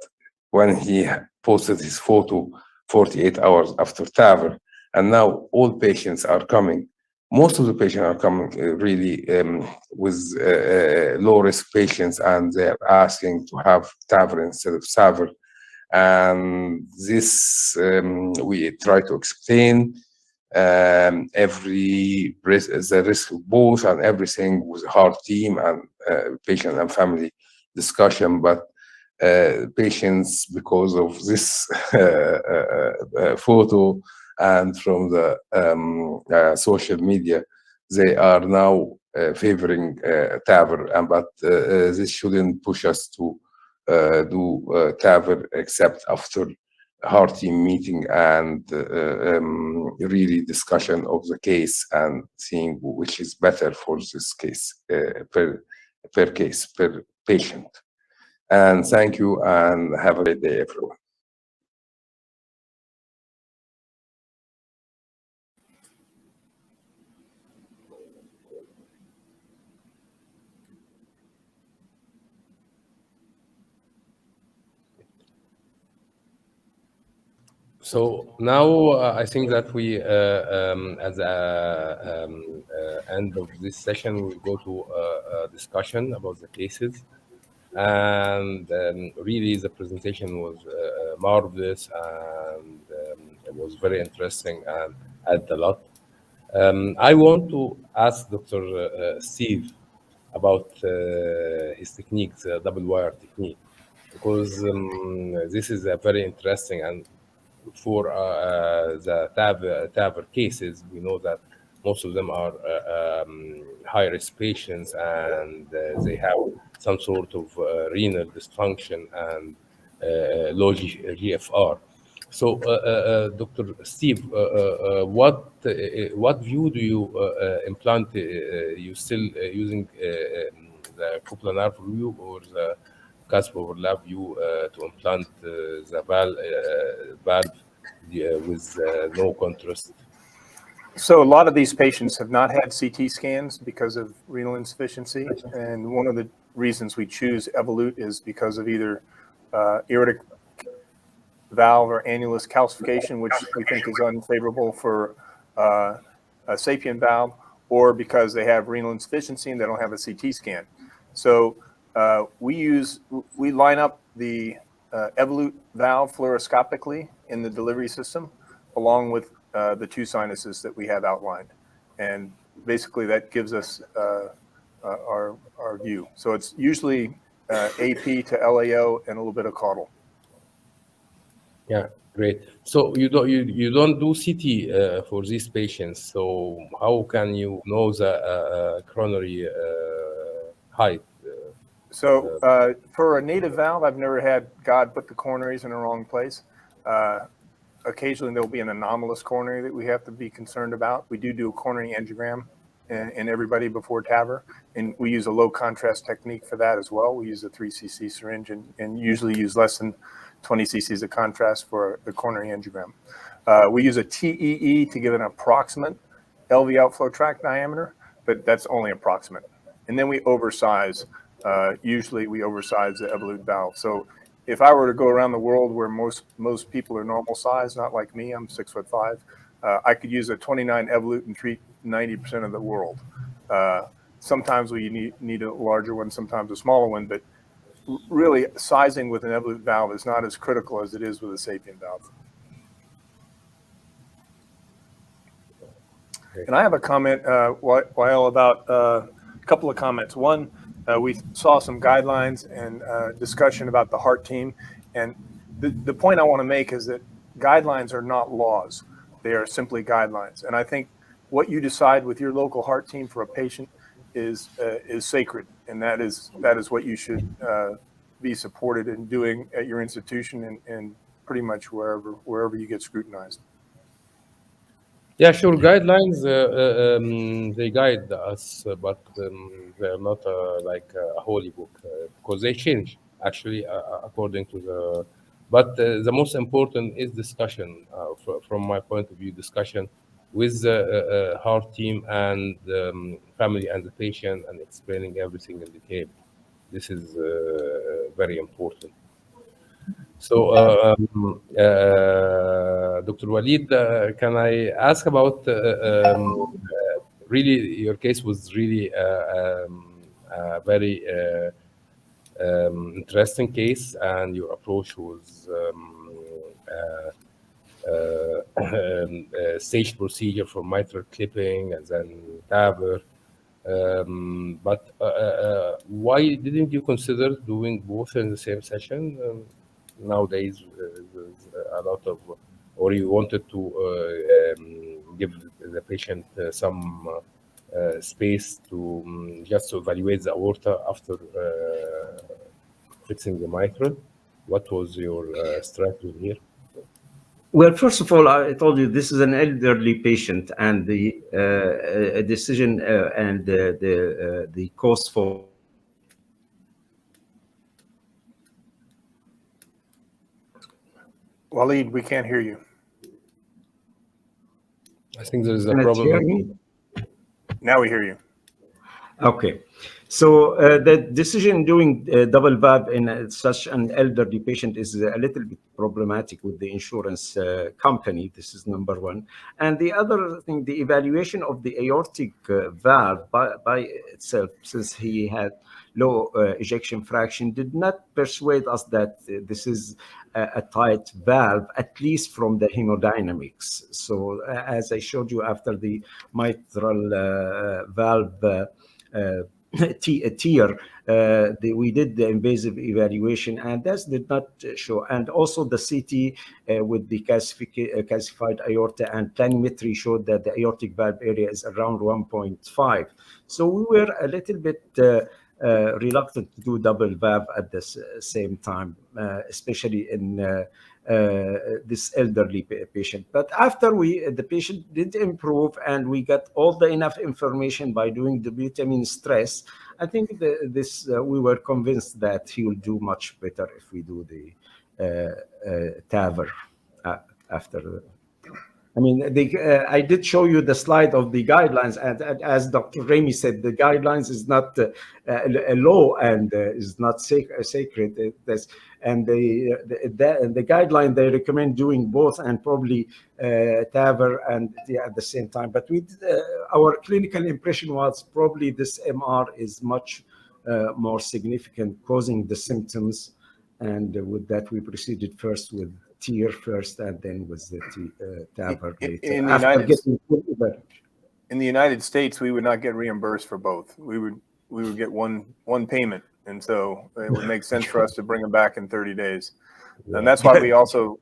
when he posted his photo 48 hours after TAVR, and now all patients are coming. Most of the patients are coming really with low-risk patients, and they're asking to have TAVR instead of SAVR. And this we try to explain the risk of both and everything with a hard team and patient and family discussion, but patients, because of this photo and from the social media, they are now favoring TAVR, but this shouldn't push us to do TAVR except after a hard team meeting and really discussion of the case and seeing which is better for this case per case, per patient. And thank you, and have a great day, everyone. So now I think that we, at the end of this session, we'll go to a discussion about the cases. And really, the presentation was marvelous, and it was very interesting and added a lot. I want to ask Dr. Steve about his technique, the double wire technique, because this is a very interesting, and for the TAVR cases, we know that most of them are high-risk patients, and they have some sort of renal dysfunction and low GFR. So, Dr. Steve, what view do you implant? You still using the coplanar view or the cusp overlap view to implant the valve with no contrast? So a lot of these patients have not had CT scans because of renal insufficiency, and one of the reasons we choose Evolut is because of either aortic valve or annulus calcification, which we think is unfavorable for a sapien valve, or because they have renal insufficiency and they don't have a CT scan. So we line up the Evolut valve fluoroscopically in the delivery system, along with the two sinuses that we have outlined. And basically that gives us our view. So it's usually AP to LAO and a little bit of caudal. Yeah, great. So you don't do CT for these patients. So how can you know the coronary height? So for a native valve, I've never had God put the coronaries in the wrong place. Occasionally there'll be an anomalous coronary that we have to be concerned about. We do a coronary angiogram in everybody before TAVR. And we use a low contrast technique for that as well. We use a 3 cc syringe and usually use less than 20 cc's of contrast for the coronary angiogram. We use a TEE to give an approximate LV outflow tract diameter, but that's only approximate. And then we oversize. Usually we oversize the Evolut valve. So if I were to go around the world where most people are normal size, not like me, I'm 6'5", I could use a 29 Evolut and treat 90% of the world. Sometimes we need a larger one, sometimes a smaller one, but really sizing with an Evolut valve is not as critical as it is with a SAPIEN valve. And I have a comment, Wael, about a couple of comments. One, we saw some guidelines and discussion about the heart team. And the point I want to make is that guidelines are not laws. They are simply guidelines. And I think what you decide with your local heart team for a patient is sacred. And that is what you should be supported in doing at your institution and pretty much wherever you get scrutinized. Yeah, sure. Guidelines, they guide us, but they're not like a holy book because they change actually according to the. But the most important is discussion, from my point of view, discussion with the heart team and family and the patient, and explaining everything in detail. This is very important. So, Dr. Walid, can I ask about really your case was really a very interesting case, and your approach was staged procedure for mitral clipping and then TAVR. But why didn't you consider doing both in the same session? Nowadays, there's a lot of, or you wanted to give the patient some space to just to evaluate the aorta after fixing the mitral. What was your strategy here? Well, first of all, I told you this is an elderly patient, and the decision and the cost for. Walid, we can't hear you. I think there is a problem. Now we hear you. Okay. So the decision doing double valve in such an elderly patient is a little bit problematic with the insurance company. This is number one. And the other thing, the evaluation of the aortic valve by itself, since he had low ejection fraction, did not persuade us that this is a tight valve, at least from the hemodynamics. So as I showed you after the mitral valve tier, we did the invasive evaluation, and that did not show. And also the CT with the calcified aorta and planimetry showed that the aortic valve area is around 1.5. So we were a little bit reluctant to do double valve at the same time, especially in this elderly patient. But after the patient did improve and we got all the enough information by doing the vitamin stress, I think we were convinced that he will do much better if we do the TAVR after. I mean, I did show you the slide of the guidelines, and as Dr. Remy said, the guidelines is not a law and is not sacred. And the guideline, they recommend doing both and probably TAVR and at the same time. But our clinical impression was probably this MR is much more significant, causing the symptoms. And with that, we proceeded first with TEER first, and then with the TAVR later. In the United States, we would not get reimbursed for both. We would get one payment, and so it would make sense for us to bring them back in 30 days. And that's why we also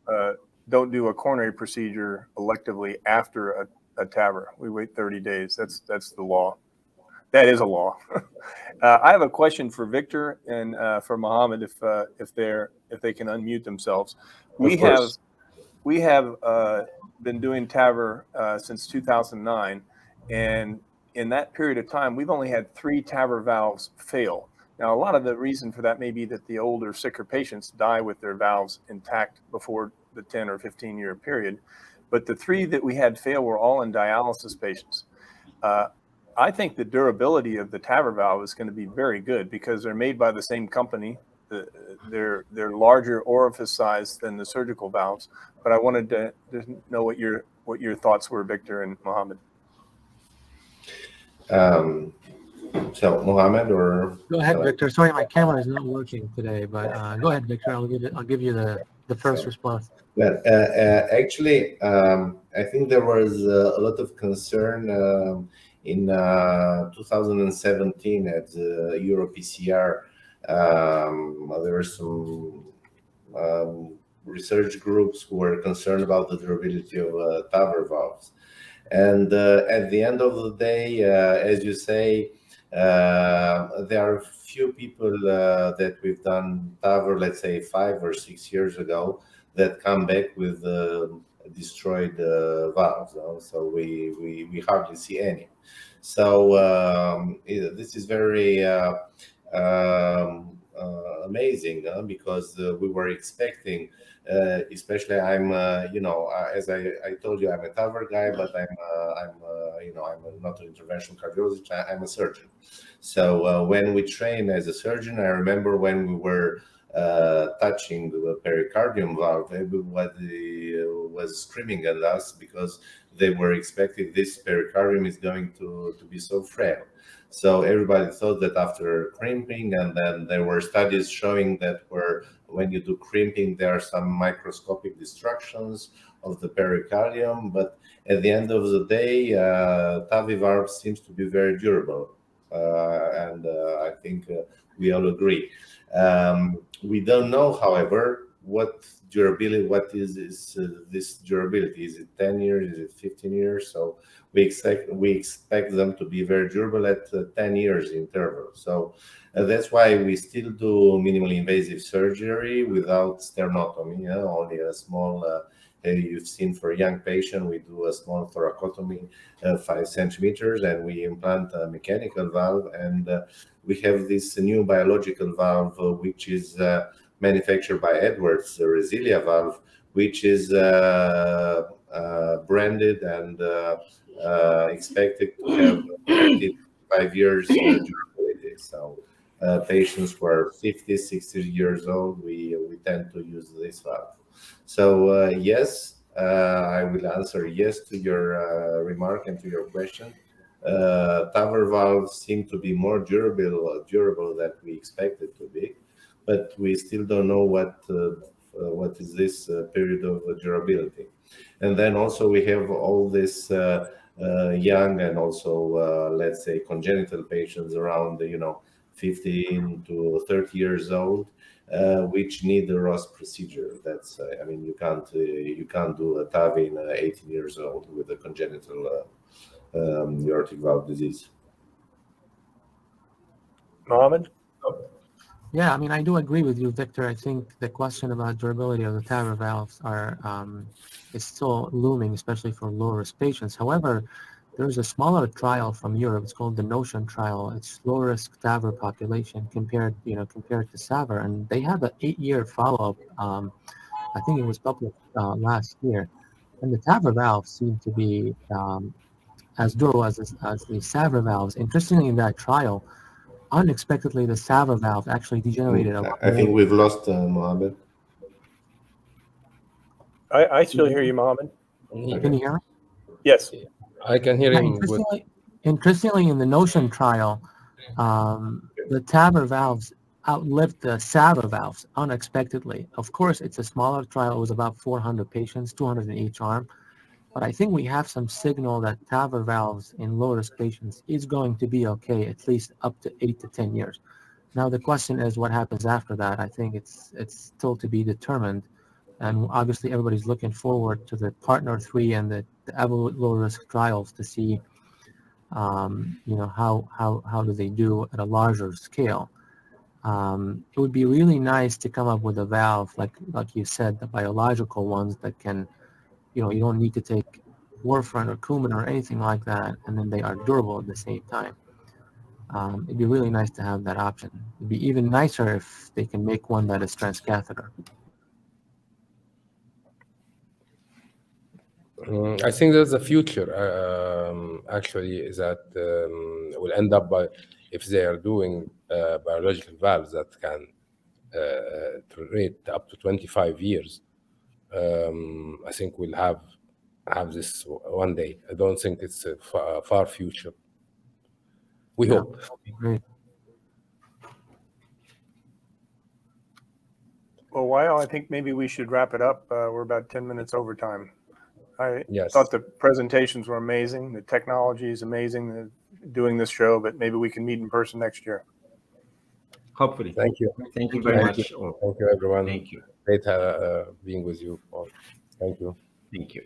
don't do a coronary procedure electively after a TAVR. We wait 30 days. That's the law. That is a law. I have a question for Victor and for Mohammed, if they can unmute themselves. We have been doing TAVR since 2009, and in that period of time, we've only had 3 TAVR valves fail. Now, a lot of the reason for that may be that the older, sicker patients die with their valves intact before the 10 or 15-year period. But the 3 that we had fail were all in dialysis patients. I think the durability of the TAVR valve is going to be very good because they're made by the same company. They're larger orifice size than the surgical valves. But I wanted to know what your thoughts were, Victor and Mohammed. So Mohammed, or go ahead, Victor. Sorry, my camera is not working today, but go ahead, Victor. I'll give you the first response. Well, actually, I think there was a lot of concern in 2017 at the EuroPCR. There were some research groups who were concerned about the durability of TAVR valves. And at the end of the day, as you say, there are few people that we've done TAVR, let's say 5 or 6 years ago, that come back with destroyed valves. So we hardly see any. So this is very amazing because we were expecting, especially I'm, as I told you, I'm a TAVR guy, but I'm not an interventional cardiologist. I'm a surgeon. So when we train as a surgeon, I remember when we were touching the pericardium valve, everybody was screaming at us because they were expecting this pericardium is going to be so frail. So everybody thought that after crimping, and then there were studies showing that when you do crimping, there are some microscopic destructions of the pericardium. But at the end of the day, TAVI valve seems to be very durable. And I think we all agree. We don't know, however, what is this durability? Is it 10 years? Is it 15 years? So we expect them to be very durable at 10 years interval. So that's why we still do minimally invasive surgery without sternotomy, only a small, you've seen for a young patient, we do a small thoracotomy, 5 centimeters, and we implant a mechanical valve. And we have this new biological valve, which is manufactured by Edwards, the Resilia valve, which is branded and expected to have 5 years durability. So patients who are 50, 60 years old, we tend to use this valve. So yes, I will answer yes to your remark and to your question. TAVR valves seem to be more durable than we expected to be, but we still don't know what is this period of durability. And then also we have all this young and also let's say congenital patients around 15 to 30 years old, which need the Ross procedure. That's I mean you can't do a TAVI in 18 years old with a congenital aortic valve disease. Mohammed? Yeah, I mean, I do agree with you, Victor. I think the question about durability of the TAVR valves is still looming, especially for low-risk patients. However, there's a smaller trial from Europe. It's called the NOTION trial. It's low-risk TAVR population compared to SAVR, and they have an 8-year follow-up. I think it was published last year, and the TAVR valves seem to be as durable as the SAVR valves. Interestingly, in that trial, unexpectedly, the SAVR valve actually degenerated a lot. I think we've lost Mohammed. I still hear you, Mohammed. Can you hear me? Yes. I can hear him. Interestingly, in the NOTION trial, the TAVR valves outlived the SAVR valves unexpectedly. Of course, it's a smaller trial. It was about 400 patients, 200 in each arm. But I think we have some signal that TAVR valves in low-risk patients is going to be okay, at least up to 8 to 10 years. Now, the question is what happens after that. I think it's still to be determined. And obviously, everybody's looking forward to the PARTNER 3 and the EVOLUTE low-risk trials to see, how do they do at a larger scale. It would be really nice to come up with a valve, like you said, the biological ones that can, you don't need to take warfarin or Coumadin or anything like that, and then they are durable at the same time. It'd be really nice to have that option. It'd be even nicer if they can make one that is transcatheter. I think there's a future, actually, is that will end up by, if they are doing biological valves that can tolerate up to 25 years, I think we'll have this one day. I don't think it's a far future. We hope. Great. Well, Wael, I think maybe we should wrap it up. We're about 10 minutes over time. I Yes. thought the presentations were amazing. The technology is amazing doing this show, but maybe we can meet in person next year. Hopefully. Thank you. Thank you very much. all. Thank you, everyone. Thank you. Great being with you all. Thank you. Thank you.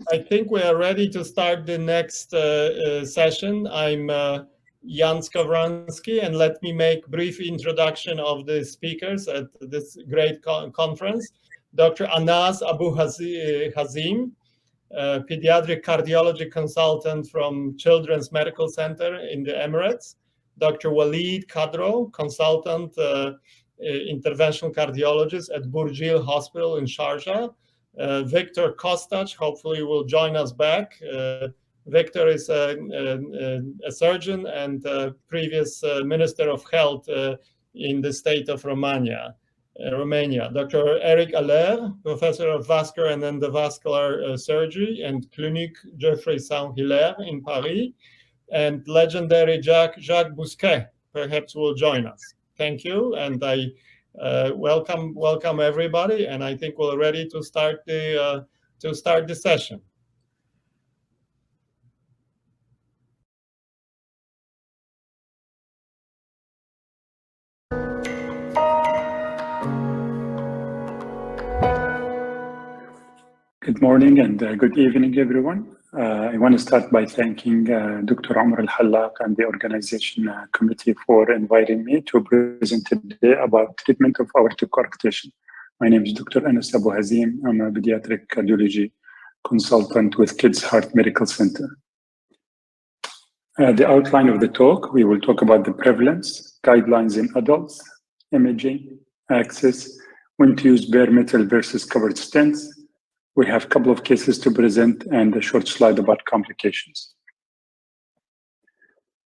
I think we are ready to start the next session. I'm Jan Skowronski, and let me make brief introduction of the speakers at this great conference. Dr. Anas Abu Hazim, pediatric cardiology consultant from Children's Medical Center in the Emirates. Dr. Walid Kadro, consultant interventional cardiologist at Burjeel Hospital in Sharjah. Victor Kostach, hopefully will join us back. Victor is a surgeon and previous Minister of Health in the state of Romania. Dr. Eric Aller, Professor of Vascular and Endovascular Surgery and Clinique Geoffroy Saint-Hilaire in Paris, and legendary Jacques Bousquet perhaps will join us. Thank you, and I welcome everybody, and I think we're ready to start the session. Good morning and good evening, everyone. I want to start by thanking Dr. Omar Al-Hallaq and the organization committee for inviting me to present today about treatment of aortic coarctation. My name is Dr. Anas Abu Hazim. I'm a pediatric cardiology consultant with Kids Heart Medical Center. The outline of the talk, we will talk about the prevalence, guidelines in adults, imaging, access, when to use bare metal versus covered stents. We have a couple of cases to present and a short slide about complications.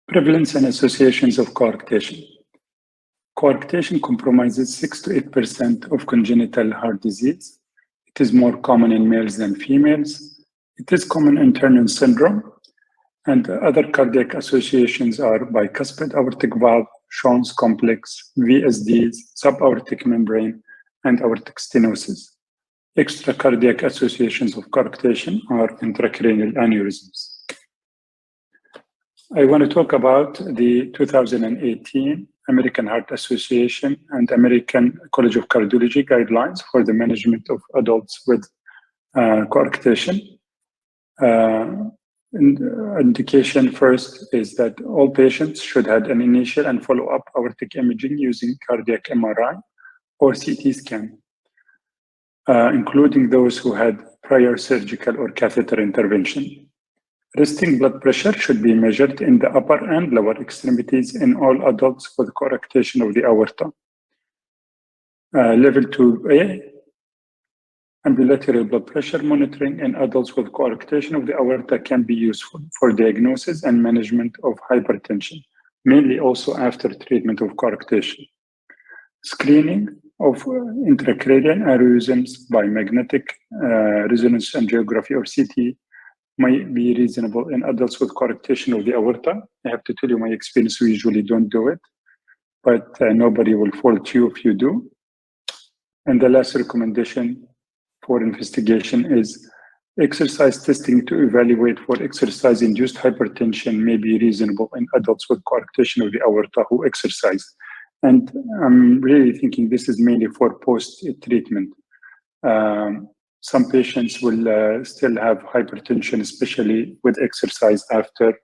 Prevalence and associations of coarctation. Coarctation compromises 6 to 8% of congenital heart disease. It is more common in males than females. It is common in Turner syndrome, and other cardiac associations are bicuspid aortic valve, Schonn's complex, VSDs, subaortic membrane, and aortic stenosis. Extracardiac associations of coarctation are intracranial aneurysms. I want to talk about the 2018 American Heart Association and American College of Cardiology guidelines for the management of adults with coarctation. Indication first is that all patients should have an initial and follow-up aortic imaging using cardiac MRI or CT scan. Including those who had prior surgical or catheter intervention. Resting blood pressure should be measured in the upper and lower extremities in all adults with coarctation of the aorta. Level 2A, ambulatory blood pressure monitoring in adults with coarctation of the aorta can be useful for diagnosis and management of hypertension, mainly also after treatment of coarctation. Screening of intracranial aneurysms by magnetic resonance angiography or CT might be reasonable in adults with coarctation of the aorta. I have to tell you my experience, we usually don't do it, but nobody will fault you if you do. And the last recommendation for investigation is exercise testing to evaluate for exercise-induced hypertension may be reasonable in adults with coarctation of the aorta who exercise. And I'm really thinking this is mainly for post-treatment. Some patients will still have hypertension, especially with exercise after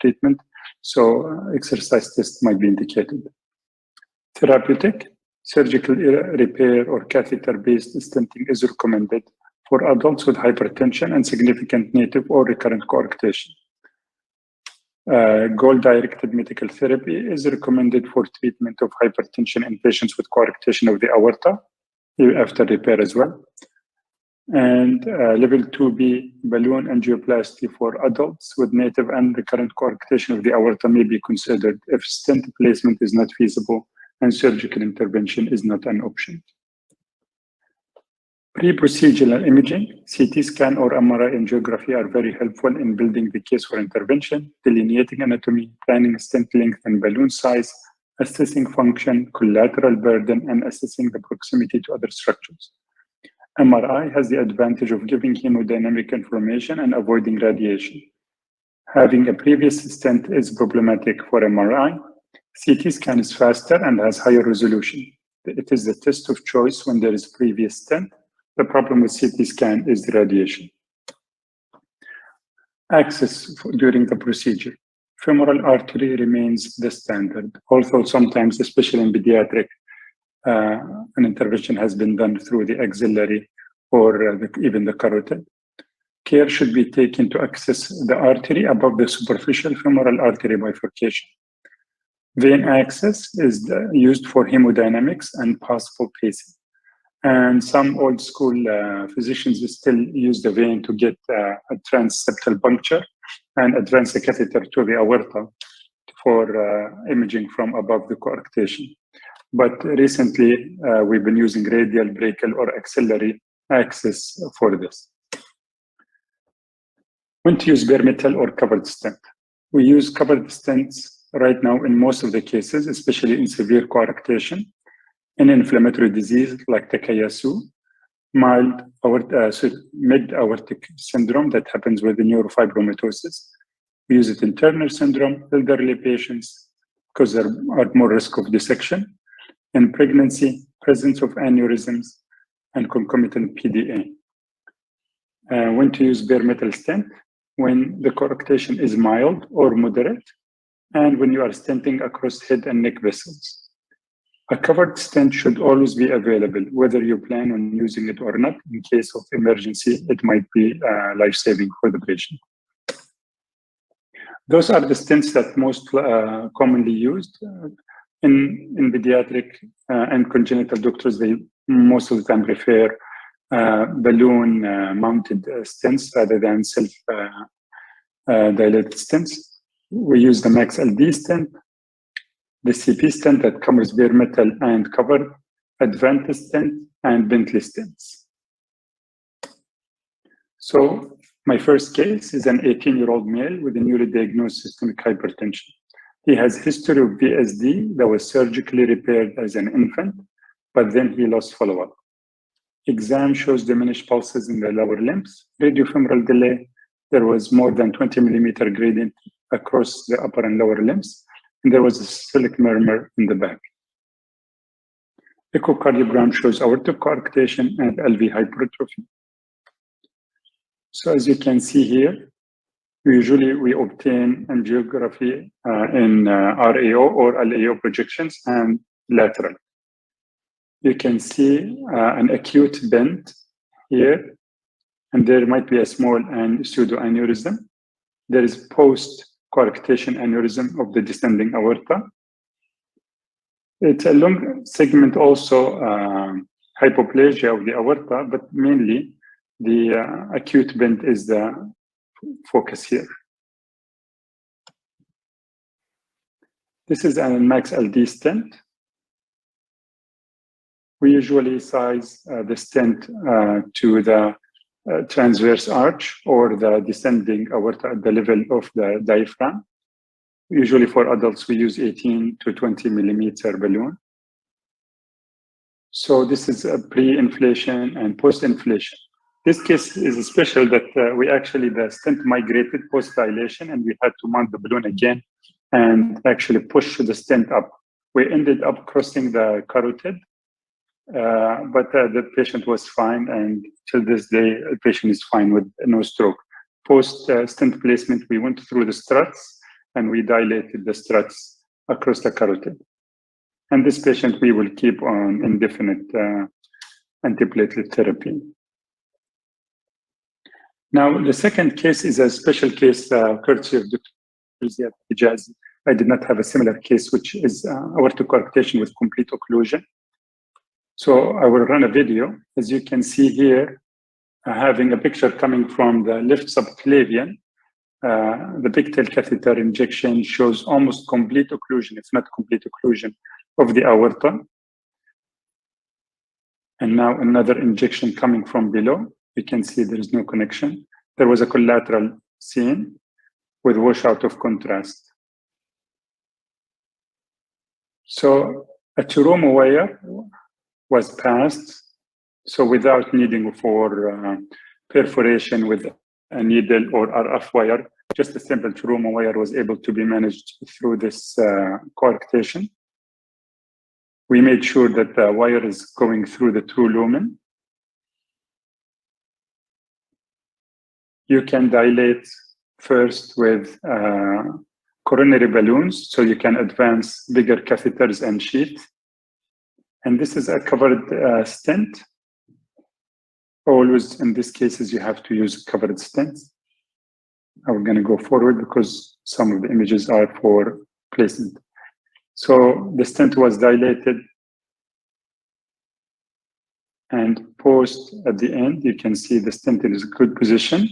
treatment. So exercise test might be indicated. Therapeutic, surgical repair or catheter-based stenting is recommended for adults with hypertension and significant native or recurrent coarctation. Goal-directed medical therapy is recommended for treatment of hypertension in patients with coarctation of the aorta, after repair as well. And level 2B, balloon angioplasty for adults with native and recurrent coarctation of the aorta may be considered if stent placement is not feasible and surgical intervention is not an option. Pre-procedural imaging, CT scan or MRI angiography are very helpful in building the case for intervention, delineating anatomy, planning stent length and balloon size, assessing function, collateral burden, and assessing the proximity to other structures. MRI has the advantage of giving hemodynamic information and avoiding radiation. Having a previous stent is problematic for MRI. CT scan is faster and has higher resolution. It is the test of choice when there is previous stent. The problem with CT scan is the radiation. Access during the procedure. Femoral artery remains the standard, although sometimes, especially in pediatric, an intervention has been done through the axillary or even the carotid. Care should be taken to access the artery above the superficial femoral artery bifurcation. Vein access is used for hemodynamics and possible pacing. And some old school physicians still use the vein to get a transseptal puncture and advance the catheter to the aorta for imaging from above the coarctation. But recently, we've been using radial, brachial, or axillary access for this. When to use bare metal or covered stent? We use covered stents right now in most of the cases, especially in severe coarctation, in inflammatory disease like Takayasu, mild mid-aortic syndrome that happens with the neurofibromatosis. We use it in Turner syndrome, elderly patients, because there are more risk of dissection, in pregnancy, presence of aneurysms, and concomitant PDA. When to use bare metal stent? When the coarctation is mild or moderate, and when you are stenting across head and neck vessels. A covered stent should always be available, whether you plan on using it or not. In case of emergency, it might be life-saving for the patient. Those are the stents that most commonly used. In pediatric and congenital doctors, they most of the time prefer balloon-mounted stents rather than self-dilated stents. We use the Max LD stent, the CP stent that covers bare metal and covered, Advantis stent, and Bentley stents. So my first case is an 18-year-old male with a newly diagnosed systemic hypertension. He has history of VSD that was surgically repaired as an infant, but then he lost follow-up. Exam shows diminished pulses in the lower limbs, radiofemoral delay. There was more than 20 millimeter gradient across the upper and lower limbs, and there was a systolic murmur in the back. Echocardiogram shows aortic coarctation and LV hypertrophy. So as you can see here, usually we obtain angiography in RAO or LAO projections and lateral. You can see an acute bend here, and there might be a small pseudoaneurysm. There is post-coarctation aneurysm of the descending aorta. It's a long segment also hypoplasia of the aorta, but mainly the acute bend is the focus here. This is a Max LD stent. We usually size the stent to the transverse arch or the descending aorta at the level of the diaphragm. Usually for adults, we use 18 to 20 millimeter balloon. So this is a pre-inflation and post-inflation. This case is special that the stent migrated post-dilation and we had to mount the balloon again and actually push the stent up. We ended up crossing the carotid, but the patient was fine, and till this day, the patient is fine with no stroke. Post-stent placement, we went through the struts and we dilated the struts across the carotid. And this patient, we will keep on indefinite antiplatelet therapy. Now, the second case is a special case, courtesy of Dr. Ziad Hijazi. I did not have a similar case, which is aortic coarctation with complete occlusion. So I will run a video. As you can see here, having a picture coming from the left subclavian, the pigtail catheter injection shows almost complete occlusion, if not complete occlusion, of the aorta. And now another injection coming from below. You can see there is no connection. There was a collateral seen with washout of contrast. So a Terumo wire was passed, so without needing for perforation with a needle or RF wire, just a simple Terumo wire was able to be managed through this coarctation. We made sure that the wire is going through the true lumen. You can dilate first with coronary balloons, so you can advance bigger catheters and sheath. And this is a covered stent. Always in these cases, you have to use covered stents. I'm going to go forward because some of the images are for placement. So the stent was dilated, and post at the end, you can see the stent in a good position.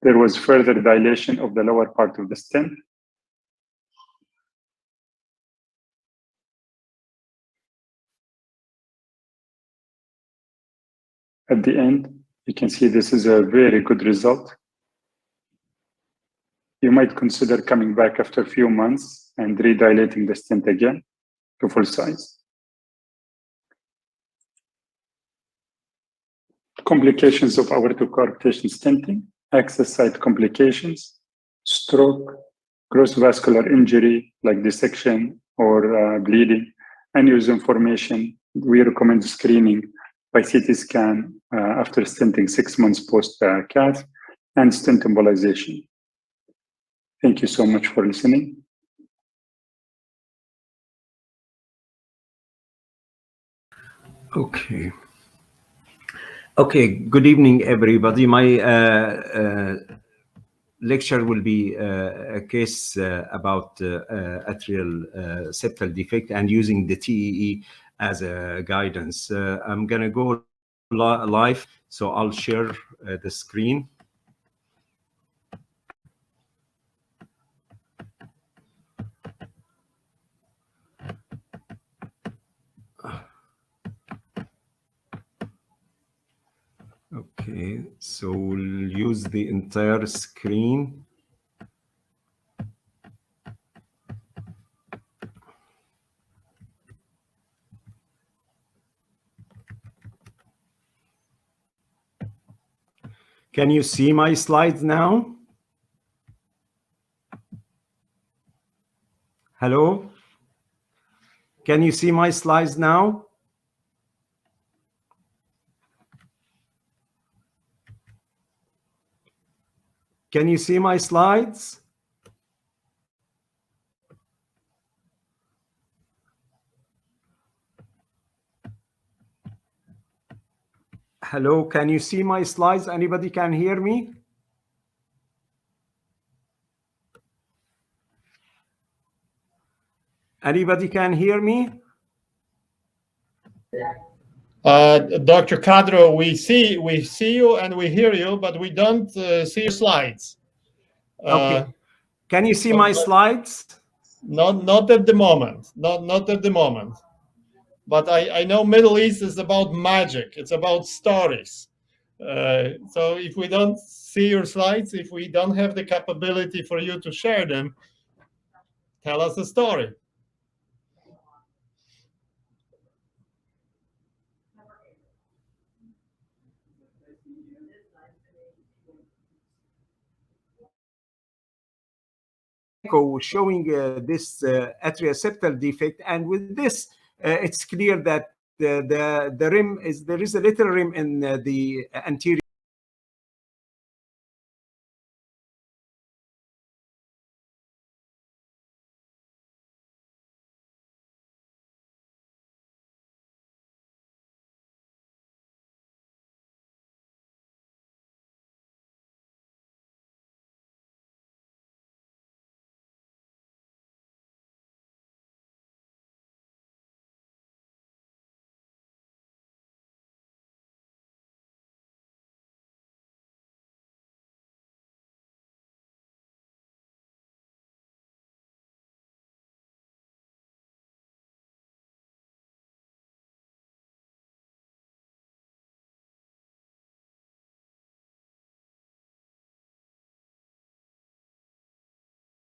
There was further dilation of the lower part of the stent. At the end, you can see this is a very good result. You might consider coming back after a few months and redilating the stent again to full size. Complications of aortic coarctation stenting, access site complications, stroke, gross vascular injury like dissection or bleeding, aneurysm formation. We recommend screening by CT scan after stenting 6 months post-cath, and stent embolization. Thank you so much for listening. Okay. Okay, good evening, everybody. My lecture will be a case about atrial septal defect and using the TEE as a guidance. I'm going to go live, so I'll share the screen. Okay, so we'll use the entire screen. Can you see my slides now? Hello? Can you see my slides now? Can you see my slides? Hello, can you see my slides? Anybody can hear me? Anybody can hear me? Dr. Kadro, we see you and we hear you, but we don't see your slides. Okay. Can you see my slides? Not at the moment. Not at the moment. But I know Middle East is about magic. It's about stories. So if we don't see your slides, if we don't have the capability for you to share them, tell us a story. Showing this atrial septal defect, and with this, it's clear that the rim is, there is a little rim in the anterior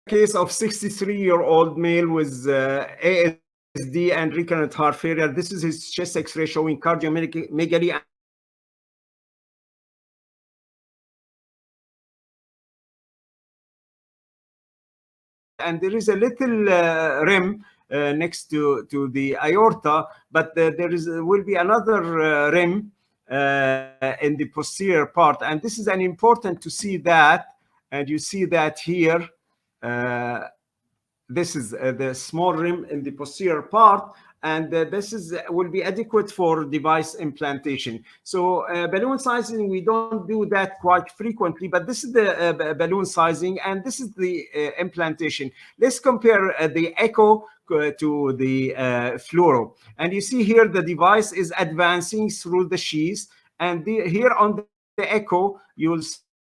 case of 63-year-old male with ASD and recurrent heart failure. This is his chest X-ray showing cardiomegaly. And there is a little rim next to the aorta, but there will be another rim in the posterior part. And this is an important to see that. And you see that here. This is the small rim in the posterior part, and this will be adequate for device implantation. So balloon sizing, we don't do that quite frequently, but this is the balloon sizing, and this is the implantation. Let's compare the echo to the fluoro. And you see here the device is advancing through the sheath, and here on the echo, you'll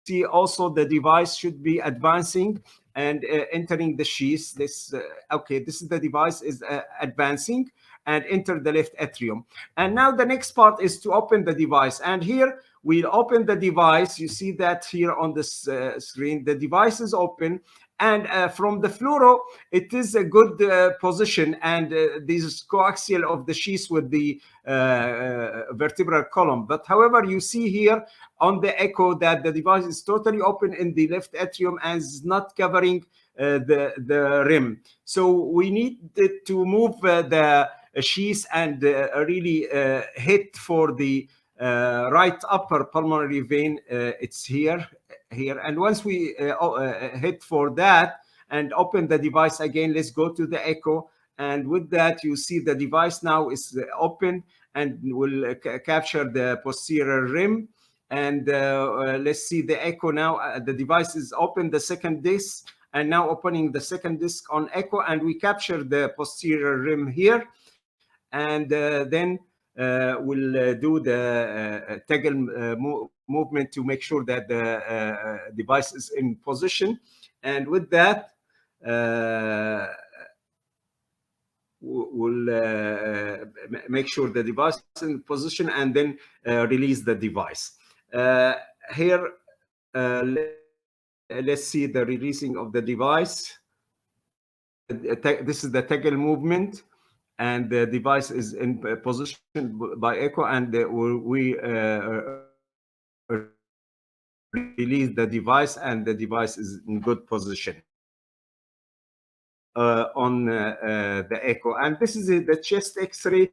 see also the device should be advancing and entering the sheath. This is the device is advancing and enter the left atrium. And now the next part is to open the device. And here we'll open the device. You see that here on this screen, the device is open. And from the fluoro, it is a good position, and this is coaxial of the sheath with the vertebral column. But however, you see here on the echo that the device is totally open in the left atrium and is not covering the rim. So we need to move the sheath and really hit for the right upper pulmonary vein. It's here. And once we hit for that and open the device again, let's go to the echo. And with that, you see the device now is open and will capture the posterior rim. And let's see the echo now. The device is open, the second disc, and now opening the second disc on echo, and we capture the posterior rim here. And then we'll do the Tegel movement to make sure that the device is in position. And with that, we'll make sure the device is in position and then release the device. Here, let's see the releasing of the device. This is the Tegel movement, and the device is in position by echo, and we release the device, and the device is in good position on the echo. And this is the chest X-ray.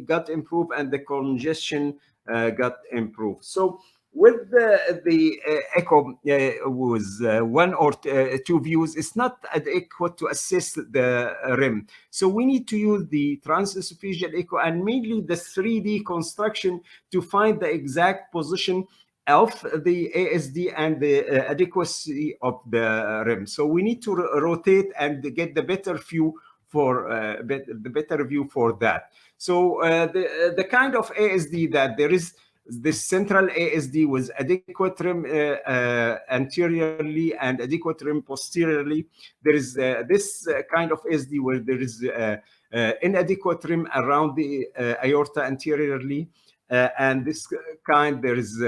Got improved, and the congestion got improved. So with the echo with one or two views, it's not adequate to assess the rim. So we need to use the transesophageal echo and mainly the 3D construction to find the exact position of the ASD and the adequacy of the rim. So we need to rotate and get the better view for the better view for that. So the kind of ASD that there is, this central ASD with adequate rim anteriorly and adequate rim posteriorly. There is this kind of ASD where there is inadequate rim around the aorta anteriorly, and this kind there is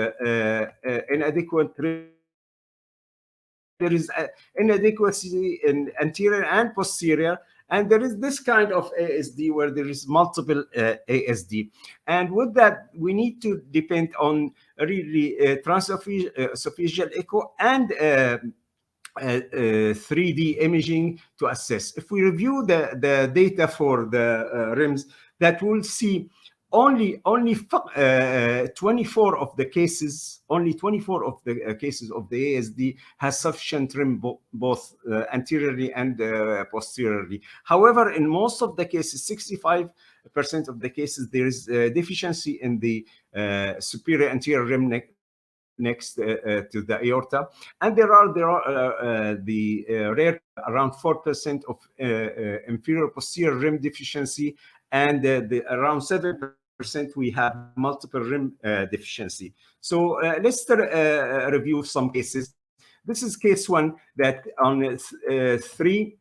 inadequate rim. There is inadequacy in anterior and posterior. And there is this kind of ASD where there is multiple ASD. And with that, we need to depend on really transesophageal echo and 3D imaging to assess. If we review the data for the rims, that we'll see only 24 of the cases, only 24 of the cases of the ASD has sufficient rim both anteriorly and posteriorly. However, in most of the cases, 65% of the cases, there is deficiency in the superior anterior rim next to the aorta, and there are the rare around 4% of inferior posterior rim deficiency, and around 7% we have multiple rim deficiency. So let's review some cases. This is case one that on 3D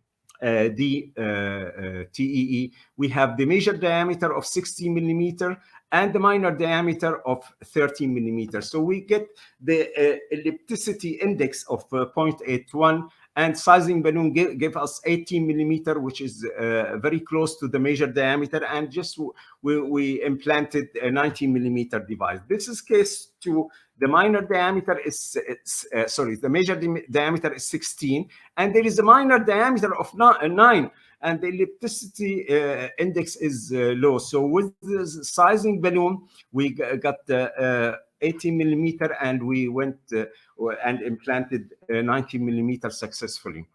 TEE, we have the major diameter of 60 millimeter and the minor diameter of 30 millimeters. So we get the ellipticity index of 0.81, and sizing balloon give us 18 millimeter, which is very close to the measured diameter, and just we implanted a 19 millimeter device. This is case 2. The minor diameter is, the measured diameter is 16, and there is a minor diameter of 9, and the ellipticity index is low. So with the sizing balloon, we got 18 millimeter, and we went and implanted 90 millimeter successfully.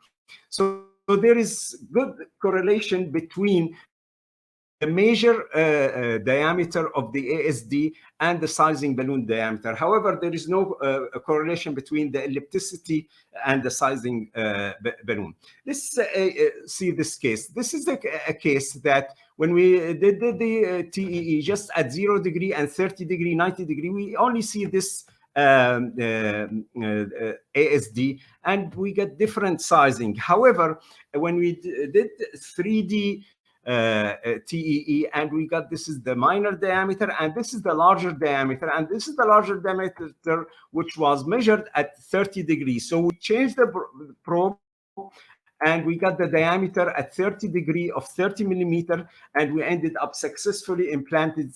So there is good correlation between the measure diameter of the ASD and the sizing balloon diameter. However, there is no correlation between the ellipticity and the sizing balloon. Let's see this case. This is a case that when we did the TEE just at 0 degree and 30 degree, 90 degree, we only see this ASD, and we get different sizing. However, when we did 3D TEE, and we got, this is the minor diameter, and this is the larger diameter, and this is the larger diameter, which was measured at 30 degrees. So we changed the probe, and we got the diameter at 30 degree of 30 millimeter, and we ended up successfully implanted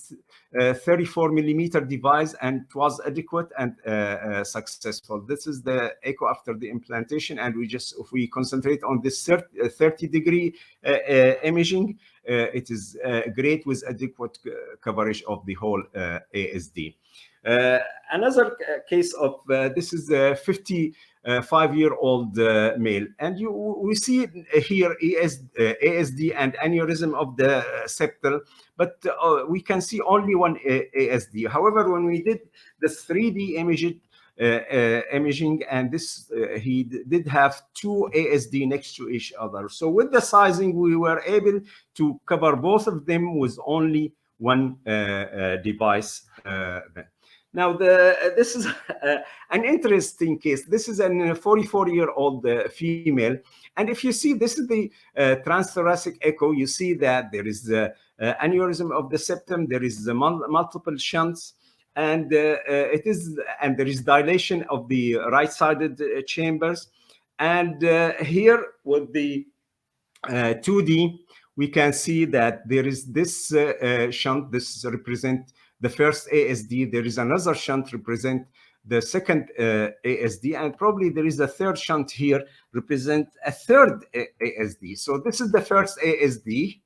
34 millimeter device, and it was adequate and successful. This is the echo after the implantation, and if we concentrate on this 30 degree imaging, it is great with adequate coverage of the whole ASD. Another case of this is a 55-year-old male, and we see here ASD and aneurysm of the septal, but we can see only one ASD. However, when we did the 3D imaging, and this he did have 2 ASD next to each other. So with the sizing, we were able to cover both of them with only one device. Now, this is an interesting case. This is a 44-year-old female. And if you see, this is the transthoracic echo. You see that there is the aneurysm of the septum. There is the multiple shunts. And there is dilation of the right-sided chambers. And here with the 2D, we can see that there is this shunt. This represents the first ASD. There is another shunt represent the second ASD, and probably there is a third shunt here represent a third ASD. So this is the first ASD,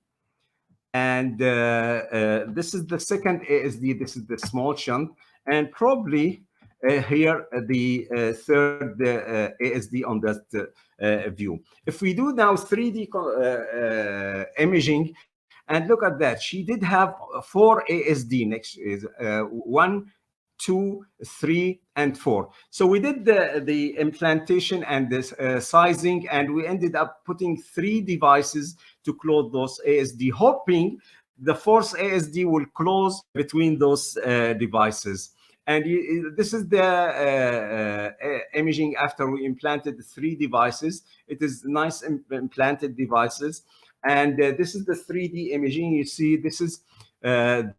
and this is the second ASD. This is the small shunt, and probably here the third ASD on that view. If we do now 3D imaging, and look at that, she did have 4 ASD next is 1, 2, 3, and 4. So we did the implantation and this sizing, and we ended up putting 3 devices to close those ASD, hoping the 4th ASD will close between those devices. And this is the imaging after we implanted 3 devices. It is nice implanted devices. And this is the 3D imaging. You see, this is the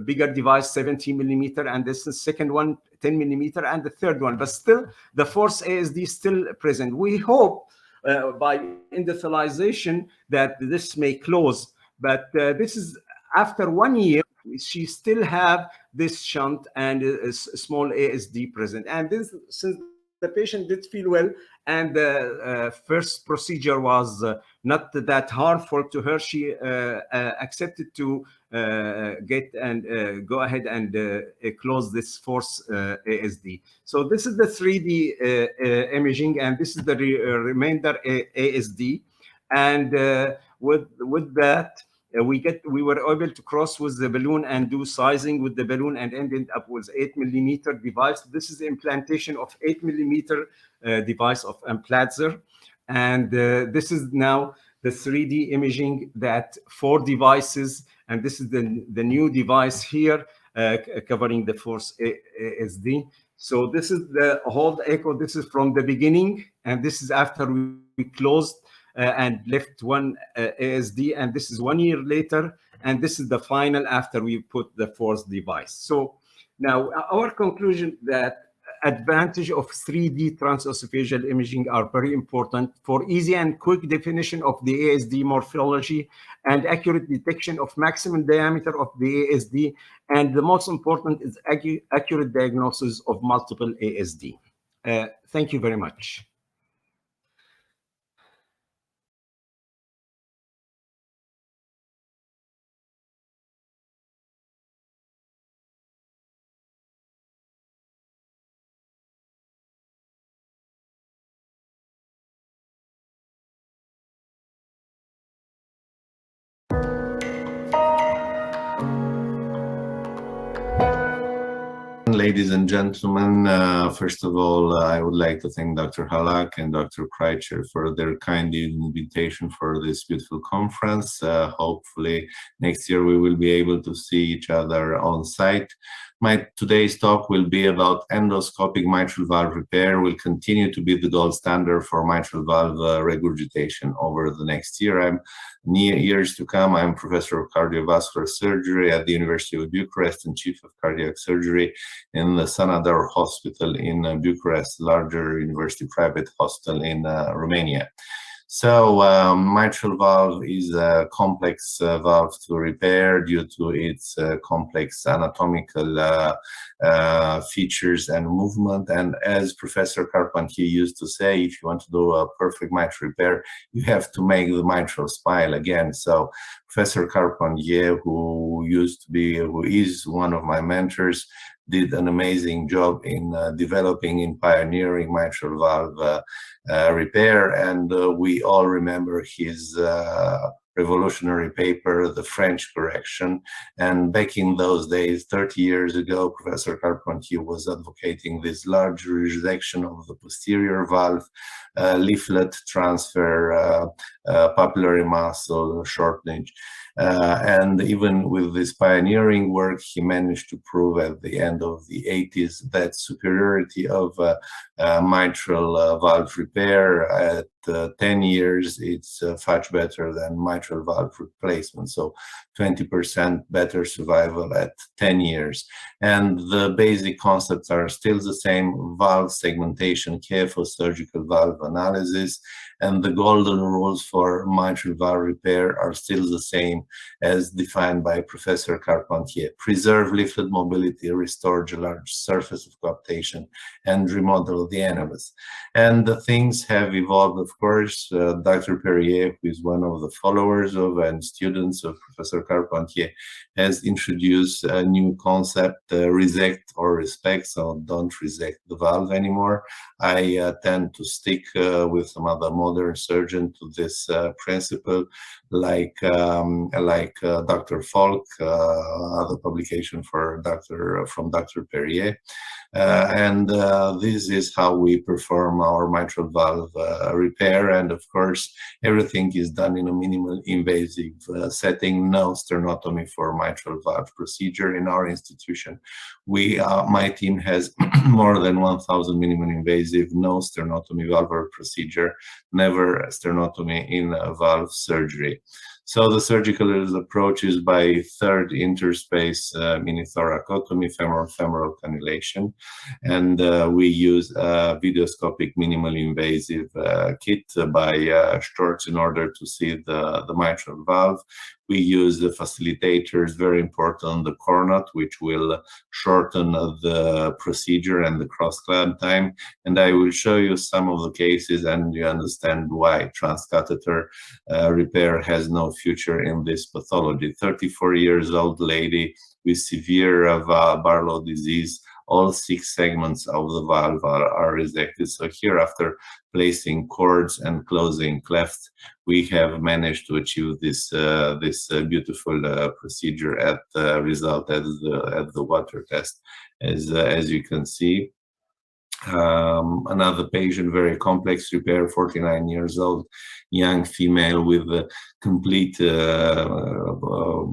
bigger device, 17 millimeter, and this is the second one, 10 millimeter, and the third one. But still, the 4th ASD is still present. We hope by endothelialization that this may close. But this is after 1 year, she still have this shunt and a small ASD present. And this, since the patient did feel well, and the first procedure was not that harmful to her, she accepted to get and go ahead and close this 4th ASD. So this is the 3D imaging, and this is the remainder ASD. And with that, we were able to cross with the balloon and do sizing with the balloon, and ended up with 8 millimeter device. This is the implantation of 8 millimeter device of Amplatzer. And this is now the 3D imaging that 4 devices, and this is the new device here covering the 4th ASD. So this is the whole echo. This is from the beginning, and this is after we closed and left one ASD, and this is 1 year later, And this is the final after we put the fourth device. So now our conclusion that advantage of 3D transesophageal imaging are very important for easy and quick definition of the ASD morphology and accurate detection of maximum diameter of the ASD. And the most important is accurate diagnosis of multiple ASD. Thank you very much. Ladies and gentlemen, first of all, I would like to thank Dr. Halak and Dr. Kreitcher for their kind invitation for this beautiful conference. Hopefully next year we will be able to see each other on site. Today's talk will be about endoscopic mitral valve repair. Will continue to be the gold standard for mitral valve regurgitation over the next year. Years to come, I'm professor of cardiovascular surgery at the University of Bucharest and chief of cardiac surgery in the Sanador Hospital in Bucharest, larger university private hospital in Romania. So mitral valve is a complex valve to repair due to its complex anatomical features and movement. And as Professor Carpentier used to say, if you want to do a perfect mitral repair, you have to make the mitral spile again. So Professor Carpentier, who is one of my mentors, did an amazing job in developing, in pioneering mitral valve repair, and we all remember his revolutionary paper, The French Correction. And back in those days, 30 years ago, Professor Carpentier was advocating this large resection of the posterior valve, leaflet transfer, papillary muscle shortenage. And even with this pioneering work, he managed to prove at the end of the 80s that superiority of mitral valve repair at 10 years, it's much better than mitral valve replacement. So 20% better survival at 10 years. And the basic concepts are still the same: valve segmentation, careful surgical valve analysis, and the golden rules for mitral valve repair are still the same as defined by Professor Carpentier. Preserve leaflet mobility, restore the large surface of coaptation, and remodel the annulus. And the things have evolved, of course. Dr. Perrier, who is one of the followers of and students of Professor Carpentier, has introduced a new concept, resect or respect, so don't resect the valve anymore. I tend to stick with some other modern surgeon to this principle, like Dr. Falk, other publication from Dr. Perrier. And this is how we perform our mitral valve repair. And of course, everything is done in a minimal invasive setting, no sternotomy for mitral valve procedure in our institution. My team has more than 1,000 minimum invasive, no sternotomy valvular procedure, never sternotomy in valve surgery. So the surgical approach is by third interspace mini thoracotomy, femoral cannulation, and we use a videoscopic minimally invasive kit by Storz in order to see the mitral valve. We use the facilitators, very important, the Cornut, which will shorten the procedure and the cross-clamp time. And I will show you some of the cases and you understand why transcatheter repair has no future in this pathology. 34 years old lady with severe Barlow disease. All 6 segments of the valve are resected. So here, after placing cords and closing cleft, we have managed to achieve this beautiful procedure at the result at the water test, as you can see. Another patient, very complex repair, 49 years old, young female with a complete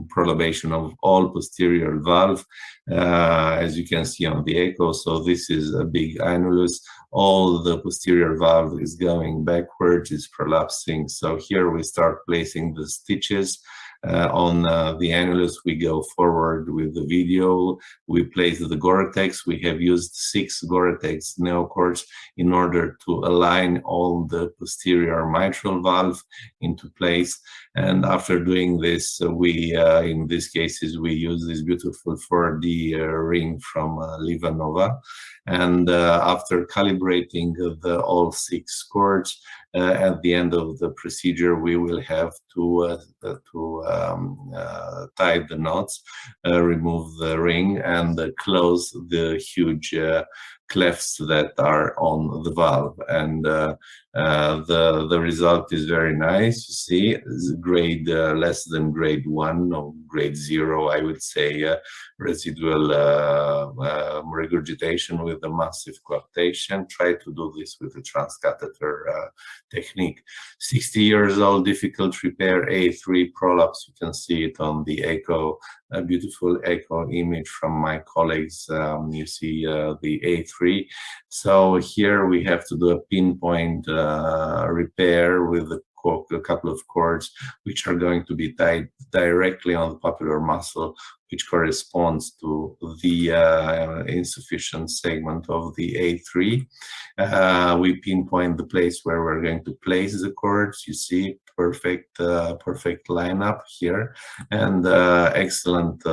prolongation of all posterior valve, as you can see on the echo. So this is a big annulus. All the posterior valve is going backwards, is prolapsing. So here we start placing the stitches. on the annulus. We go forward with the video. We place the Gore-Tex. We have used 6 Gore-Tex neocords in order to align all the posterior mitral valve into place. And after doing this, we, in these cases, we use this beautiful 4D ring from LivaNova. And after calibrating all 6 cords, at the end of the procedure, we will have to tie the knots, remove the ring, and close the huge clefts that are on the valve. And the result is very nice. You see, it's grade less than grade 1 or grade 0, I would say, residual regurgitation with a massive coaptation. Try to do this with a transcatheter technique. 60 years old, difficult repair, A3 prolapse. You can see it on the echo, a beautiful echo image from my colleagues. You see the A3. So here we have to do a pinpoint repair with a couple of cords which are going to be tied directly on the popular muscle, which corresponds to the insufficient segment of the A3. We pinpoint the place where we're going to place the cords. You see, perfect lineup here, and excellent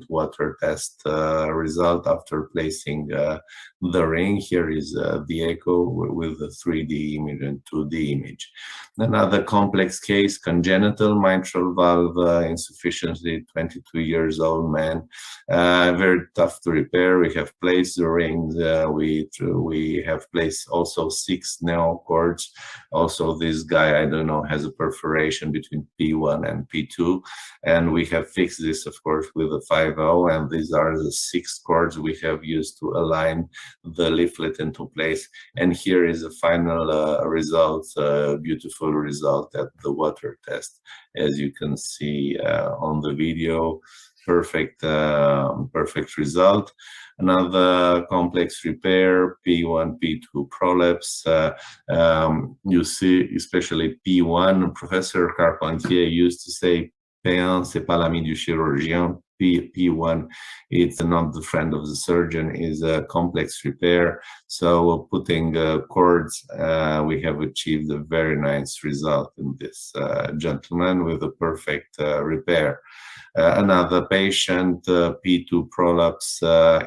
water test result after placing the ring. Here is the echo with the 3D image and 2D image. Another complex case, congenital mitral valve insufficiency, 22 years old man, very tough to repair. We have placed the rings. We have placed also 6 neocords. Also, this guy, I don't know, has a perforation between P1 and P2, and we have fixed this, of course, with a 5.0, and these are the 6 cords we have used to align the leaflet into place. And here is the final result, beautiful result at the water test, as you can see on the video. Perfect result. Another complex repair, P1, P2 prolapse. You see, especially P1, Professor Carpentier used to say, P1, c'est pas l'ami du chirurgien. P1, it's not the friend of the surgeon, is a complex repair. So putting cords, we have achieved a very nice result in this gentleman with a perfect repair. Another patient, P2 prolapse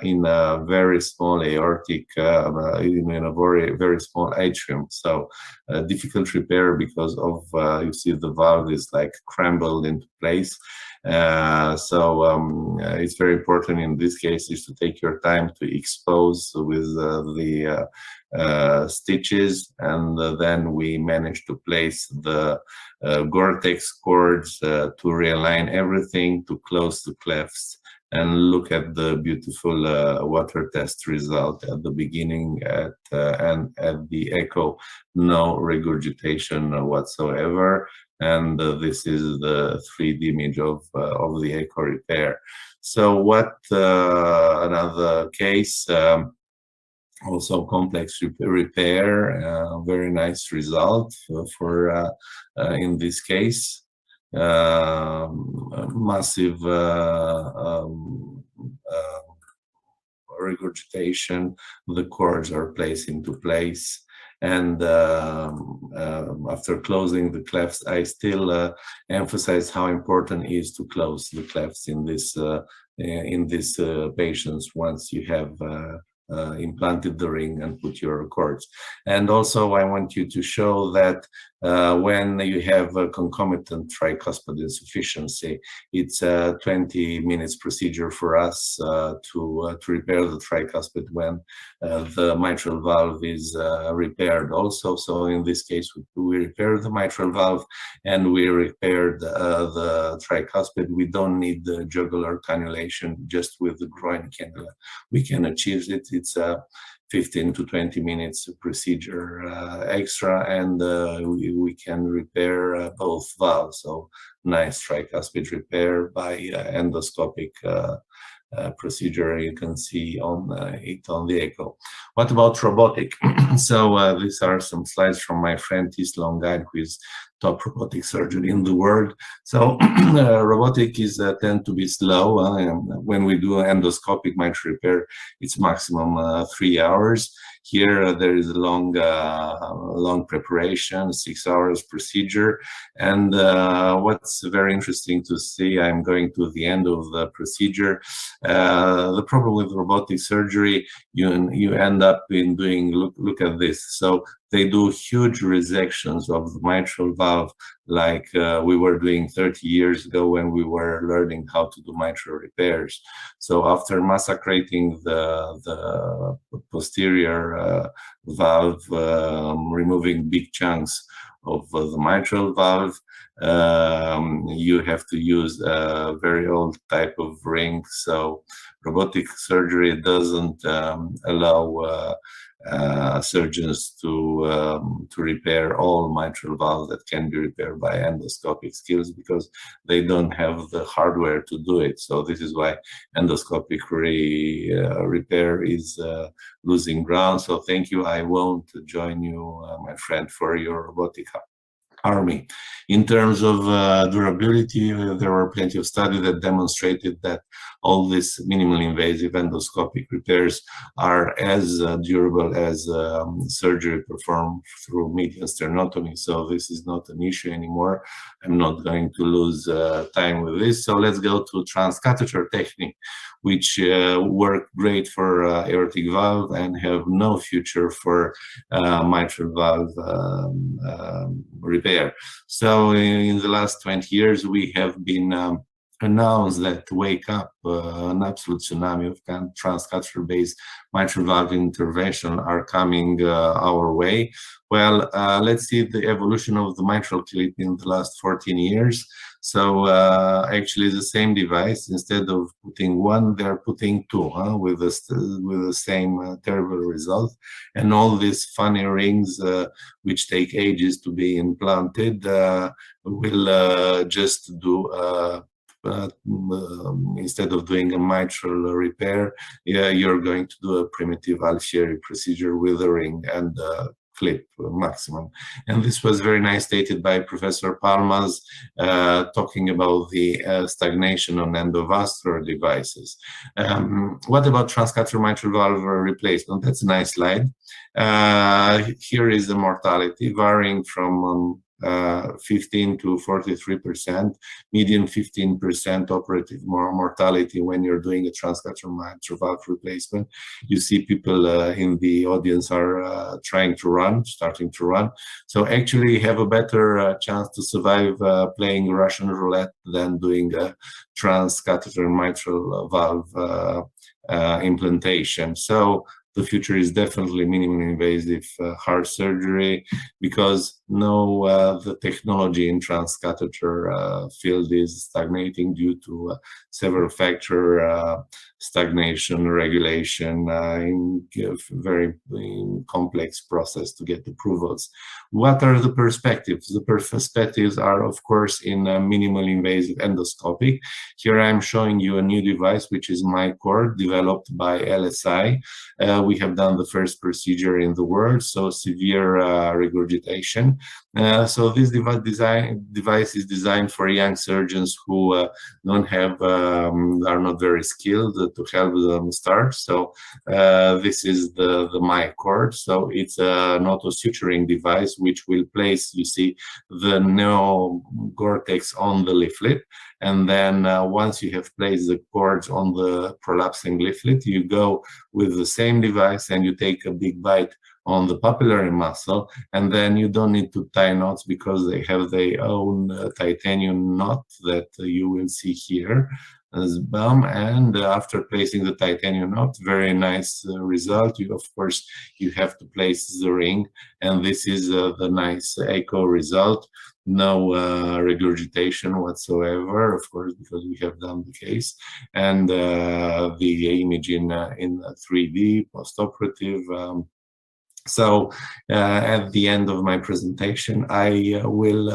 in a very small aortic, in a very small atrium. So difficult repair because of, you see the valve is like crumbled into place. It's very important in this case is to take your time to expose with the stitches, and then we managed to place the Gore-Tex cords to realign everything, to close the clefts, and look at the beautiful water test result at the beginning and at the echo. No regurgitation whatsoever. And this is the 3D image of the echo repair. So what another case, also complex repair, very nice result for in this case. Massive regurgitation, the cords are placed into place. And after closing the clefts, I still emphasize how important it is to close the clefts in this patients once you have implanted the ring and put your cords. And also I want you to show that when you have a concomitant tricuspid insufficiency, it's a 20 minutes procedure for us to repair the tricuspid when the mitral valve is repaired also. So in this case, we repair the mitral valve and we repaired the tricuspid. We don't need the jugular cannulation, just with the groin cannula. We can achieve it. It's a 15 to 20 minutes procedure extra, and we can repair both valves. So nice tricuspid repair by endoscopic procedure. You can see on it on the echo. What about robotic? So these are some slides from my friend Tis Longad, who is top robotic surgery in the world. So robotic is tend to be slow. When we do endoscopic mitral repair, it's maximum 3 hours. Here there is a long preparation, 6 hours procedure. And what's very interesting to see, I'm going to the end of the procedure. The problem with robotic surgery, you end up in doing, look at this. So they do huge resections of the mitral valve, like we were doing 30 years ago when we were learning how to do mitral repairs. So after massacrating the posterior valve, removing big chunks of the mitral valve, you have to use a very old type of ring. So robotic surgery doesn't allow surgeons to repair all mitral valves that can be repaired by endoscopic skills, because they don't have the hardware to do it. So this is why endoscopic repair is losing ground. So thank you. I won't join you, my friend, for your robotic army. In terms of durability, there were plenty of studies that demonstrated that all these minimally invasive endoscopic repairs are as durable as surgery performed through median sternotomy. So this is not an issue anymore. I'm not going to lose time with this. So let's go to transcatheter technique, which work great for aortic valve and have no future for mitral valve repair. So in the last 20 years, we have been announced that Wake Up, an absolute tsunami of transcatheter-based mitral valve intervention are coming our way. Well, let's see the evolution of the mitral clip in the last 14 years. So actually the same device, instead of putting one, they're putting two, with the same terrible result. And all these funny rings, which take ages to be implanted, will just do instead of doing a mitral repair, you're going to do a primitive Alfieri procedure with a ring and clip maximum. And this was very nice stated by Professor Palmas, talking about the stagnation on endovascular devices. What about transcatheter mitral valve replacement? That's a nice slide. Here is the mortality varying from 15 to 43%, median 15% operative mortality when you're doing a transcatheter mitral valve replacement. You see people in the audience are starting to run. So actually have a better chance to survive playing Russian roulette than doing a transcatheter mitral valve implantation. So the future is definitely minimally invasive heart surgery, because the technology in transcatheter field is stagnating due to several factors, stagnation, regulation, very complex process to get approvals. What are the perspectives? The perspectives are, of course, in minimally invasive endoscopic. Here I'm showing you a new device, which is MyCord, developed by LSI. We have done the first procedure in the world, so severe regurgitation. So this device is designed for young surgeons who are not very skilled, to help them start. So this is the MyCord. So it's an auto-suturing device which will place, you see, the neogortex on the leaflet. And then once you have placed the cords on the prolapsing leaflet, you go with the same device and you take a big bite on the papillary muscle, and then you don't need to tie knots because they have their own titanium knot that you will see here. And after placing the titanium knot, very nice result. Of course, you have to place the ring, and this is the nice echo result. No regurgitation whatsoever, of course, because we have done the case. And the image in 3D, post-operative, So at the end of my presentation, I will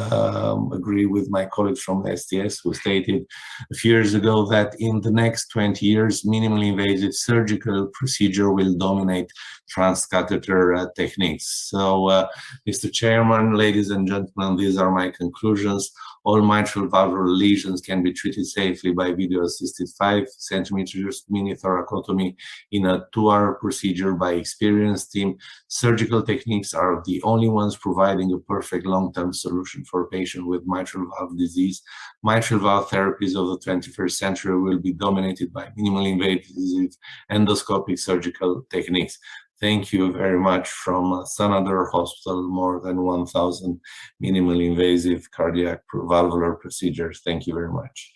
agree with my colleagues from the STS who stated a few years ago that in the next 20 years, minimally invasive surgical procedure will dominate transcatheter techniques. So, Mr. Chairman, ladies and gentlemen, these are my conclusions. All mitral valvular lesions can be treated safely by video-assisted 5 centimeters mini thoracotomy in a 2-hour procedure by experienced team. Surgical techniques are the only ones providing a perfect long-term solution for a patient with mitral valve disease. Mitral valve therapies of the 21st century will be dominated by minimally invasive endoscopic surgical techniques. Thank you very much from Sanador Hospital, more than 1,000 minimally invasive cardiac valvular procedures. Thank you very much.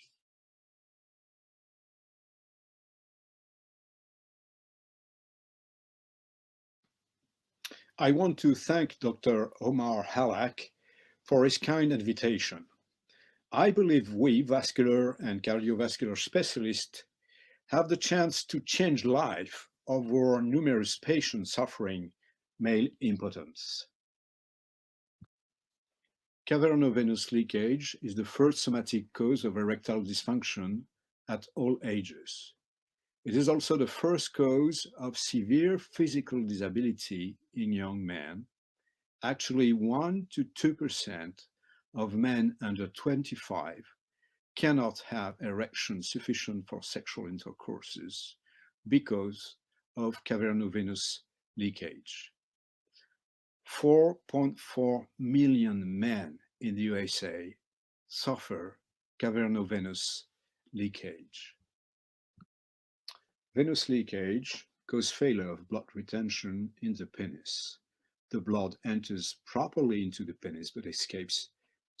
I want to thank Dr. Omar Halak for his kind invitation. I believe we, vascular and cardiovascular specialists, have the chance to change life of our numerous patients suffering male impotence. Cavernovenous leakage is the first somatic cause of erectile dysfunction at all ages. It is also the first cause of severe physical disability in young men. Actually, 1 to 2% of men under 25 cannot have erection sufficient for sexual intercourses because of cavernovenous leakage. 4.4 million men in the USA suffer cavernovenous leakage. Venous leakage causes failure of blood retention in the penis. The blood enters properly into the penis but escapes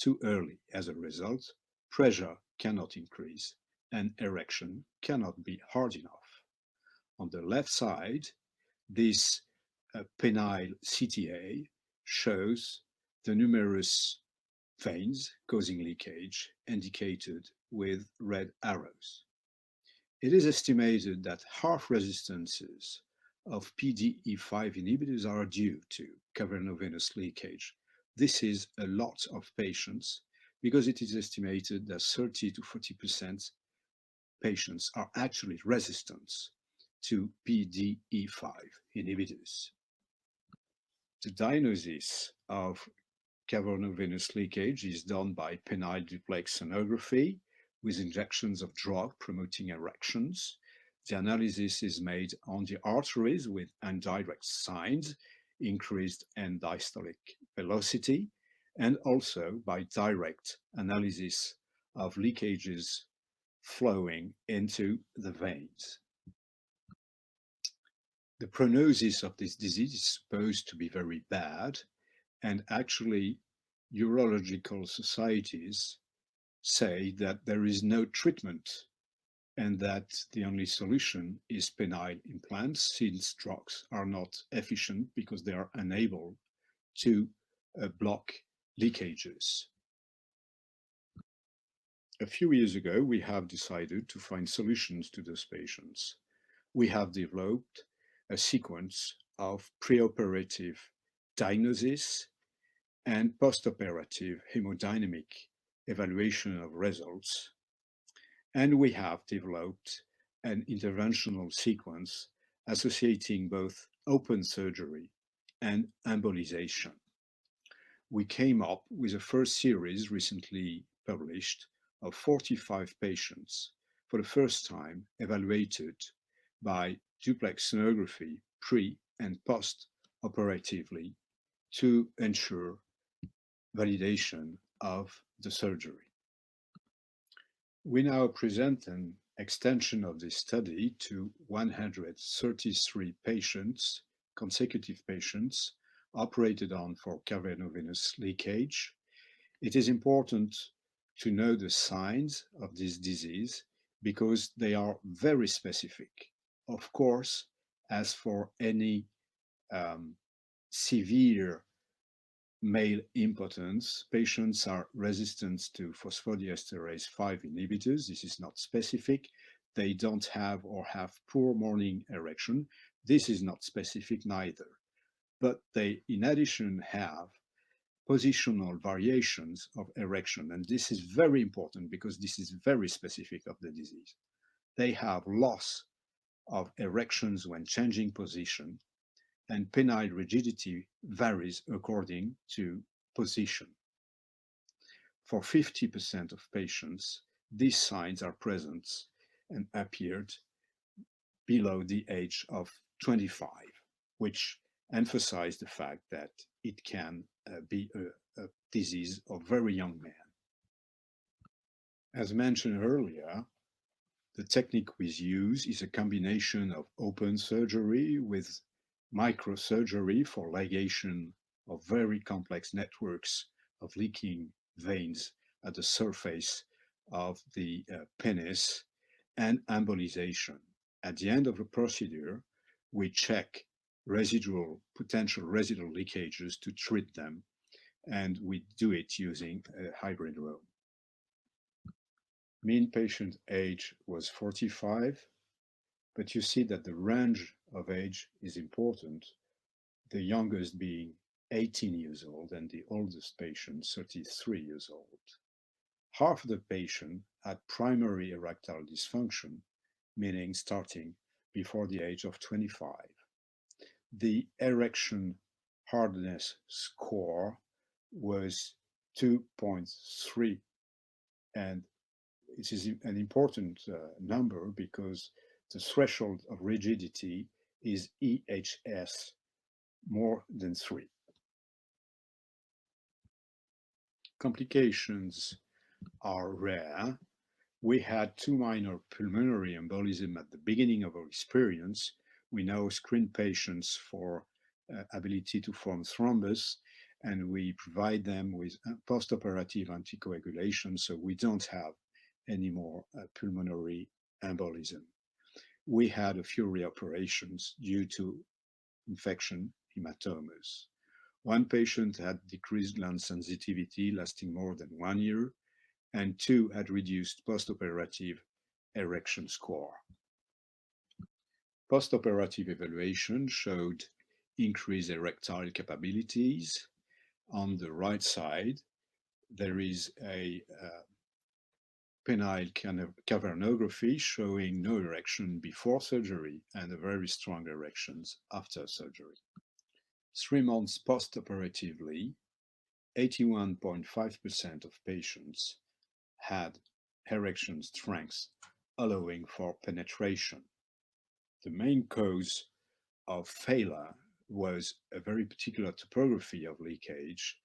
too early. As a result, pressure cannot increase and erection cannot be hard enough. On the left side, this penile CTA shows the numerous veins causing leakage indicated with red arrows. It is estimated that half resistances of PDE5 inhibitors are due to cavernovenous leakage. This is a lot of patients because it is estimated that 30 to 40% patients are actually resistant to PDE5 inhibitors. The diagnosis of cavernovenous leakage is done by penile duplex sonography with injections of drug promoting erections. The analysis is made on the arteries with indirect signs, increased end diastolic velocity, and also by direct analysis of leakages flowing into the veins. The prognosis of this disease is supposed to be very bad, and actually urological societies say that there is no treatment and that the only solution is penile implants, since drugs are not efficient because they are unable to block leakages. A few years ago, we have decided to find solutions to those patients. We have developed a sequence of preoperative diagnosis and postoperative hemodynamic evaluation of results. And we have developed an interventional sequence associating both open surgery and embolization. We came up with a first series recently published of 45 patients for the first time evaluated by duplex sonography pre and post-operatively to ensure validation of the surgery. We now present an extension of this study to 133 patients, consecutive patients, operated on for cavernovenous leakage. It is important to know the signs of this disease because they are very specific. Of course, as for any severe male impotence, patients are resistant to phosphodiesterase 5 inhibitors. This is not specific. They don't have or have poor morning erection. This is not specific neither. but they, in addition, have positional variations of erection. And this is very important because this is very specific of the disease. They have loss of erections when changing position, and penile rigidity varies according to position. For 50% of patients, these signs are present and appeared below the age of 25, which emphasize the fact that it can be a disease of very young men. As mentioned earlier, the technique we use is a combination of open surgery with microsurgery for ligation of very complex networks of leaking veins at the surface of the penis, and embolization. At the end of the procedure, we check potential residual leakages to treat them, and we do it using a hybrid room. Mean patient age was 45, but you see that the range of age is important, the youngest being 18 years old and the oldest patient 33 years old. Half the patient had primary erectile dysfunction, meaning starting before the age of 25. The erection hardness score was 2.3, and it is an important number because the threshold of rigidity is EHS more than 3. Complications are rare. We had 2 minor pulmonary embolism at the beginning of our experience. We now screen patients for ability to form thrombus, and we provide them with postoperative anticoagulation, so we don't have any more pulmonary embolism. We had a few reoperations due to infection hematomas. 1 patient had decreased gland sensitivity lasting more than 1 year, and 2 had reduced postoperative erection score. Postoperative evaluation showed increased erectile capabilities. On the right side, there is a penile cavernography showing no erection before surgery and a very strong erections after surgery. 3 months postoperatively, 81.5% of patients had erection strength allowing for penetration. The main cause of failure was a very particular topography of leakage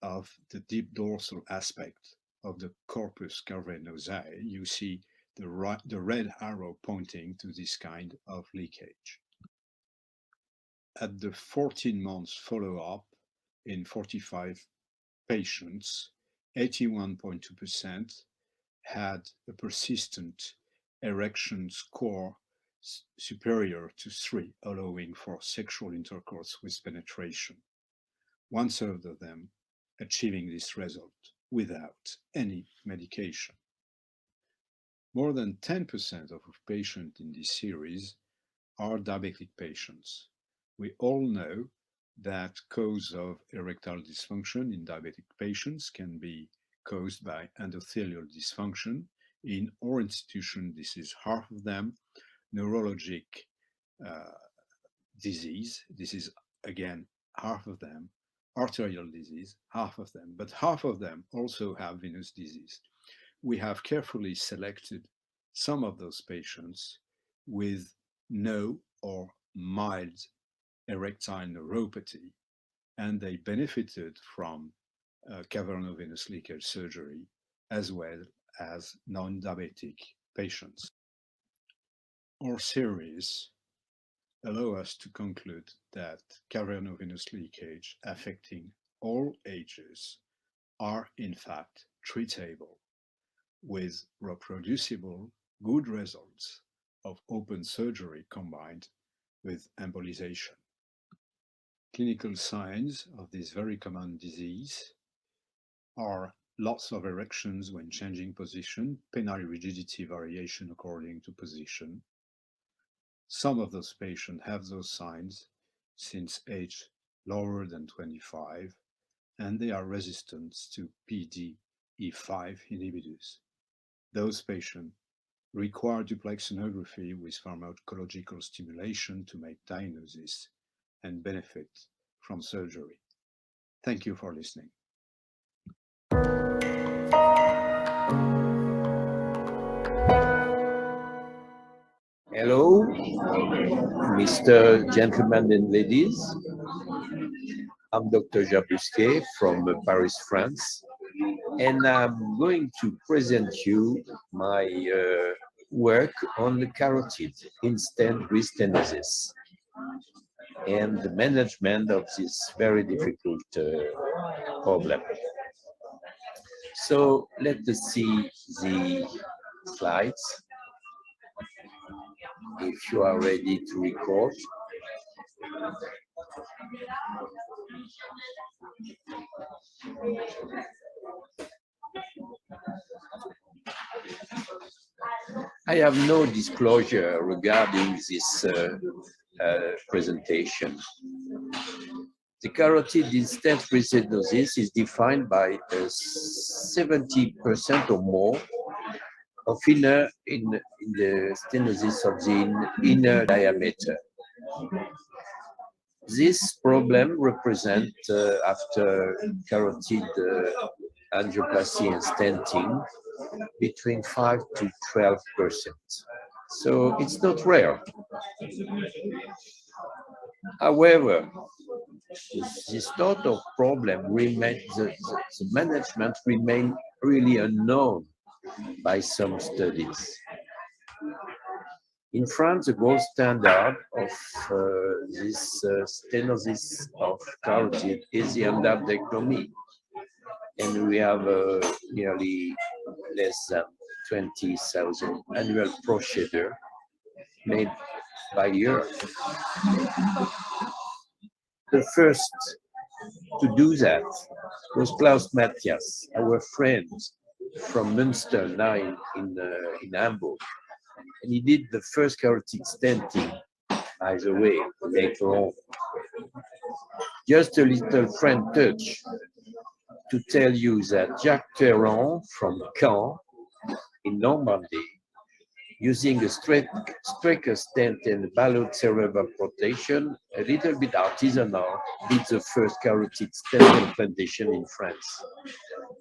of the deep dorsal aspect of the corpus cavernosae. You see the red arrow pointing to this kind of leakage. At the 14 months follow-up in 45 patients, 81.2% had a persistent erection score superior to 3, allowing for sexual intercourse with penetration. 1/3 of them achieving this result without any medication. More than 10% of patients in this series are diabetic patients. We all know that cause of erectile dysfunction in diabetic patients can be caused by endothelial dysfunction. In our institution, this is half of them. Neurologic disease, this is again half of them. Arterial disease, half of them, but half of them also have venous disease. We have carefully selected some of those patients with no or mild erectile neuropathy, and they benefited from cavernovenous leakage surgery as well as non-diabetic patients. Our series allow us to conclude that cavernovenous leakage affecting all ages are in fact treatable with reproducible good results of open surgery combined with embolization. Clinical signs of this very common disease are loss of erections when changing position, penile rigidity variation according to position. Some of those patients have those signs since age lower than 25, and they are resistant to PDE5 inhibitors. Those patients require duplex sonography with pharmacological stimulation to make diagnosis and benefit from surgery. Thank you for listening. Hello, Mr. Gentlemen and ladies. I'm Dr. Jabusquet from Paris, France, and I'm going to present you my work on the carotid in-stent restenosis and the management of this very difficult problem. So let us see the slides. If you are ready to record. I have no disclosure regarding this presentation. The carotid in-stent restenosis is defined by 70% or more of in the stenosis of the inner diameter. This problem represents, after carotid angioplasty and stenting, between 5 to 12%. So it's not rare. However, this sort of problem remains, the management remains really unknown by some studies. In France, the gold standard of this stenosis of carotid is the endarterectomy, and we have nearly less than 20,000 annual procedures made by year. The first to do that was Klaus Matthias, our friend from Münster, now in Hamburg. And he did the first carotid stenting, by the way, later on. Just a little French touch to tell you that Jacques Théron from Caen in Normandy, using a Stryker stent and ballot cerebral protection, a little bit artisanal, did the first carotid stent implantation in France.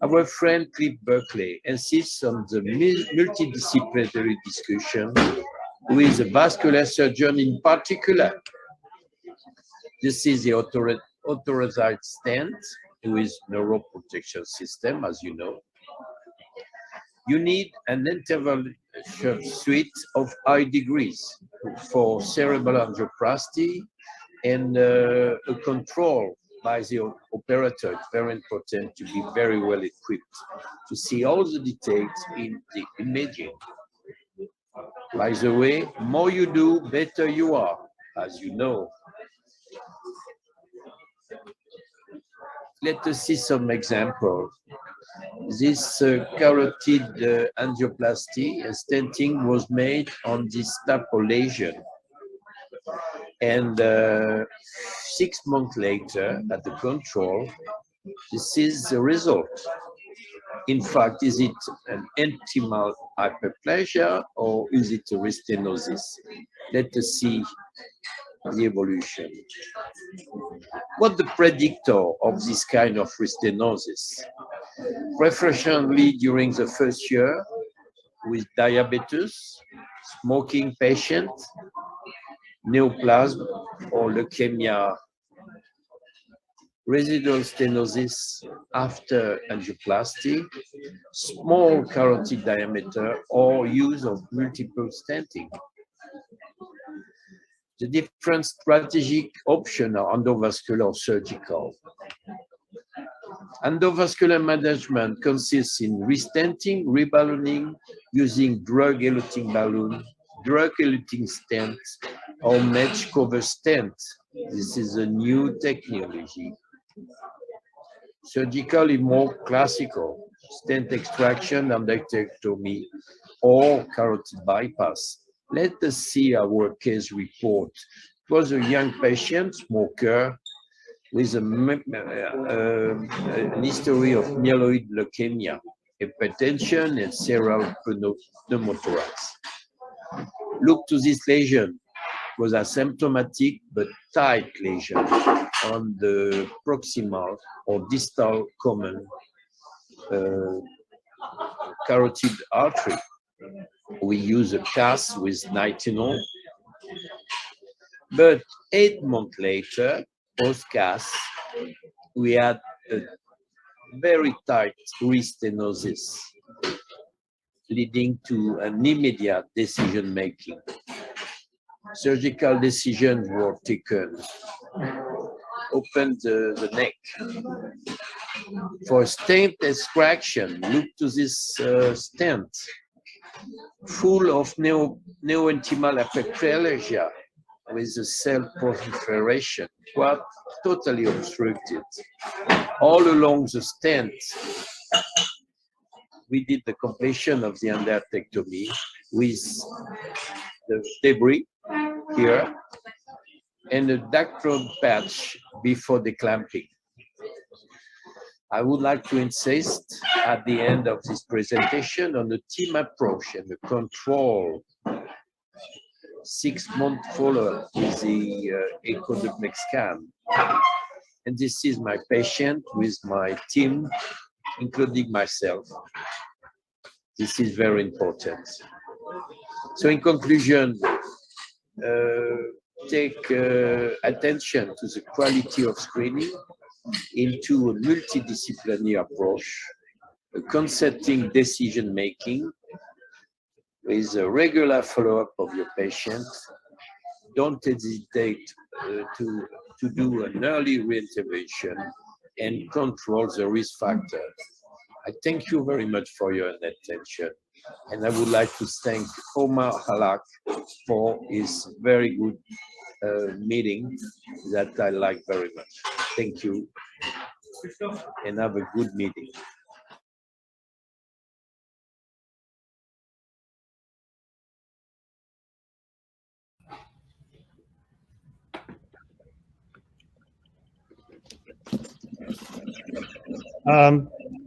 Our friend Cliff Berkeley insists on the multidisciplinary discussion with a vascular surgeon in particular. This is the authorized stent with neuroprotection system, as you know. You need an interval suite of high degrees for cerebral angioplasty and a control by the operator. It's very important to be very well equipped to see all the details in the imaging. By the way, more you do, better you are, as you know. Let us see some examples. This carotid angioplasty and stenting was made on this type of lesion. And 6 months later, at the control, this is the result. In fact, is it an intimal hyperplasia or is it a restenosis? Let us see the evolution. What the predictor of this kind of restenosis? Preferentially during the first year with diabetes, smoking patient, neoplasm or leukemia, residual stenosis after angioplasty, small carotid diameter, or use of multiple stenting. The different strategic options are endovascular or surgical. Endovascular management consists in restenting, reballooning, using drug-eluting balloon, drug-eluting stent, or mesh cover stent. This is a new technology. Surgical is more classical, stent extraction, endarterectomy, or carotid bypass. Let us see our case report. It was a young patient, smoker, with an history of myeloid leukemia, hypertension, and cerebral pneumothorax. Look to this lesion, was asymptomatic but tight lesion on the proximal or distal common carotid artery. We use a cast with nitinol, but 8 months later, post-cast, we had a very tight restenosis, leading to an immediate decision-making. Surgical decisions were taken. Open the neck. For stent extraction, look to this stent, full of neointimal hyperplasia with the cell proliferation, quite totally obstructed. All along the stent, we did the completion of the endarterectomy with the debris here and a Dacron patch before the clamping. I would like to insist at the end of this presentation on the team approach and the control 6-month follow-up with the echo-duplex scan. And this is my patient with my team, including myself. This is very important. So in conclusion, take attention to the quality of screening into a multidisciplinary approach, a concerting decision-making with a regular follow-up of your patient. Don't hesitate to do an early reintervention and control the risk factor. I thank you very much for your attention. And I would like to thank Omar Halak for his very good meeting that I like very much. Thank you, and have a good meeting.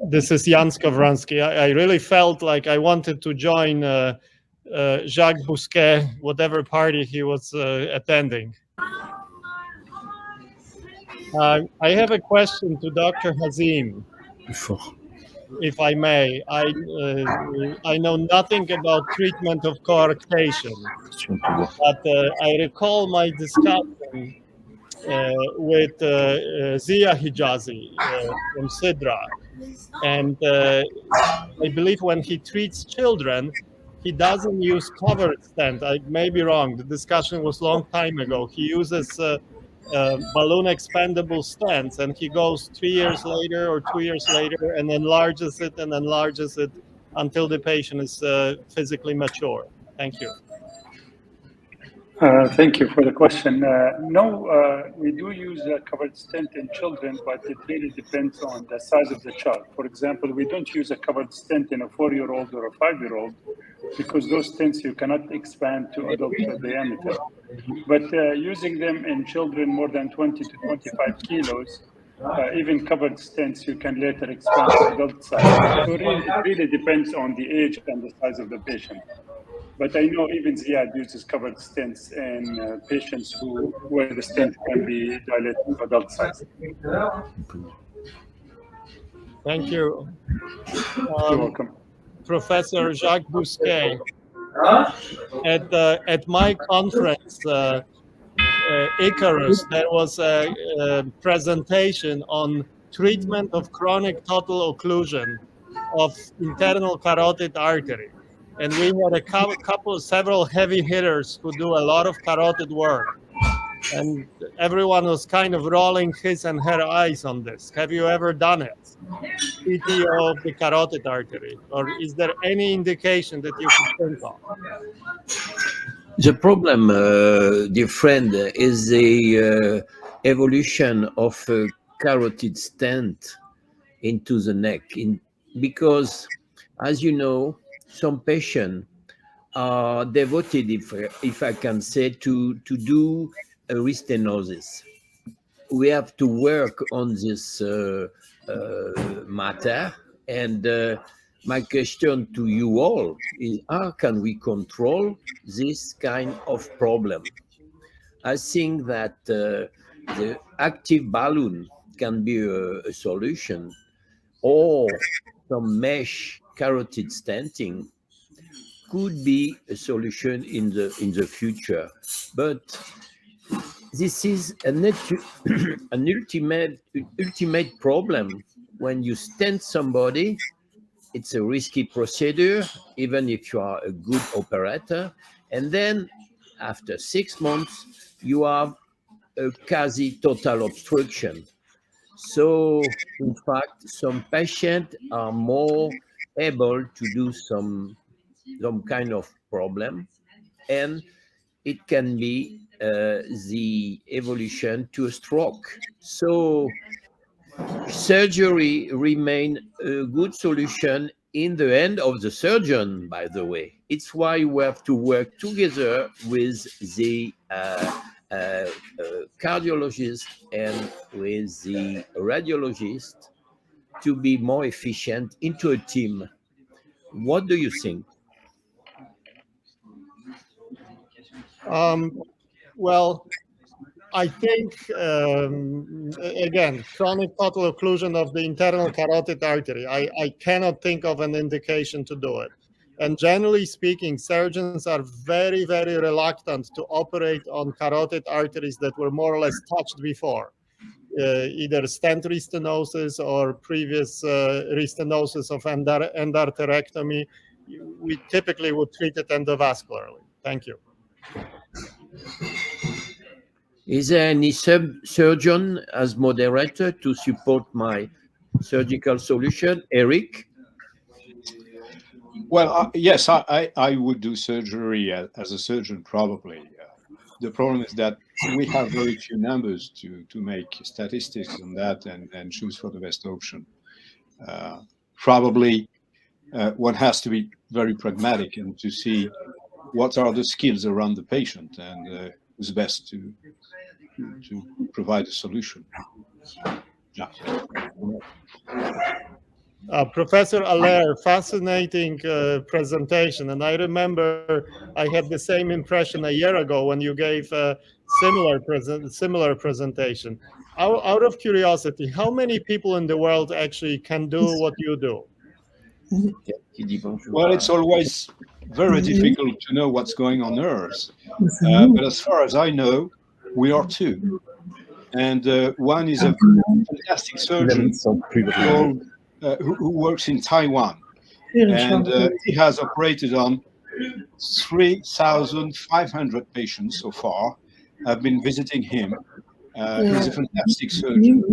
This is Jan Skowronski. I really felt like I wanted to join Jacques Bousquet, whatever party he was attending. I have a question to Dr. Hazim, if I may. I know nothing about treatment of coarctation, but I recall my discussion with Zia Hijazi from Sidra. And I believe when he treats children, he doesn't use covered stent. I may be wrong. The discussion was a long time ago. He uses balloon expandable stents, and he goes 3 years later or 2 years later and enlarges it until the patient is physically mature. Thank you. Thank you for the question. No, we do use a covered stent in children, but it really depends on the size of the child. For example, we don't use a covered stent in a 4-year-old or a 5-year-old because those stents you cannot expand to adult diameter. But using them in children more than 20 to 25 kilos, even covered stents, you can later expand to adult size. So it really depends on the age and the size of the patient. But I know even Ziad uses covered stents in patients where the stent can be dilated to adult size. Thank you. You're welcome. Professor Jacques Bousquet, at my conference, Icarus, there was a presentation on treatment of chronic total occlusion of internal carotid artery. And we had several heavy hitters who do a lot of carotid work. And everyone was kind of rolling his and her eyes on this. Have you ever done it? CTO of the carotid artery? Or is there any indication that you could think of? The problem, dear friend, is the evolution of a carotid stent into the neck. Because, as you know, some patients are devoted, if I can say, to do a restenosis we have to work on this matter. And my question to you all is, how can we control this kind of problem? I think that the active balloon can be a solution, or some mesh carotid stenting could be a solution in the future. But this is an ultimate problem. When you stent somebody, it's a risky procedure, even if you are a good operator. And then after 6 months, you have a quasi-total obstruction. So, in fact, some patients are more able to do some kind of problem, and it can be the evolution to a stroke. So surgery remain a good solution in the hand of the surgeon, by the way. It's why we have to work together with the cardiologist and with the radiologist to be more efficient into a team. What do you think? Well, I think, again, chronic total occlusion of the internal carotid artery, I cannot think of an indication to do it. And generally speaking, surgeons are very, very reluctant to operate on carotid arteries that were more or less touched before, either stent restenosis or previous restenosis of endarterectomy. We typically would treat it endovascularly. Thank you. Is there any surgeon as moderator to support my surgical solution? Eric? Well, yes, I would do surgery as a surgeon, probably. The problem is that we have very few numbers to make statistics on that and choose for the best option. Probably one has to be very pragmatic and to see what are the skills around the patient and who's best to provide a solution. Yeah. Professor Allaire, fascinating presentation. And I remember I had the same impression a year ago when you gave a similar presentation. Out of curiosity, how many people in the world actually can do what you do? Well, it's always very difficult to know what's going on Earth. But as far as I know, we are two. And one is a fantastic surgeon who works in Taiwan. And he has operated on 3,500 patients so far. I've been visiting him. He's a fantastic surgeon.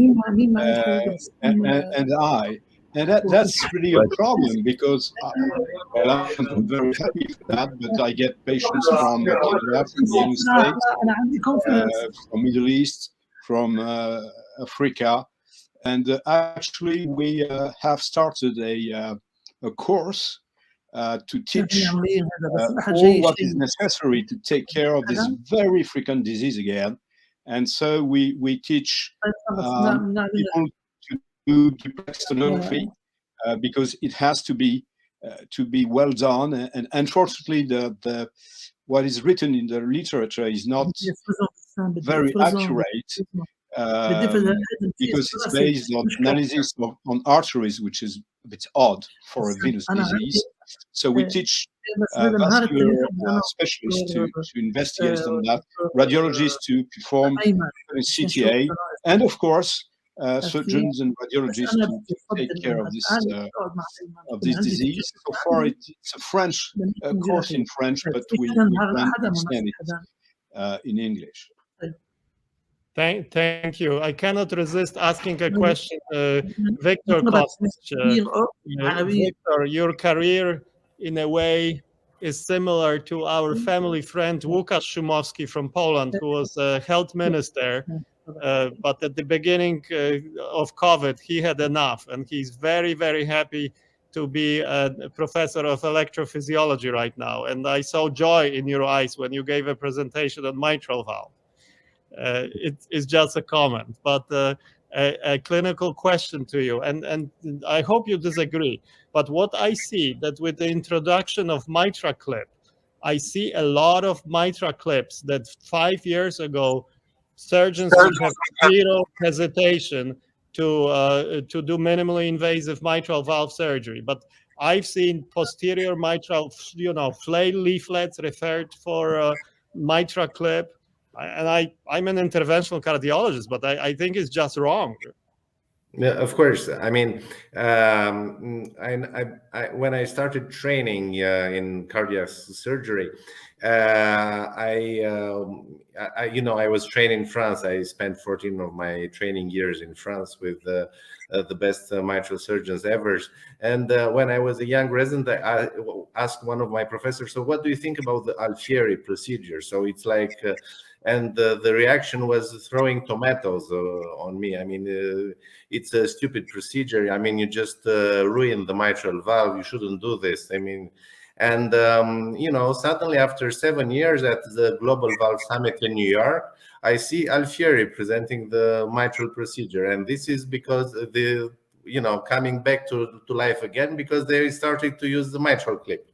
And that's really a problem because well, I'm very happy for that, but I get patients from Canada, from the United States, from Middle East, from Africa. And actually, we have started a course to teach all what is necessary to take care of this very frequent disease again. And so we teach people to do duplex sonography because it has to be well done. And unfortunately, the what is written in the literature is not very accurate. Because it's based on analysis on arteries, which is a bit odd for a venous disease. So we teach vascular specialists to investigate on that, radiologists to perform CTA, and of course, surgeons and radiologists to take care of this disease. So far, it's a French course in French, but we plan to extend it in English. Thank you. I cannot resist asking a question. Victor Kostic, Victor, your career in a way is similar to our family friend Łukasz Szumowski from Poland, who was a health minister. But at the beginning of COVID, he had enough, and he's very, very happy to be a professor of electrophysiology right now. And I saw joy in your eyes when you gave a presentation on mitral valve. it's just a comment, but a clinical question to you, and I hope you disagree. But what I see that with the introduction of MitraClip, I see a lot of MitraClips that 5 years ago surgeons would have zero hesitation to do minimally invasive mitral valve surgery. But I've seen posterior mitral, flail leaflets referred for MitraClip, and I'm an interventional cardiologist, but I think it's just wrong. Yeah, of course. I mean, when I started training in cardiac surgery, I was trained in France. I spent 14 of my training years in France with the best mitral surgeons ever. And when I was a young resident, I asked one of my professors, "So what do you think about the Alfieri procedure?" So it's like, and the reaction was throwing tomatoes on me. I mean, it's a stupid procedure. I mean, you just ruin the mitral valve. You shouldn't do this. I mean, and suddenly after 7 years at the Global Valve Summit in New York, I see Alfieri presenting the mitral procedure, and this is because coming back to life again, because they started to use the mitral clip.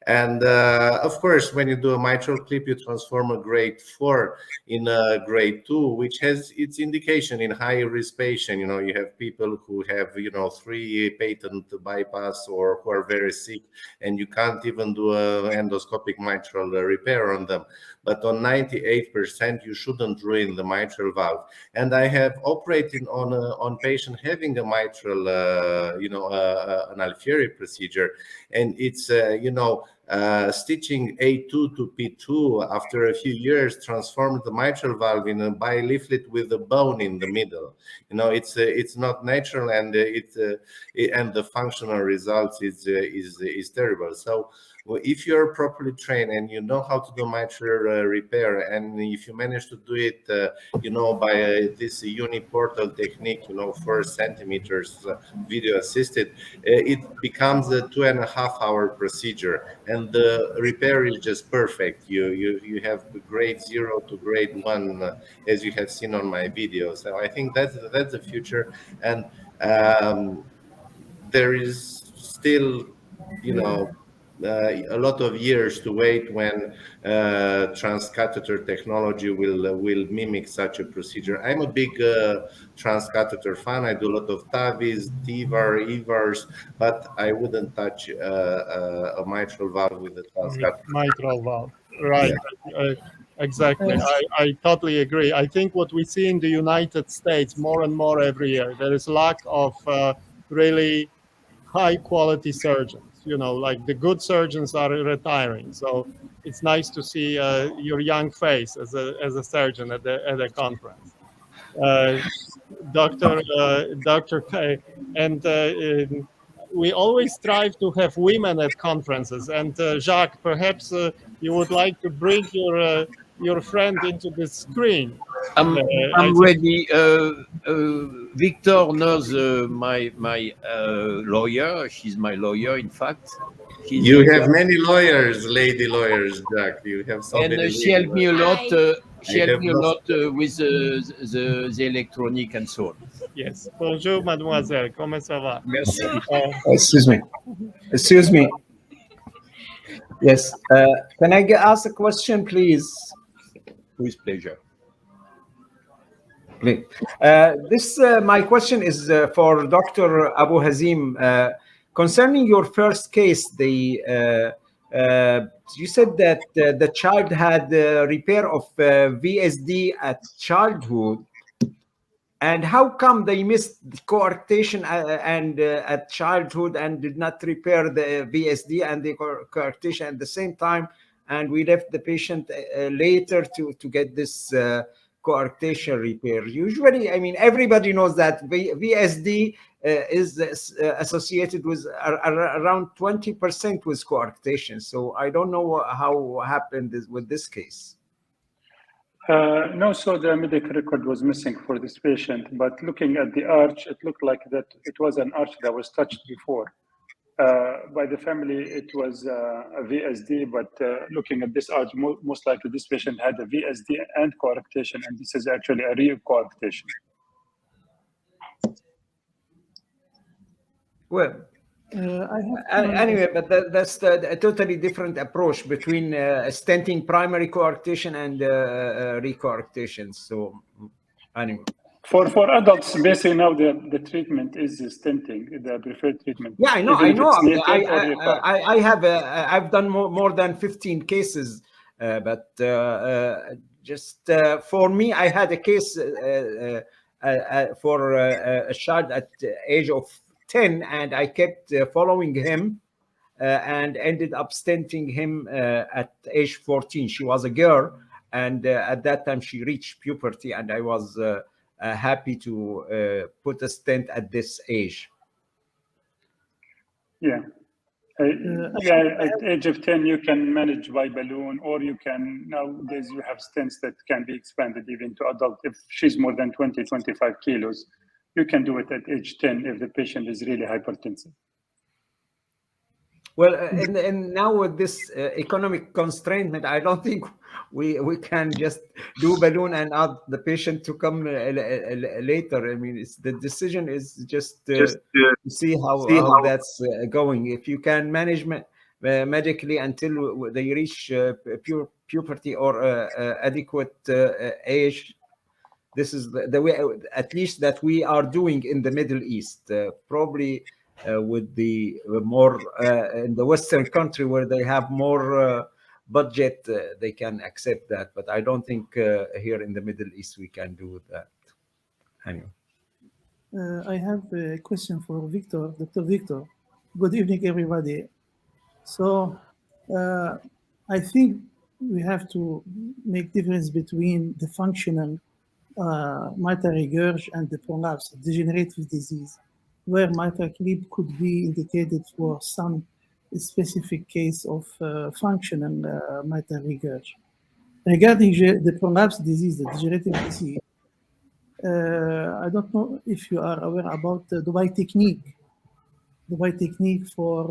And of course, when you do a mitral clip, you transform a grade 4 in a grade 2, which has its indication in high risk patient. You have people who have 3 patent bypass or who are very sick, and you can't even do an endoscopic mitral repair on them. But on 98%, you shouldn't ruin the mitral valve. And I have operated on patient having a mitral, an Alfieri procedure, and it's stitching A2 to P2 after a few years transformed the mitral valve in a bileaflet with a bone in the middle. It's not natural, and and the functional results is terrible. So if you're properly trained and you know how to do mitral repair, and if you manage to do it, by this uniportal technique, 4 centimeters video assisted, it becomes a 2.5-hour procedure, and the repair is just perfect. You have grade 0 to grade 1, as you have seen on my video. So I think that's the future, and there is still, a lot of years to wait when transcatheter technology will mimic such a procedure. I'm a big transcatheter fan. I do a lot of TAVIs, TEVAR, EVARs, but I wouldn't touch a mitral valve with a transcatheter. Mitral valve, right? Yeah. Exactly. I totally agree. I think what we see in the United States more and more every year, there is lack of really high quality surgeons. Like the good surgeons are retiring. So it's nice to see your young face as a surgeon at a conference. Dr. K, and we always strive to have women at conferences. And Jacques, perhaps you would like to bring your friend into the screen. I'm ready. Victor knows my lawyer. She's my lawyer, in fact. You have many lawyers, lady lawyers, Jack. You have so many. And she helped me a lot. She helped me a lot with the electronic and so on. Yes. Bonjour, mademoiselle. Comment ça va? Merci. Excuse me. Yes. Can I ask a question, please? With pleasure. Please. My question is for Dr. Abu Hazim. Concerning your first case, you said that the child had repair of VSD at childhood. And how come they missed coarctation and at childhood and did not repair the VSD and the coarctation at the same time? And we left the patient later to get this coarctation repair. Usually, I mean, everybody knows that VSD is associated with around 20% with coarctation. So I don't know how happened with this case. No, so the medical record was missing for this patient, but looking at the arch, it looked like that it was an arch that was touched before. by the family, it was a VSD, but looking at this art, most likely this patient had a VSD and coarctation, and this is actually a real coarctation. Well, anyway, but that's a totally different approach between stenting primary coarctation and recoarctation. So, anyway. For adults, basically now the treatment is stenting, the preferred treatment. Yeah, I know. I've I've done more than 15 cases, but just for me, I had a case for a child at the age of 10, and I kept following him and ended up stenting him at age 14. She was a girl, and at that time she reached puberty, and I was happy to put a stent at this age. Yeah. At age of 10, you can manage by balloon, or you can, nowadays you have stents that can be expanded even to adult. If she's more than 20, 25 kilos, you can do it at age 10 if the patient is really hypertensive. Well, and now with this economic constraint, I don't think we can just do balloon and ask the patient to come later. I mean, the decision is just to see how that's going. If you can manage medically until they reach puberty or adequate age, this is the way, at least, that we are doing in the Middle East. Probably with the more in the Western country where they have more budget, they can accept that. But I don't think here in the Middle East we can do that. Anyway. I have a question for Victor, Dr. Victor. Good evening, everybody. So I think we have to make difference between the functional mitral regurg and the prolapse, degenerative disease, where mitral clip could be indicated for some specific case of functional mitral regurg. Regarding the prolapse disease, the degenerative disease, I don't know if you are aware about the Dubai technique for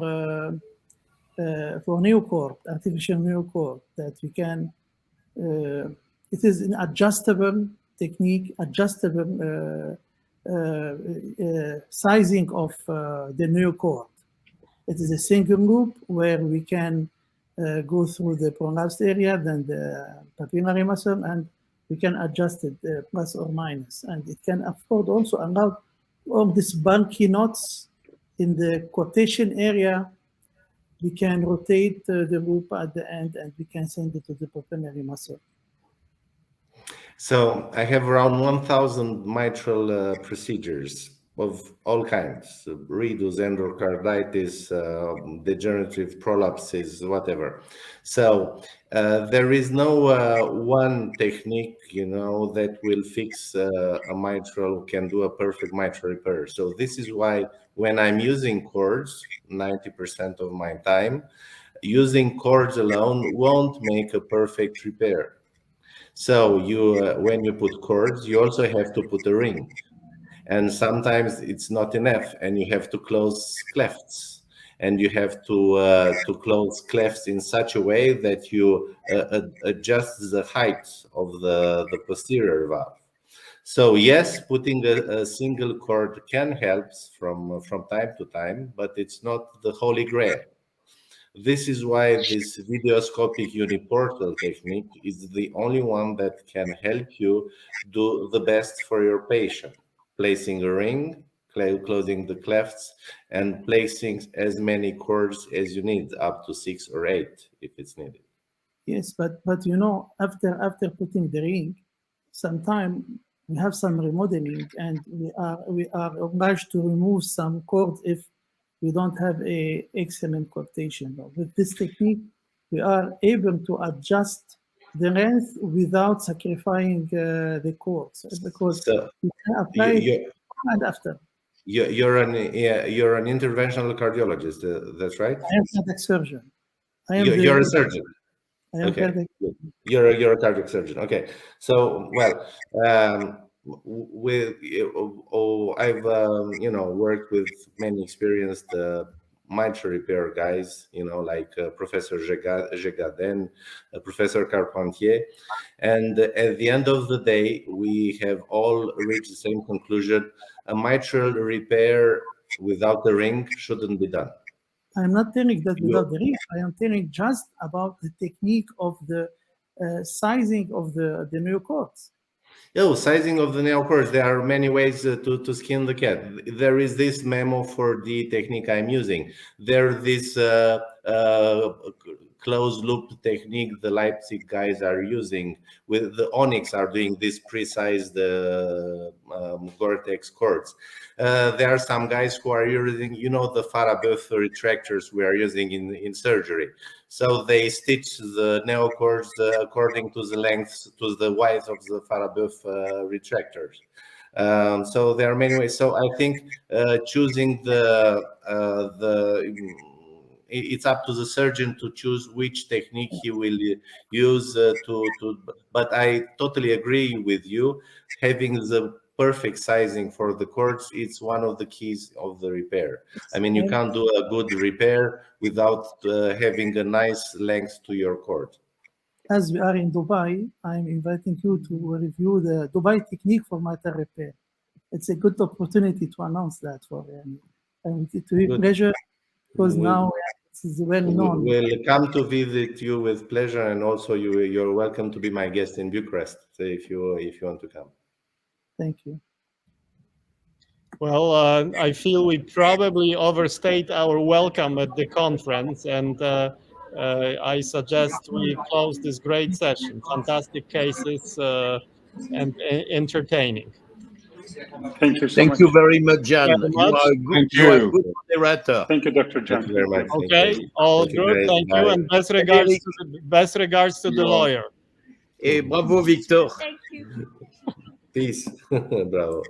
neocord, artificial neocord, that we can, it is an adjustable technique, adjustable sizing of the neocord. It is a single loop where we can go through the prolapsed area, then the papillary muscle, and we can adjust it plus or minus. And it can afford also allow all these bulky knots in the quotation area. We can rotate the loop at the end, and we can send it to the papillary muscle. So I have around 1,000 mitral procedures of all kinds, redos, endocarditis, degenerative prolapses, whatever. So there is no one technique, that will fix a mitral, can do a perfect mitral repair. So this is why when I'm using cords, 90% of my time, using cords alone won't make a perfect repair. So when you put cords, you also have to put a ring. And sometimes it's not enough, and you have to close clefts, and you have to close clefts in such a way that you adjust the height of the posterior valve. So yes, putting a single cord can help from time to time, but it's not the holy grail. This is why this videoscopic uniportal technique is the only one that can help you do the best for your patient. Placing a ring, closing the clefts, and placing as many cords as you need, up to 6 or 8 if it's needed. Yes, but after putting the ring, sometimes we have some remodeling, and we are obliged to remove some cords if we don't have a excellent quotation. With this technique, we are able to adjust the length without sacrificing the cords, because we can apply it and after. You're an interventional cardiologist, that's right? I am a cardiac surgeon. You're a surgeon. I am Okay. You're a cardiac surgeon. Okay. So well, I've worked with many experienced mitral repair guys, like Professor Gegaden, Professor Carpentier. And at the end of the day, we have all reached the same conclusion. A mitral repair without the ring shouldn't be done. I'm not telling that without the ring. I am telling just about the technique of the sizing of the neocords. Oh, sizing of the neocords. There are many ways to skin the cat. There is this memo for the technique I'm using. There's this closed loop technique the Leipzig guys are using. With the Onyx are doing this precise Gore-Tex cords. There are some guys who are using, the Farabeuf retractors we are using in surgery. So they stitch the neocords according to the length, to the width of the Farabeuf retractors. So there are many ways. So I think choosing it's up to the surgeon to choose which technique he will use but I totally agree with you. Having the perfect sizing for the cords, it's one of the keys of the repair. I mean, you can't do a good repair without having a nice length to your cord. As we are in Dubai, I'm inviting you to review the Dubai technique for mitral repair. It's a good opportunity to announce that for you. And it will be pleasure, because now it's well known. We'll come to visit you with pleasure, and also you're welcome to be my guest in Bucharest if you want to come. Thank you. Well, I feel we probably overstayed our welcome at the conference, and I suggest we close this great session. Fantastic cases and entertaining. Thank you so Thank much. you very much, Jan. Very You much. are a good, Thank you are a you. good moderator. Thank you, Dr. Jan. Thank you very much. Okay, all good. Thank you, and best regards to the lawyer. Et bravo, Victor. Thank you. Peace. Bravo.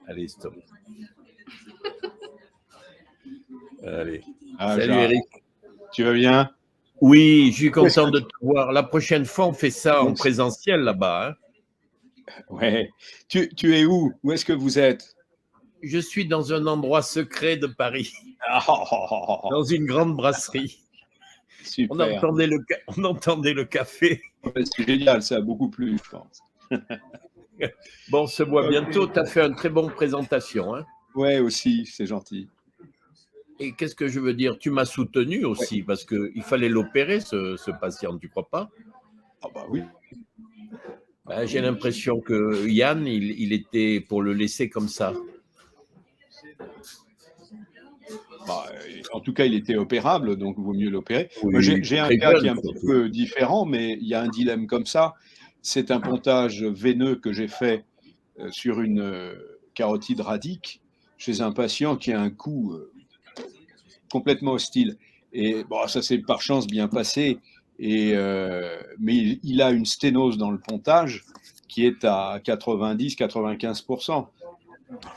Allez, stop. Allez. Salut, Jean. Eric. Tu vas bien? Oui, je suis content de te voir. La prochaine fois, on fait ça en présentiel là-bas. Hein. Ouais. Tu es où? Où est-ce que vous êtes? Je suis dans un endroit secret de Paris, dans une grande brasserie. Super. On entendait le café. Ouais, c'est génial, ça a beaucoup plu, je pense. Bon, on se voit bientôt. Tu as fait une très bonne présentation. Hein. Ouais, aussi, c'est gentil. Et qu'est-ce que je veux dire? Tu m'as soutenu aussi, parce qu'il fallait l'opérer, ce patient, tu ne crois pas? Ah bah oui. Ben, j'ai l'impression que Yann, il était pour le laisser comme ça. Bah, en tout cas, il était opérable, donc il vaut mieux l'opérer. Oui, J'ai un cas qui est un petit peu différent, mais il y a un dilemme comme ça. C'est un pontage veineux que j'ai fait sur une carotide radique chez un patient qui a un cou complètement hostile. Et bon, ça s'est par chance bien passé, mais il a une sténose dans le pontage qui est à 90-95%.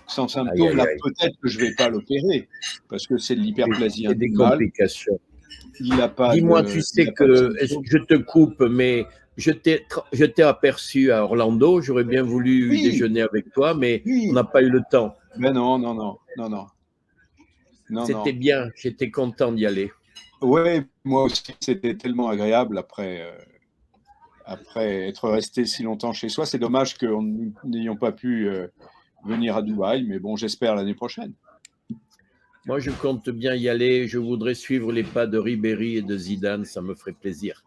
Sans symptômes, là, peut-être que je ne vais pas l'opérer, parce que c'est de l'hyperplasie des intégrale. complications. Il n'a pas. Dis-moi, tu sais que je te coupe, mais je t'ai aperçu à Orlando. J'aurais bien voulu déjeuner avec toi, mais on n'a pas eu le temps. Ben non. C'était bien. J'étais content d'y aller. Oui, moi aussi. C'était tellement agréable après être resté si longtemps chez soi. C'est dommage que nous n'ayons pas pu venir à Dubaï, mais bon, j'espère l'année prochaine. Moi, je compte bien y aller. Je voudrais suivre les pas de Ribéry et de Zidane. Ça me ferait plaisir.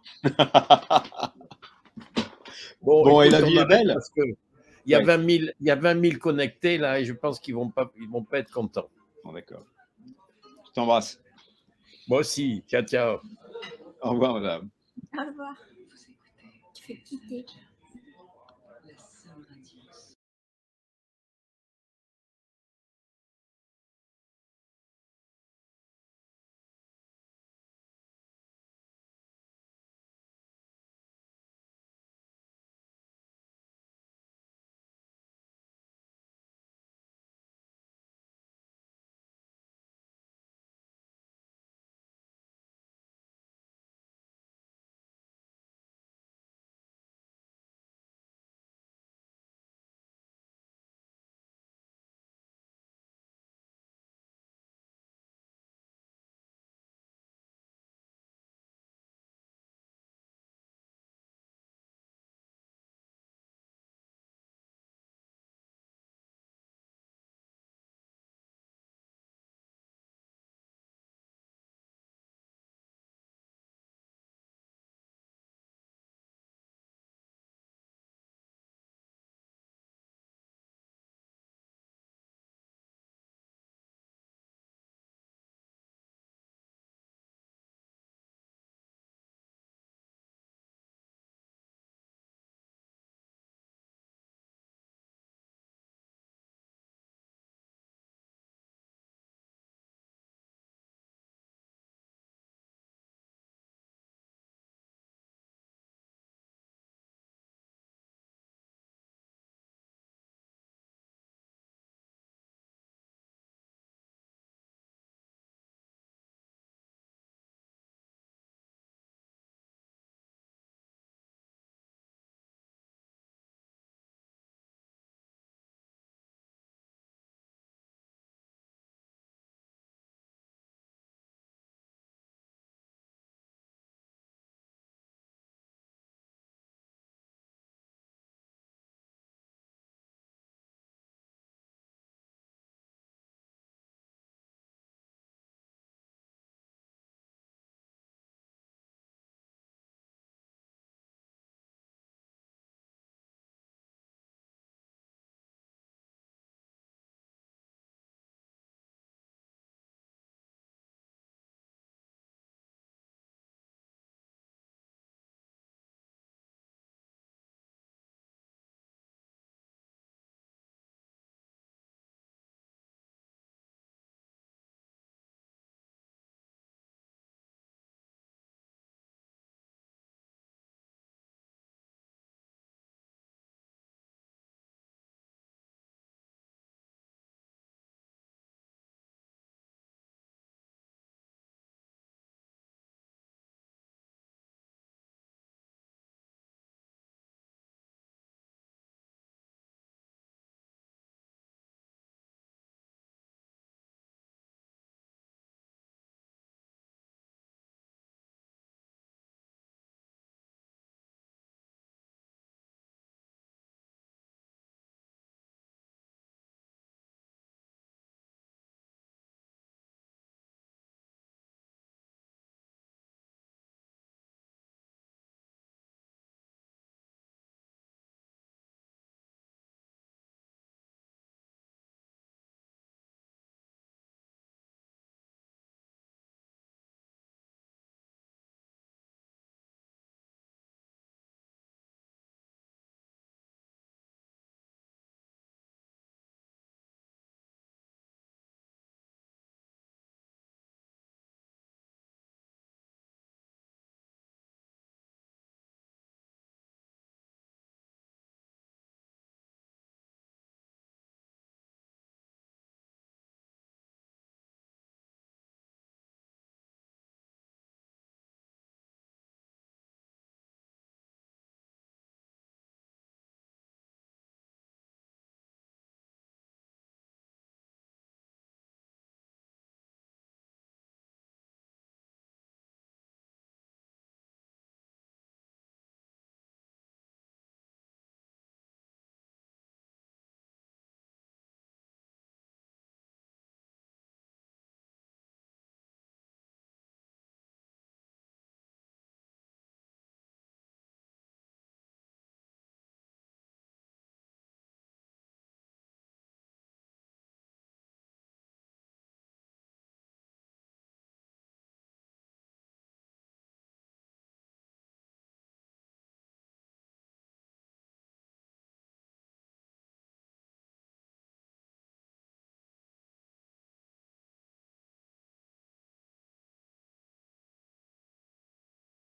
Bon, écoute, et la vie est belle. Parce que il y a 20 000 connectés là, et je pense qu'ils vont pas être contents. Bon, d'accord. Je t'embrasse. Moi aussi. Ciao, ciao. Au revoir, madame. Au revoir. Tu fais quitter.